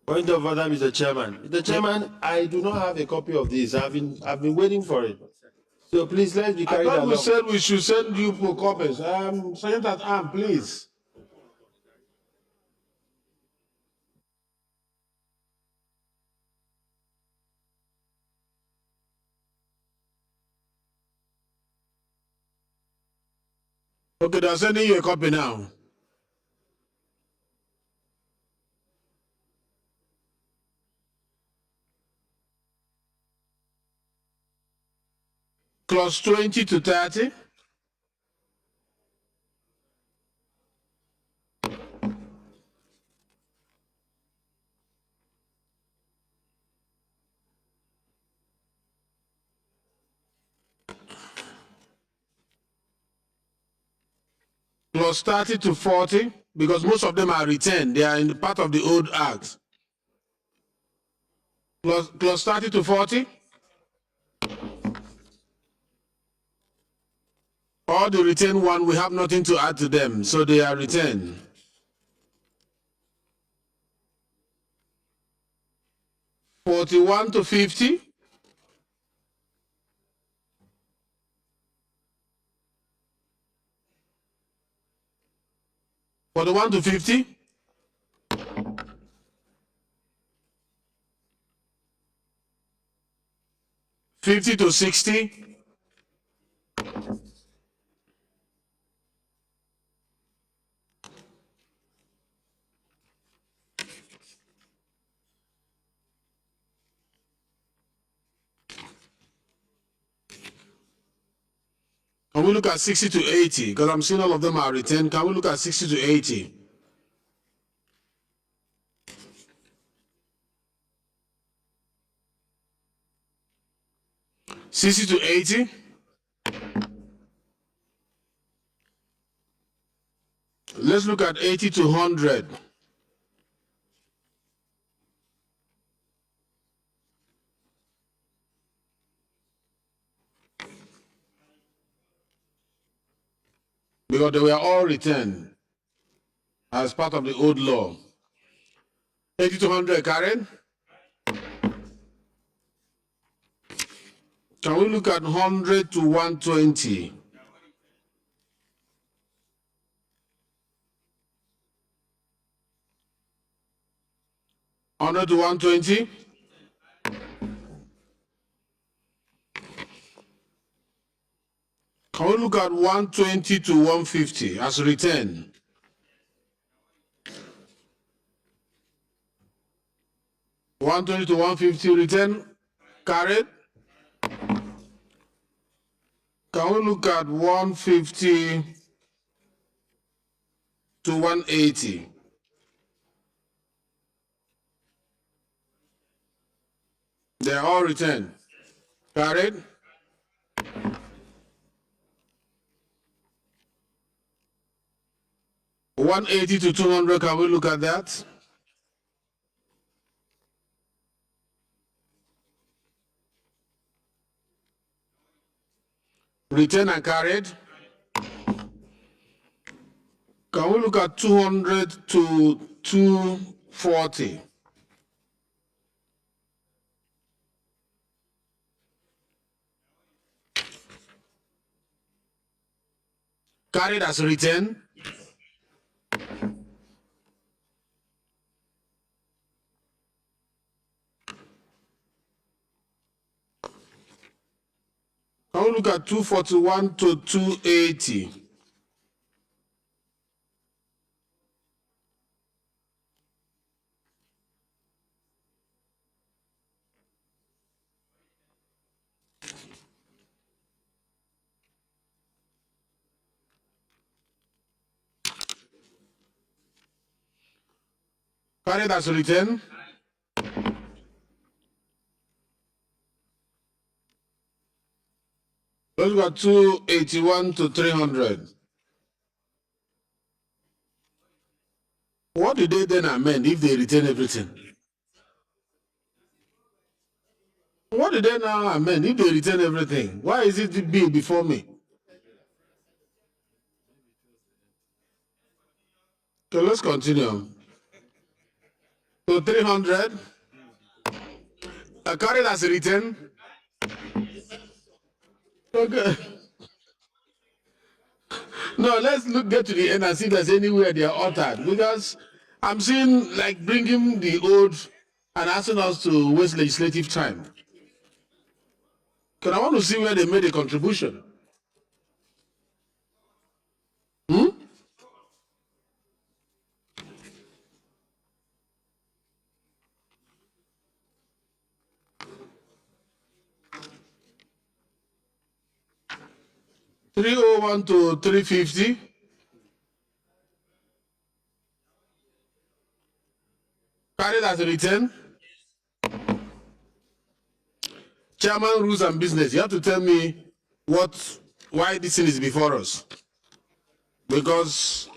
Point of order, Mr. Chairman. Mr. Chairman, I do not have a copy of this. I've been waiting for it. So please let's be carried along. I thought we said we should send you for copies. Sergeant at arm, please. Okay, they're sending you a copy now. Clause 20 to 30. Clause 30 to 40, because most of them are retained. They are in the part of the old act. Clause 30 to 40. All the retained one, we have nothing to add to them, so they are retained. (41) to 50. (41) to 50. (50) to 60. Can we look at 60 to 80? Because I'm seeing all of them are retained. Can we look at 60 to 80? $60 to $80. Let's look at 80 to 100. Because they were all returned as part of the old law. 80 to 100, Karen? Can we look at 100 to 120? $100 to 120? Can we look at 120 to 150 as return? $120 to 150 return, carried. Can we look at 150 to 180? They are all returned. Carried. $180 to 200, can we look at that? Returned and carried. Can we look at 200 to 240? Carried as returned. Can we look at 241 to 280? Carried as returned. Let's look at 281 to 300. What did they then amend if they retain everything? What did they now amend if they retain everything? Why is it the bill before me? Okay, let's continue. So 300. Carried as written. Okay. No, let's get to the end and see if there's anywhere they are altered. Because I'm seeing like bringing the old and asking us to waste legislative time. Because I want to see where they made a contribution. Hmm? $301 to $350. Carried as a return. Chairman, rules and business. You have to tell me why this thing is before us. Because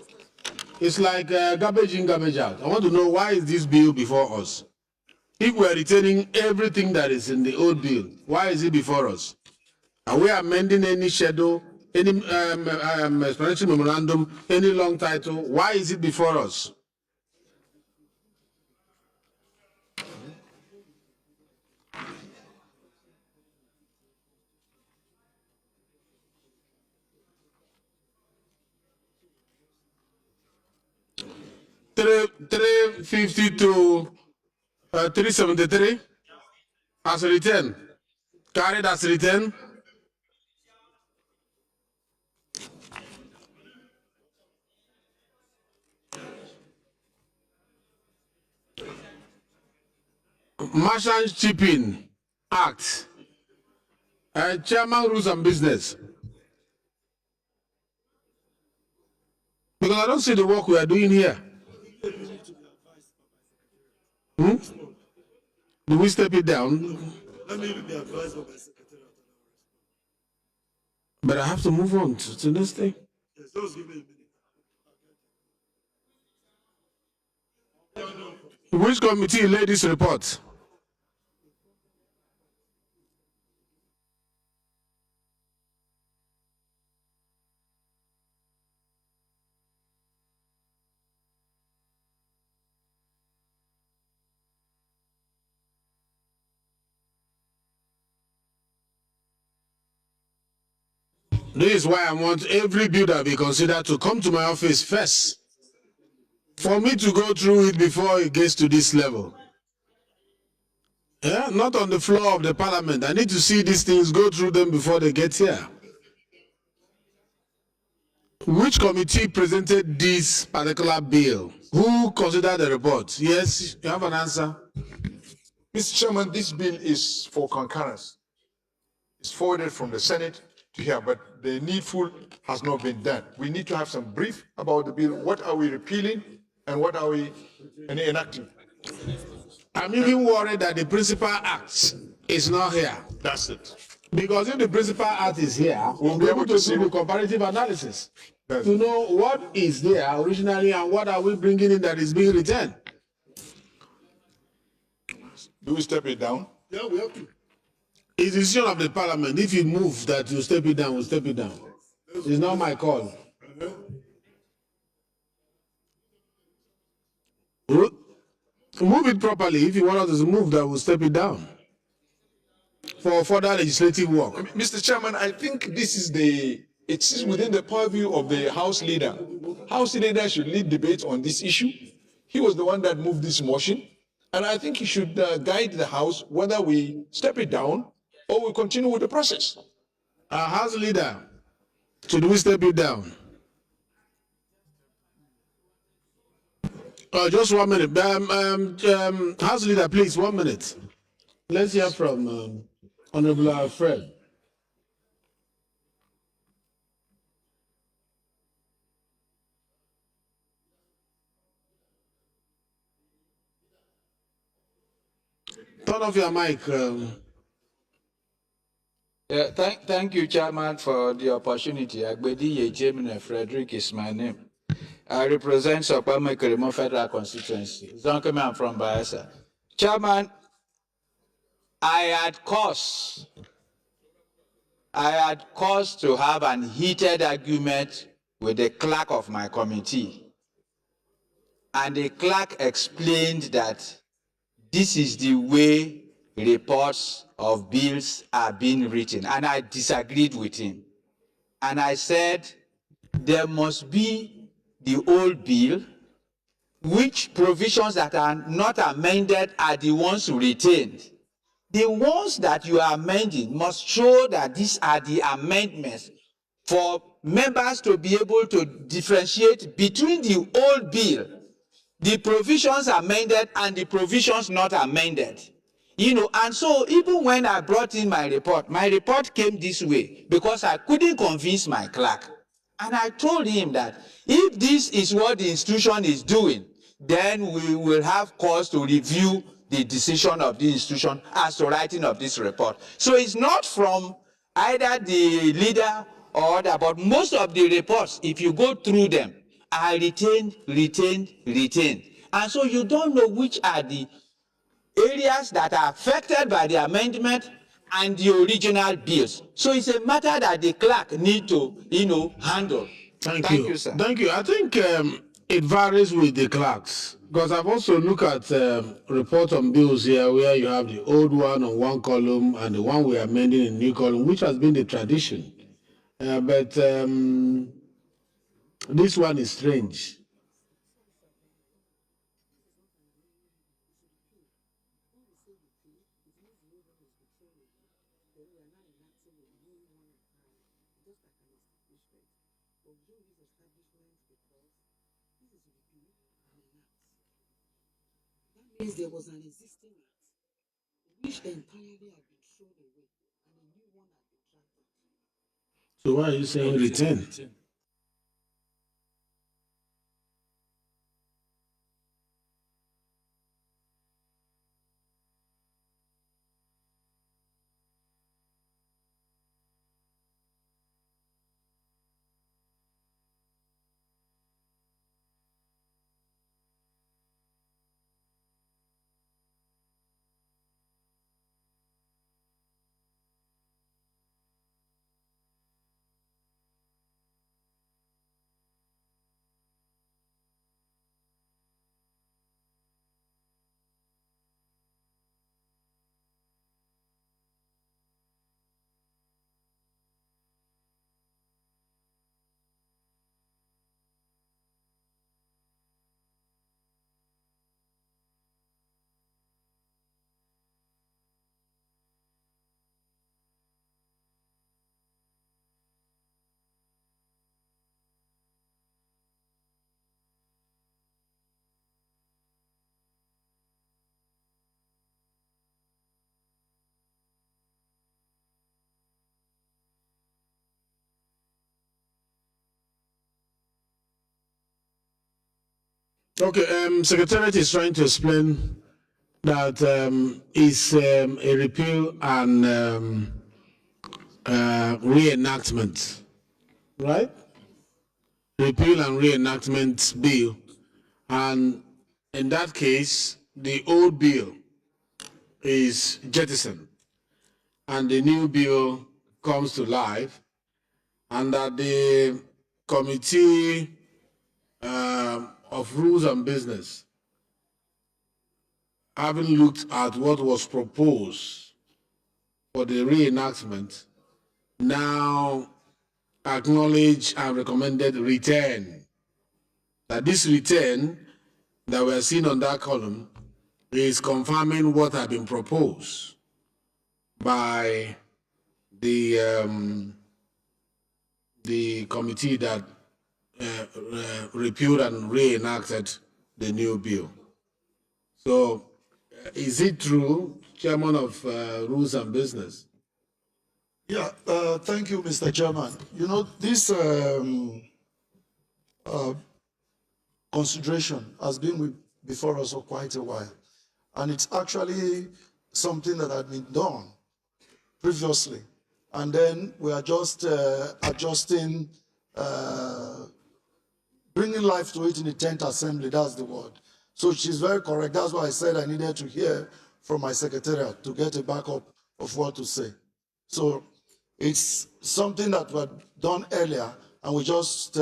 it's like garbage in, garbage out. I want to know why is this bill before us? If we are retaining everything that is in the old bill, why is it before us? Are we amending any schedule, any explanatory memorandum, any long title? Why is it before us? $350 to $373 as a return. Carried as a return. Merchant Shipping Act. Chairman, rules and business. Because I don't see the work we are doing here. Do we step it down? Let me be advised by my secretary. But I have to move on to this thing. Yes, just give me a minute. Which committee laid this report? This is why I want every bill that be considered to come to my office first, for me to go through it before it gets to this level. Yeah, not on the floor of the parliament. I need to see these things, go through them before they get here. Which committee presented this particular bill? Who considered the report? Yes, you have an answer. Mr. Chairman, this bill is for concurrence. It's forwarded from the Senate to here, but the needful has not been done. We need to have some brief about the bill. What are we repealing and what are we enacting? I'm even worried that the principal act is not here. That's it. Because if the principal act is here, we'll be able to see the comparative analysis to know what is there originally and what are we bringing in that is being returned. Do we step it down? Yeah, we have to. It's the decision of the parliament. If you move that you step it down, we'll step it down. It's not my call. Move it properly. If you want us to move that, we'll step it down for further legislative work. Mr. Chairman, I think this is it is within the purview of the House leader. House leader should lead debate on this issue. He was the one that moved this motion. And I think he should guide the House whether we step it down or we continue with the process. House leader, should we step it down? Just 1 minute. House leader, please, 1 minute. Let's hear from Honorable Alfred. Turn off your mic. Yeah, thank you, Chairman, for the opportunity. Agbedi Yejemine Frederick is my name. I represent Sopama Keremo Federal Constituency. Zonkeme, I'm from Bayelsa. Chairman, I had cause to have an heated argument with the clerk of my committee. And the clerk explained that this is the way reports of bills are being written, and I disagreed with him. And I said there must be the old bill, which provisions that are not amended are the ones retained. The ones that you are amending must show that these are the amendments for members to be able to differentiate between the old bill, the provisions amended and the provisions not amended. You know, and so even when I brought in my report came this way because I couldn't convince my clerk. And I told him that if this is what the institution is doing, then we will have cause to review the decision of the institution as to writing of this report. So it's not from either the leader or other, but most of the reports, if you go through them, are retained. And so you don't know which are the areas that are affected by the amendment and the original bills. So it's a matter that the clerk need to, handle. Thank you, sir. Thank you. I think it varies with the clerks because I've also looked at reports on bills here where you have the old one on one column and the one we are amending in new column, which has been the tradition. But this one is strange. Means there was an existing act which entirely had been thrown away and a new one had been drafted. So why are you saying return? Okay, Secretariat is trying to explain that it's a repeal and reenactment, right? Repeal and reenactment bill. And in that case, the old bill is jettisoned and the new bill comes to life, and that the Committee of Rules and Business, having looked at what was proposed for the reenactment, now acknowledge and recommended return. That this return that we're seeing on that column is confirming what had been proposed by the committee that repealed and reenacted the new bill. So, is it true, Chairman of Rules and Business? Yeah, thank you, Mr. Chairman. You know, this consideration has been before us for quite a while. And it's actually something that had been done previously. And then we are just adjusting, bringing life to it in the 10th Assembly, that's the word. So she's very correct. That's why I said I needed to hear from my secretariat to get a backup of what to say. So it's something that was done earlier and we just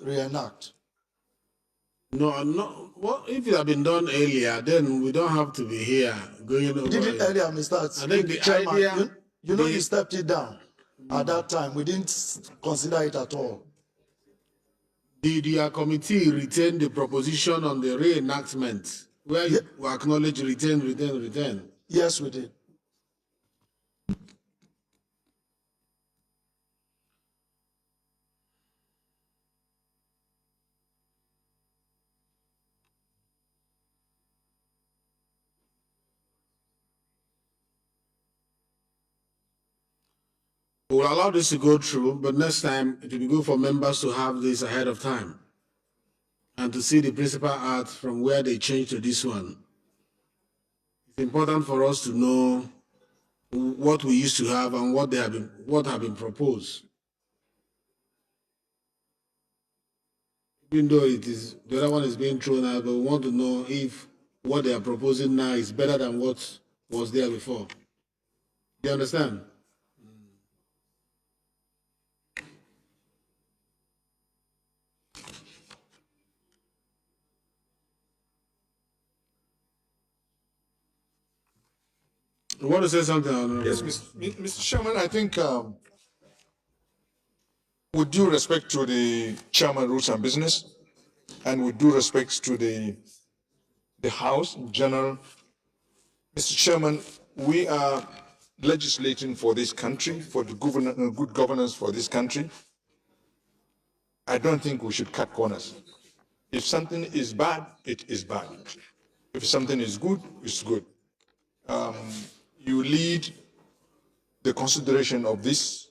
reenact. No, no. Well, if it had been done earlier, then we don't have to be here going over. We did it earlier, Mr. I think the Chairman. idea, you know, you stepped it down at that time. We didn't consider it at all. Did your committee retain the proposition on the reenactment where you acknowledge return? Yes, we did. We'll allow this to go through, but next time it will be good for members to have this ahead of time and to see the principal art from where they changed to this one. It's important for us to know what we used to have and what have been proposed. Even though it is the other one is being thrown out, but we want to know if what they are proposing now is better than what was there before. Do you understand? You want to say something, Honorable? Yes, Mr. Chairman, I think with due respect to the Chairman Rules and Business, and with due respect to the House in general, Mr. Chairman, we are legislating for this country, for the good governance for this country. I don't think we should cut corners. If something is bad, it is bad. If something is good, it's good. You lead the consideration of these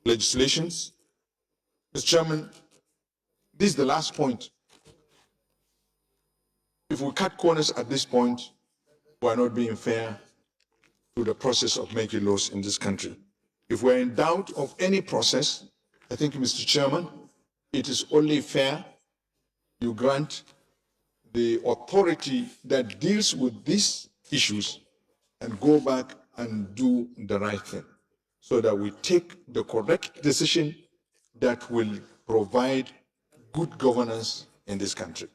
legislations. Mr. Chairman, this is the last point. If we cut corners at this point, we are not being fair to the process of making laws in this country. If we're in doubt of any process, I think, Mr. Chairman, it is only fair you grant the authority that deals with these issues and go back and do the right thing so that we take the correct decision that will provide good governance in this country.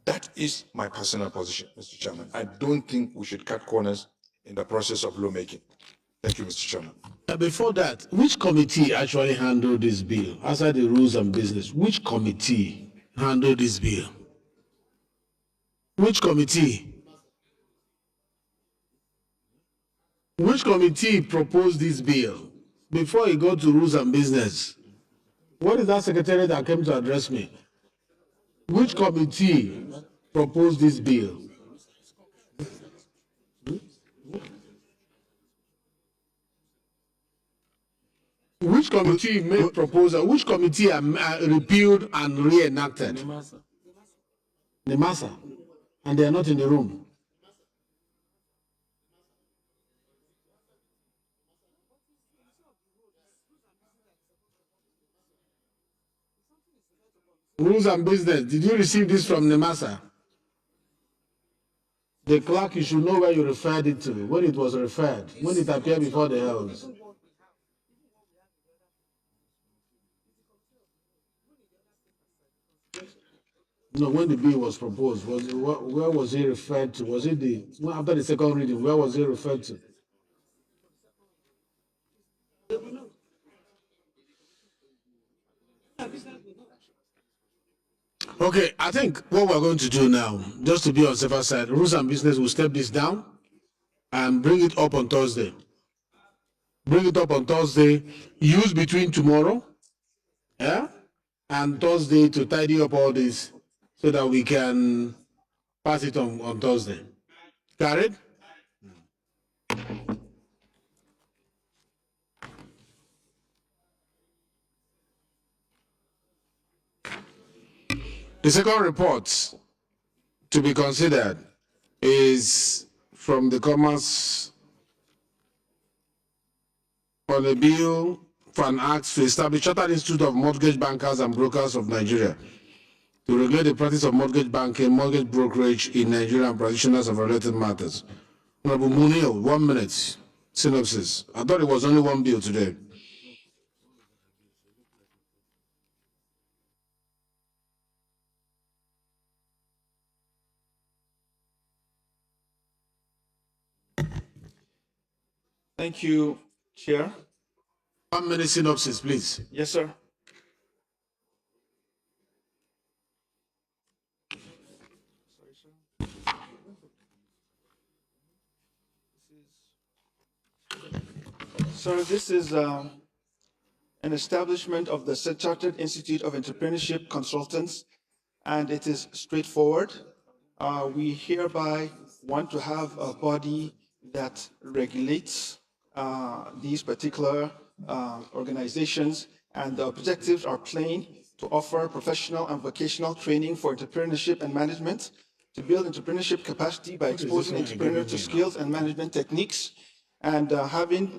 That is my personal position, Mr. Chairman. I don't think we should cut corners in the process of lawmaking. Thank you, Mr. Chairman. Before that, which committee actually handled this bill? Outside the Rules and Business, which committee handled this bill? Which committee? Which committee proposed this bill before it got to Rules and Business? What is that secretary that came to address me? Which committee proposed this bill? Which committee made proposal? Which committee repealed and reenacted? Nemasa. And they are not in the room. Rules and business. Did you receive this from Nemasa? The clerk, you should know where you referred it to, when it was referred, when it appeared before the House. No, when the bill was proposed, where was it referred to? Was it after the second reading, where was it referred to? Okay, I think what we're going to do now, just to be on the safer side, rules and business will step this down and bring it up on Thursday. Bring it up on Thursday, use between tomorrow, and Thursday to tidy up all this so that we can pass it on Thursday. Got it? The second report to be considered is from the Commerce on a bill for an act to establish Chartered Institute of Mortgage Bankers and Brokers of Nigeria to regulate the practice of mortgage banking, mortgage brokerage in Nigeria and practitioners of related matters. Honorable Munil, 1 minute synopsis. I thought it was only one bill today. Thank you, Chair. 1 minute synopsis, please. Yes, sir. So this is an establishment of the Chartered Institute of Entrepreneurship Consultants, and it is straightforward. We hereby want to have a body that regulates these particular organizations, and the objectives are plain: to offer professional and vocational training for entrepreneurship and management, to build entrepreneurship capacity by exposing entrepreneurs to skills and management techniques, and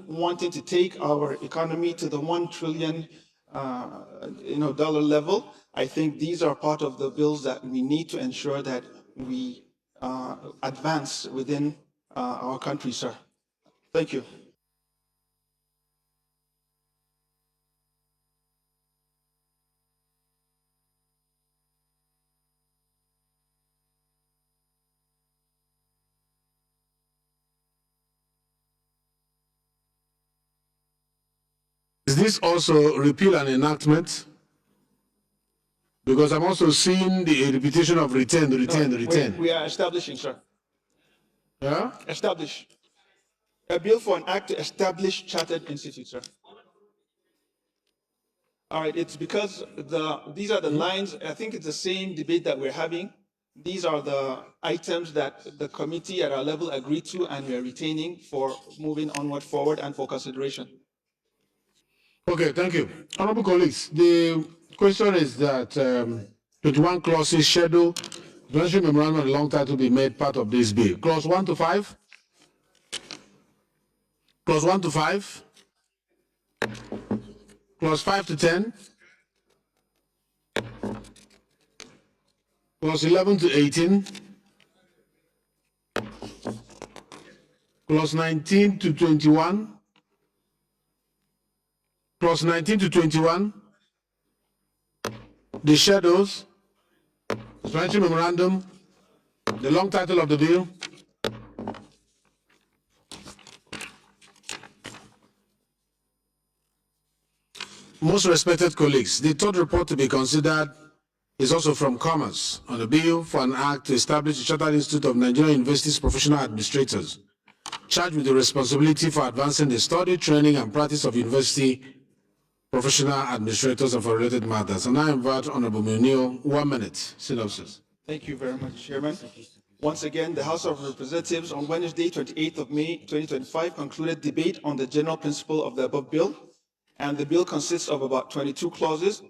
wanting to take our economy to the $1 trillion dollar level. I think these are part of the bills that we need to ensure that we advance within our country, sir. Thank you. Is this also repeal and enactment? Because I'm also seeing the repetition of return. We are establishing, sir. Yeah? Establish. A bill for an act to establish Chartered Institute, sir. All right, it's because these are the lines. I think it's the same debate that we're having. These are the items that the committee at our level agreed to, and we are retaining for moving onward forward and for consideration. Okay, thank you. Honorable colleagues, the question is that 21 clauses schedule the memorandum and long title be made part of this bill. Clause 1 to 5. Clause 1 to 5. Clause 5 to 10. Clause 11 to 18. Clause 19 to 21. Clause 19 to 21. The shadows, explanatory memorandum, the long title of the bill. Most respected colleagues, the third report to be considered is also from Commerce on a bill for an act to establish the Chartered Institute of Nigerian Universities Professional Administrators, charged with the responsibility for advancing the study, training, and practice of university professional administrators and for related matters. And I invite Honorable Munil, 1 minute synopsis. Thank you very much, Chairman. Once again, the House of Representatives on Wednesday, 28th of May, 2025, concluded debate on the general principle of the above bill. And the bill consists of about 22 clauses,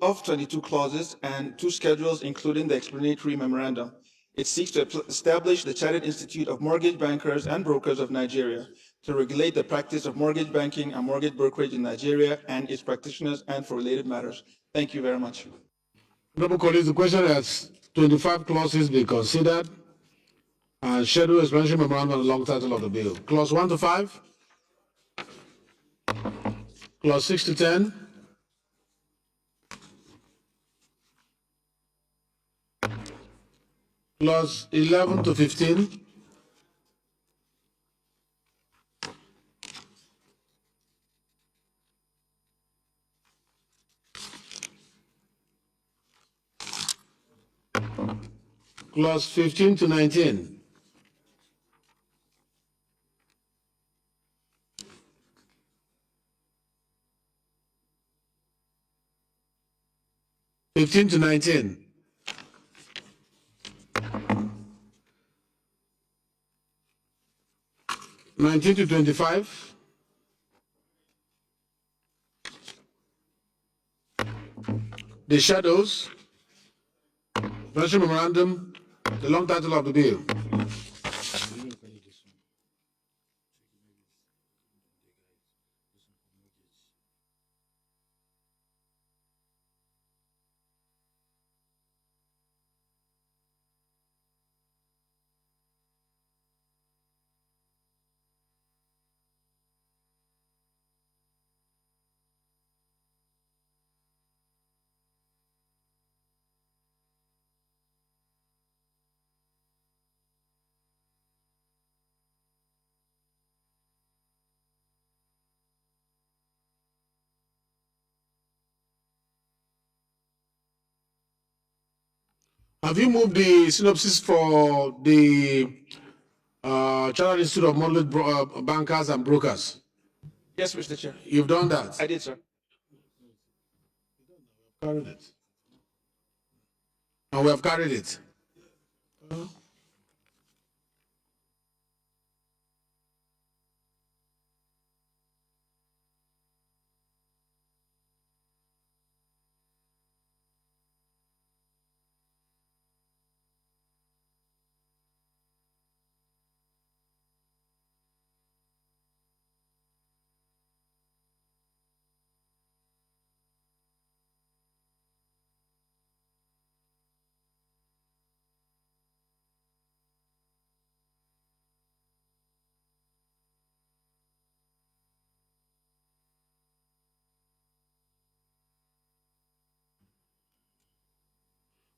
and 2 schedules, including the explanatory memorandum. It seeks to establish the Chartered Institute of Mortgage Bankers and Brokers of Nigeria to regulate the practice of mortgage banking and mortgage brokerage in Nigeria and its practitioners and for related matters. Thank you very much. Honorable colleagues, the question has 25 clauses be considered and schedule explanation memorandum on the long title of the bill. Clause 1 to 5, clause 6 to 10, clause 11 to 15, clause 15 to 19. (15 to 19). (19 to 25). The shadows. Explanation memorandum, the long title of the bill. Have you moved the synopsis for the Chartered Institute of Mortgage Bankers and Brokers? Yes, Mr. Chair. You've done that? I did, sir. Carried it. And we have carried it.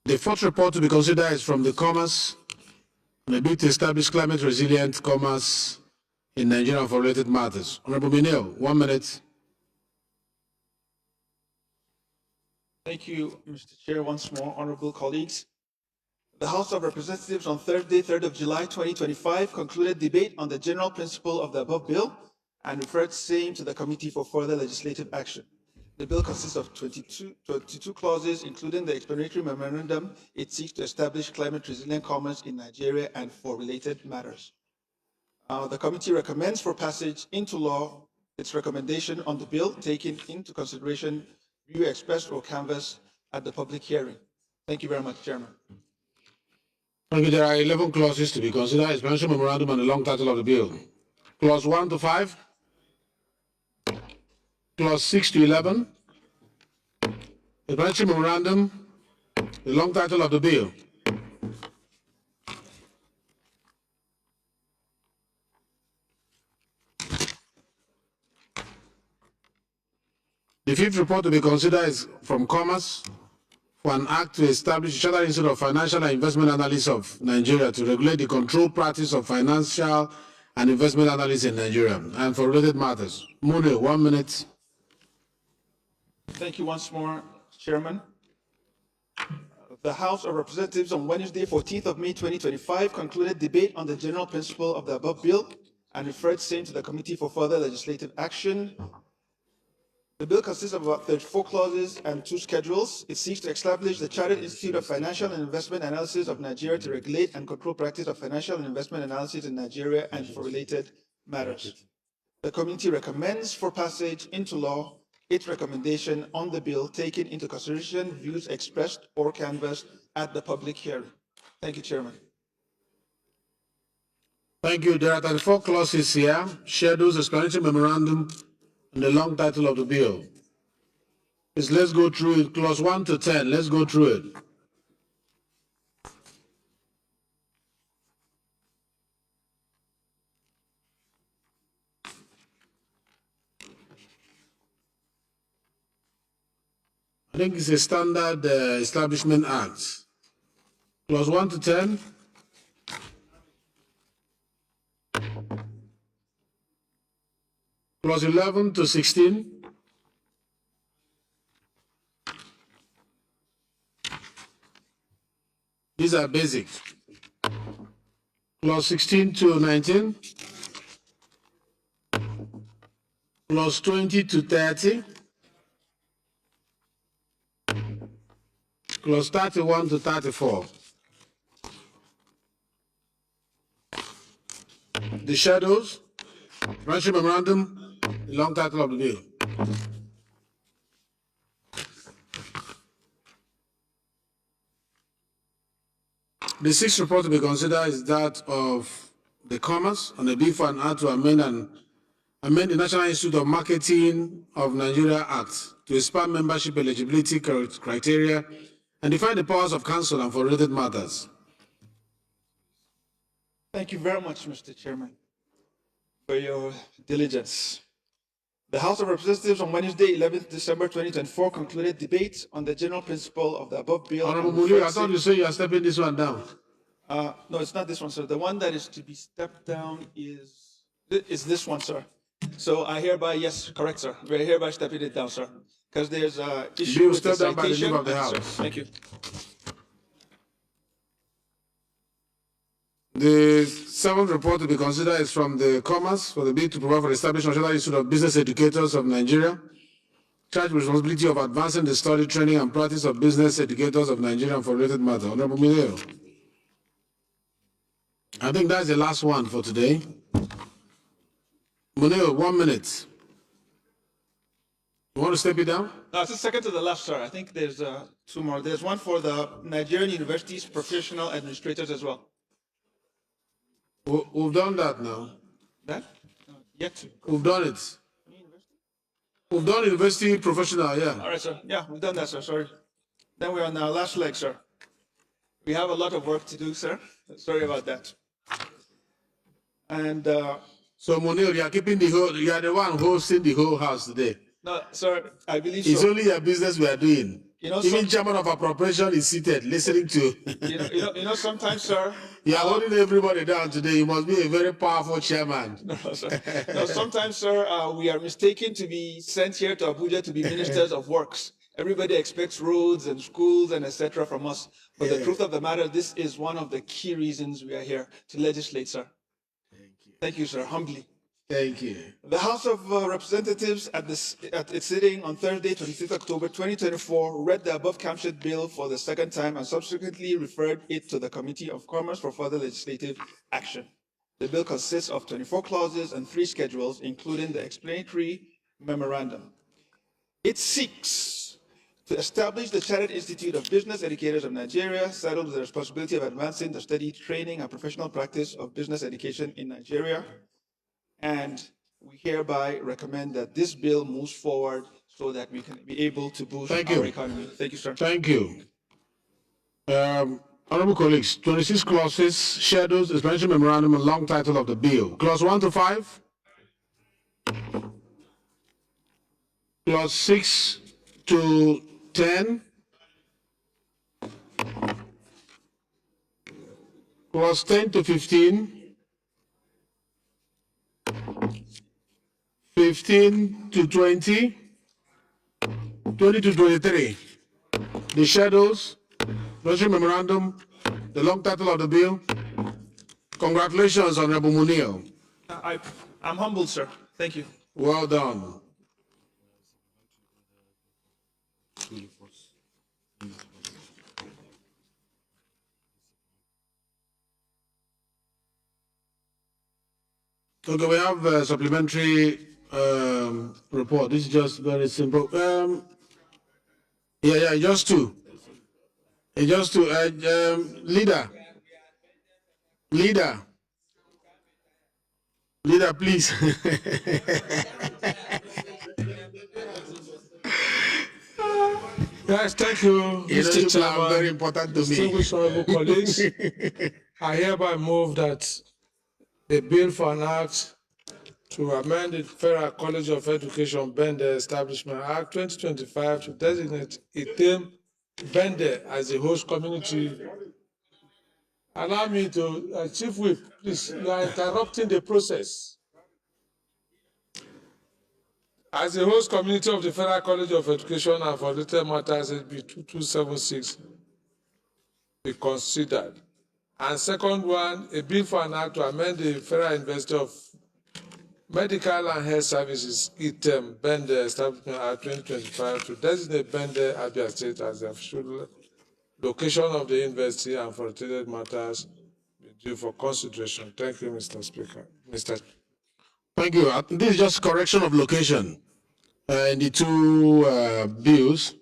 The fourth report to be considered is from the Commerce on a bid to establish climate resilient commerce in Nigeria for related matters. Honorable Mineo, 1 minute. Thank you, Mr. Chair, once more, honorable colleagues. The House of Representatives on Thursday, 3rd of July, 2025, concluded debate on the general principle of the above bill and referred same to the Committee for further legislative action. The bill consists of 22 clauses, including the explanatory memorandum. It seeks to establish climate resilient commerce in Nigeria and for related matters. The committee recommends for passage into law its recommendation on the bill, taking into consideration view expressed or canvassed at the public hearing. Thank you very much, Chairman. Thank you. There are 11 clauses to be considered. Explanation memorandum and the long title of the bill. Clause 1 to 5. Clause 6 to 11. Explanation memorandum, the long title of the bill. The fifth report to be considered is from Commerce for an act to establish a Chartered Institute of Financial and Investment Analysts of Nigeria to regulate the control practice of financial and investment analysts in Nigeria and for related matters. Mune, 1 minute. Thank you once more, Chairman. The House of Representatives on Wednesday, 14th of May, 2025, concluded debate on the general principle of the above bill and referred same to the Committee for further legislative action. The bill consists of about 34 clauses and 2 schedules. It seeks to establish the Chartered Institute of Financial and Investment Analysis of Nigeria to regulate and control practice of financial and investment analysis in Nigeria and for related matters. The committee recommends for passage into law its recommendation on the bill, taking into consideration views expressed or canvassed at the public hearing. Thank you, Chairman. Thank you. There are 34 clauses here, schedules, explanatory memorandum, and the long title of the bill. Let's go through it. Clause 1 to 10. Let's go through it. I think it's a standard Establishment Act. Clause 1 to 10. Clause 11 to 16. These are basic. Clause 16 to 19. Clause 20 to 30. Clause 31 to 34. The shadows, friendship memorandum, the long title of the bill. The sixth report to be considered is that of the Commerce on the bill for an act to amend the National Institute of Marketing of Nigeria Act to expand membership eligibility criteria and define the powers of council and for related matters. Thank you very much, Mr. Chairman, for your diligence. The House of Representatives on Wednesday, 11th December 2024, concluded debate on the general principle of the above bill. Honorable Muli, I thought you said you are stepping this one down. No, it's not this one, sir. The one that is to be stepped down is this one, sir. So I hereby, yes, correct, sir. We're hereby stepping it down, sir, because there's an issue with the Step down by the citation. name of the Sir, House. thank you. The seventh report to be considered is from the Commerce for the bill to provide for the establishment of National Institute of Business Educators of Nigeria, charged with responsibility of advancing the study, training, and practice of business educators of Nigeria and for related matters. Honorable Minister, I think that's the last one for today. Muneo, 1 minute. You want to step it down? No, it's the second to the left, sir. I think there's two more. There's one for the Nigerian Universities Professional Administrators as well. We've done that now. That? Yet to. We've done it. We've done university professional, yeah. All right, sir. Yeah, we've done that, sir. Sorry. Then we're on our last leg, sir. We have a lot of work to do, sir. Sorry about that. And so, Munir, you are keeping you are the one hosting the whole house today. no, sir, I believe It's so. only your business we are doing. You know, even chairman of appropriation is seated listening to. you know, sometimes, sir. You are holding everybody down today. You must be a very powerful chairman. No, sir. No, sometimes, sir, we are mistaken to be sent here to Abuja to be ministers of works. Everybody expects roads and schools and etc. from us. But the truth of the matter, this is one of the key reasons we are here to legislate, sir. Thank you, sir. Humbly. Thank you. The House of Representatives at its sitting on Thursday, 26 October 2024, read the above captured bill for the second time and subsequently referred it to the Committee of Commerce for further legislative action. The bill consists of 24 clauses and 3 schedules, including the explanatory memorandum. It seeks to establish the Chartered Institute of Business Educators of Nigeria, saddled with the responsibility of advancing the study, training, and professional practice of business education in Nigeria. And we hereby recommend that this bill moves forward so that we can be able to boost our economy. Thank you, sir. Thank you. Honorable colleagues, 26 clauses, schedules, explanatory memorandum, and long title of the bill. Clause 1 to 5. Clause 6 to 10. Clause 10 to 15. 15 to 20, 20 to 23. The shadows, resolution memorandum, the long title of the bill. Congratulations, Honorable Munir. I'm humbled, sir. Thank you. Well done. Okay, we have supplementary report. This is just very simple. Just two. Just two. Leader, please. Yes, thank you, Mr. Chairman. Very important to me. Distinguished honorable colleagues, I hereby move that the bill for an act to amend the Federal College of Education Bende Establishment Act 2025 to designate Item Bende as the host community. Allow me to, Chief Whip, please, you are interrupting the process. As the host community of the Federal College of Education and for related matters, HB 2276 be considered. And second one, a bill for an act to amend the Federal University of Medical and Health Services ITEM Bende Establishment Act 2025 to designate Bende Abia State as the official location of the university and for related matters be due for consideration. Thank you, Mr. Speaker. Thank you. This is just correction of location in the two bills.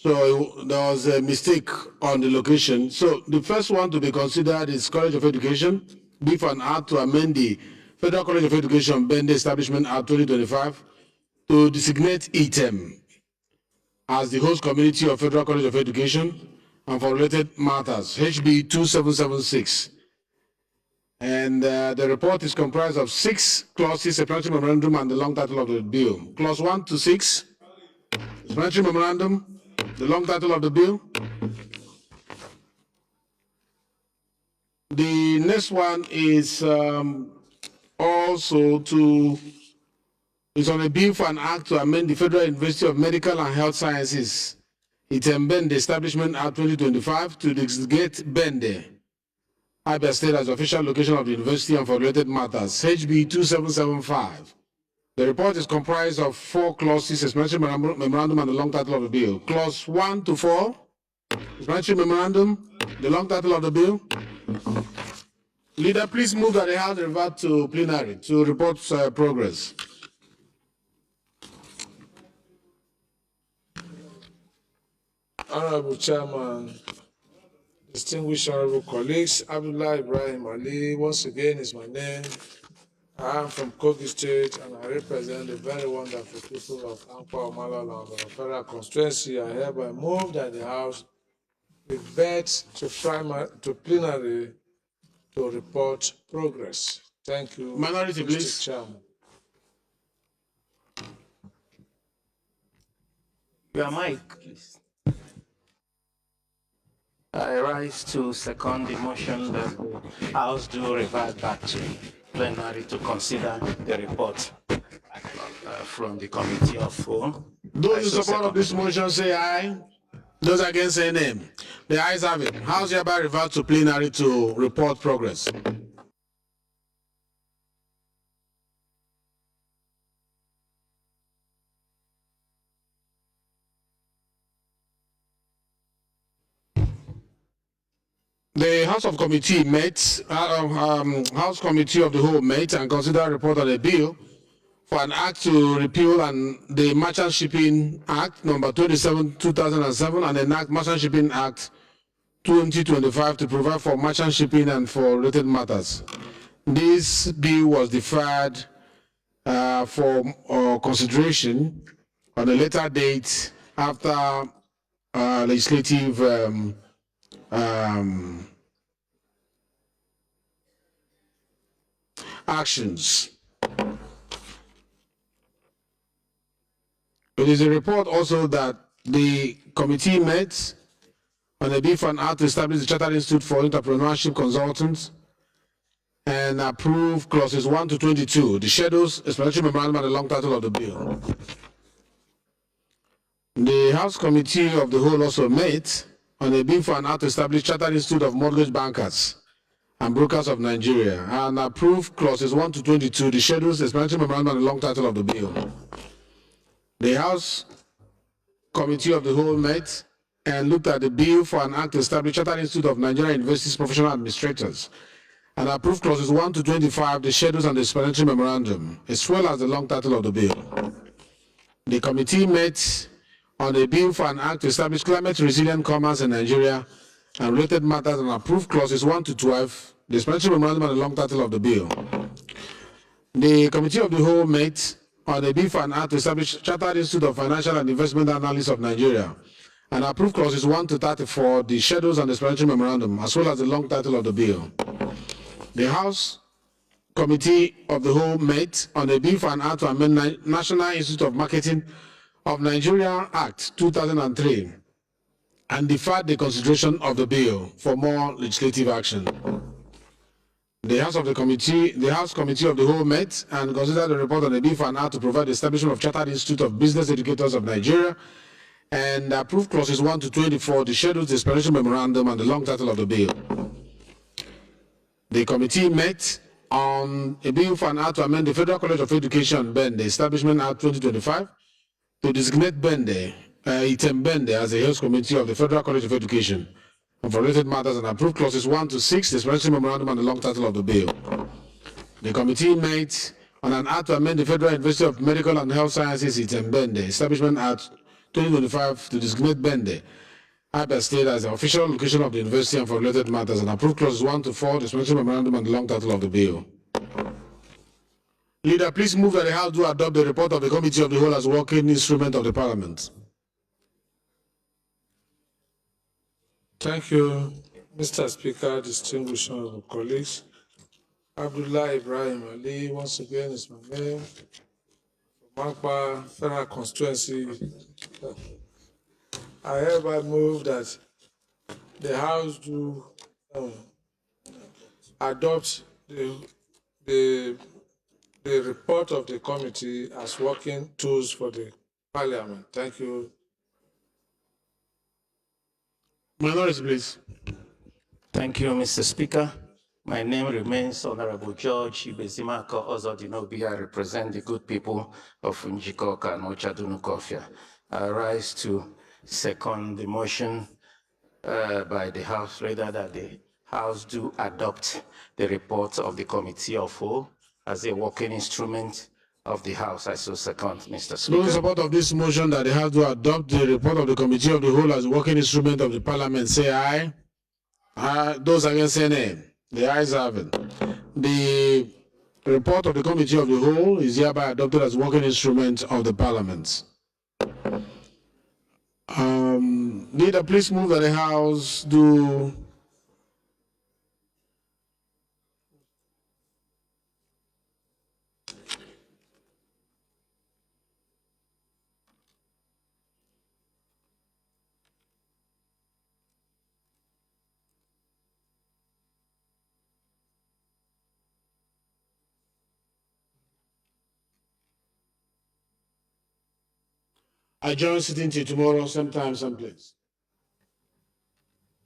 So there was a mistake on the location. So the first one to be considered is College of Education, bill for an act to amend the Federal College of Education Bende Establishment Act 2025 to designate ITEM as the host community of Federal College of Education and for related matters, HB 2776. And the report is comprised of 6 clauses, a explanatory memorandum, and the long title of the bill. Clause 1 to 6, explanatory memorandum, the long title of the bill. The next one is also on a bill for an act to amend the Federal University of Medical and Health Sciences, Bende Establishment Act 2025 to designate Bende Abia State as the official location of the university and for related matters, HB 2775. The report is comprised of 4 clauses, explanatory memorandum, and the long title of the bill. Clause 1 to 4, explanatory memorandum, the long title of the bill. Leader, please move that the House revert to plenary to report progress. Honorable Chairman, distinguished honorable colleagues, Abdullah Ibrahim Ali, once again is my name. I am from Kogi State and I represent the very wonderful people of Ankpa Malala and the federal constituency. I hereby move that the House revert to plenary to report progress. Thank you, Minority, Mr. please. Chairman. Your mic, please. I rise to second the motion that the House do revert back to plenary to consider the report from the Committee of Full. Those in support of this motion say aye. Those against say nay. The ayes have it. House hereby revert to plenary to report progress. The House of Committee met, House Committee of the Whole met and considered a report on a bill for an act to repeal and the Merchant Shipping Act number 27, 2007 and enact Merchant Shipping Act 2025 to provide for merchant shipping and for related matters. This bill was deferred for consideration on a later date after legislative actions. It is a report also that the committee met on a bill for an act to establish the Chartered Institute for Entrepreneurship Consultants and approve clauses 1 to 22, the schedules, explanatory memorandum, and the long title of the bill. The House Committee of the Whole also met on a bill for an act to establish Chartered Institute of Mortgage Bankers and Brokers of Nigeria and approve clauses 1 to 22, the schedules, explanatory memorandum, and the long title of the bill. The House Committee of the Whole met and looked at the bill for an act to establish Chartered Institute of Nigerian Universities Professional Administrators and approve clauses 1 to 25, the schedules and the explanatory memorandum, as well as the long title of the bill. The committee met on a bill for an act to establish climate resilient commerce in Nigeria and related matters and approve clauses 1 to 12, the explanatory memorandum and the long title of the bill. The committee of the whole met on a bill for an act to establish Chartered Institute of Financial and Investment Analysts of Nigeria and approve clauses 1 to 34, the schedules and the explanatory memorandum, as well as the long title of the bill. The House Committee of the whole met on a bill for an act to amend National Institute of Marketing of Nigeria Act 2003 and deferred the consideration of the bill for more legislative action. The House Committee of the whole met and considered the report on a bill for an act to provide the establishment of Chartered Institute of Business Educators of Nigeria and approved clauses 1 to 24, the schedules, the explanatory memorandum, and the long title of the bill. The committee met on a bill for an act to amend the Federal College of Education, Bende, Establishment Act 2025, to designate Bende, Item Bende, as the Health Committee of the Federal College of Education, and for related matters, and approve clauses 1 to 6, the explanatory memorandum, and the long title of the bill. The committee met on an act to amend the Federal University of Medical and Health Sciences, Item Bende, Establishment Act 2025, to designate Bende, Abia State, as the official location of the university and for related matters, and approve clauses 1 to 4, the explanatory memorandum, and the long title of the bill. Leader, please move that the House do adopt the report of the Committee of the Whole as a working instrument of the Parliament. Thank you, Mr. Speaker, distinguished honorable colleagues. Abdullah Ibrahim Ali, once again is my name, from Akpa Federal Constituency. I hereby move that the House do adopt the report of the committee as working tools for the Parliament. Thank you. Minority, please. Thank you, Mr. Speaker. My name remains Honorable George Ibezimako Ozodinobi. I represent the good people of Njikoka and Ochadunukofia. I rise to second the motion by the House, rather that the House do adopt the report of the Committee of Whole as a working instrument of the House. I so second, Mr. Speaker. Those in support of this motion that they have to adopt the report of the Committee of the Whole as a working instrument of the Parliament, say aye. Aye. Those against, say nay. The ayes have it. The report of the Committee of the Whole is hereby adopted as a working instrument of the Parliament. Leader, please move that the House do adjourn sitting till tomorrow, same time, same place.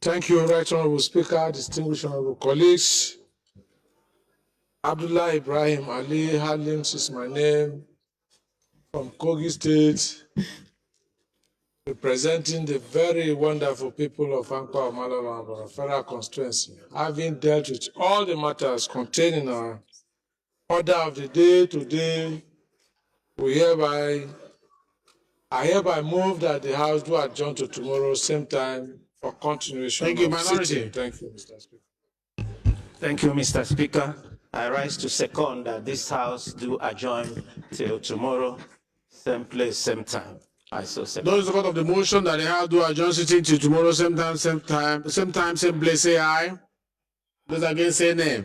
Thank you, Right Honorable Speaker, distinguished honorable colleagues. Abdullah Ibrahim Ali Halims is my name, from Kogi State, representing the very wonderful people of Ankpa Omalawa Federal Constituency, having dealt with all the matters contained in our order of the day today. I hereby move that the House do adjourn to tomorrow, same time, for continuation. Thank you, of minority. sitting. Thank you, Mr. Speaker. Thank you, Mr. Speaker. I rise to second that this House do adjourn till tomorrow, same place, same time. I so second. Those in support of the motion that they have to adjourn sitting till tomorrow, same time, same place, say aye. Those against, say nay.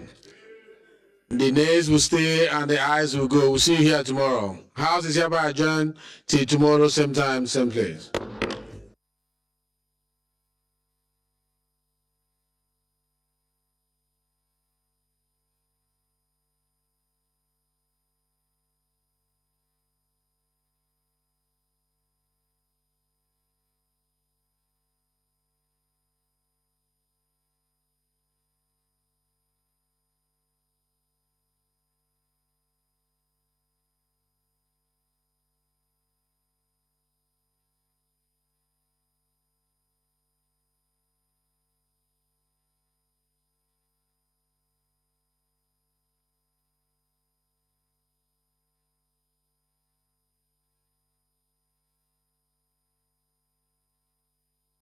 The nays will stay and the ayes will go. We'll see you here tomorrow. House is hereby adjourned till tomorrow, same time, same place.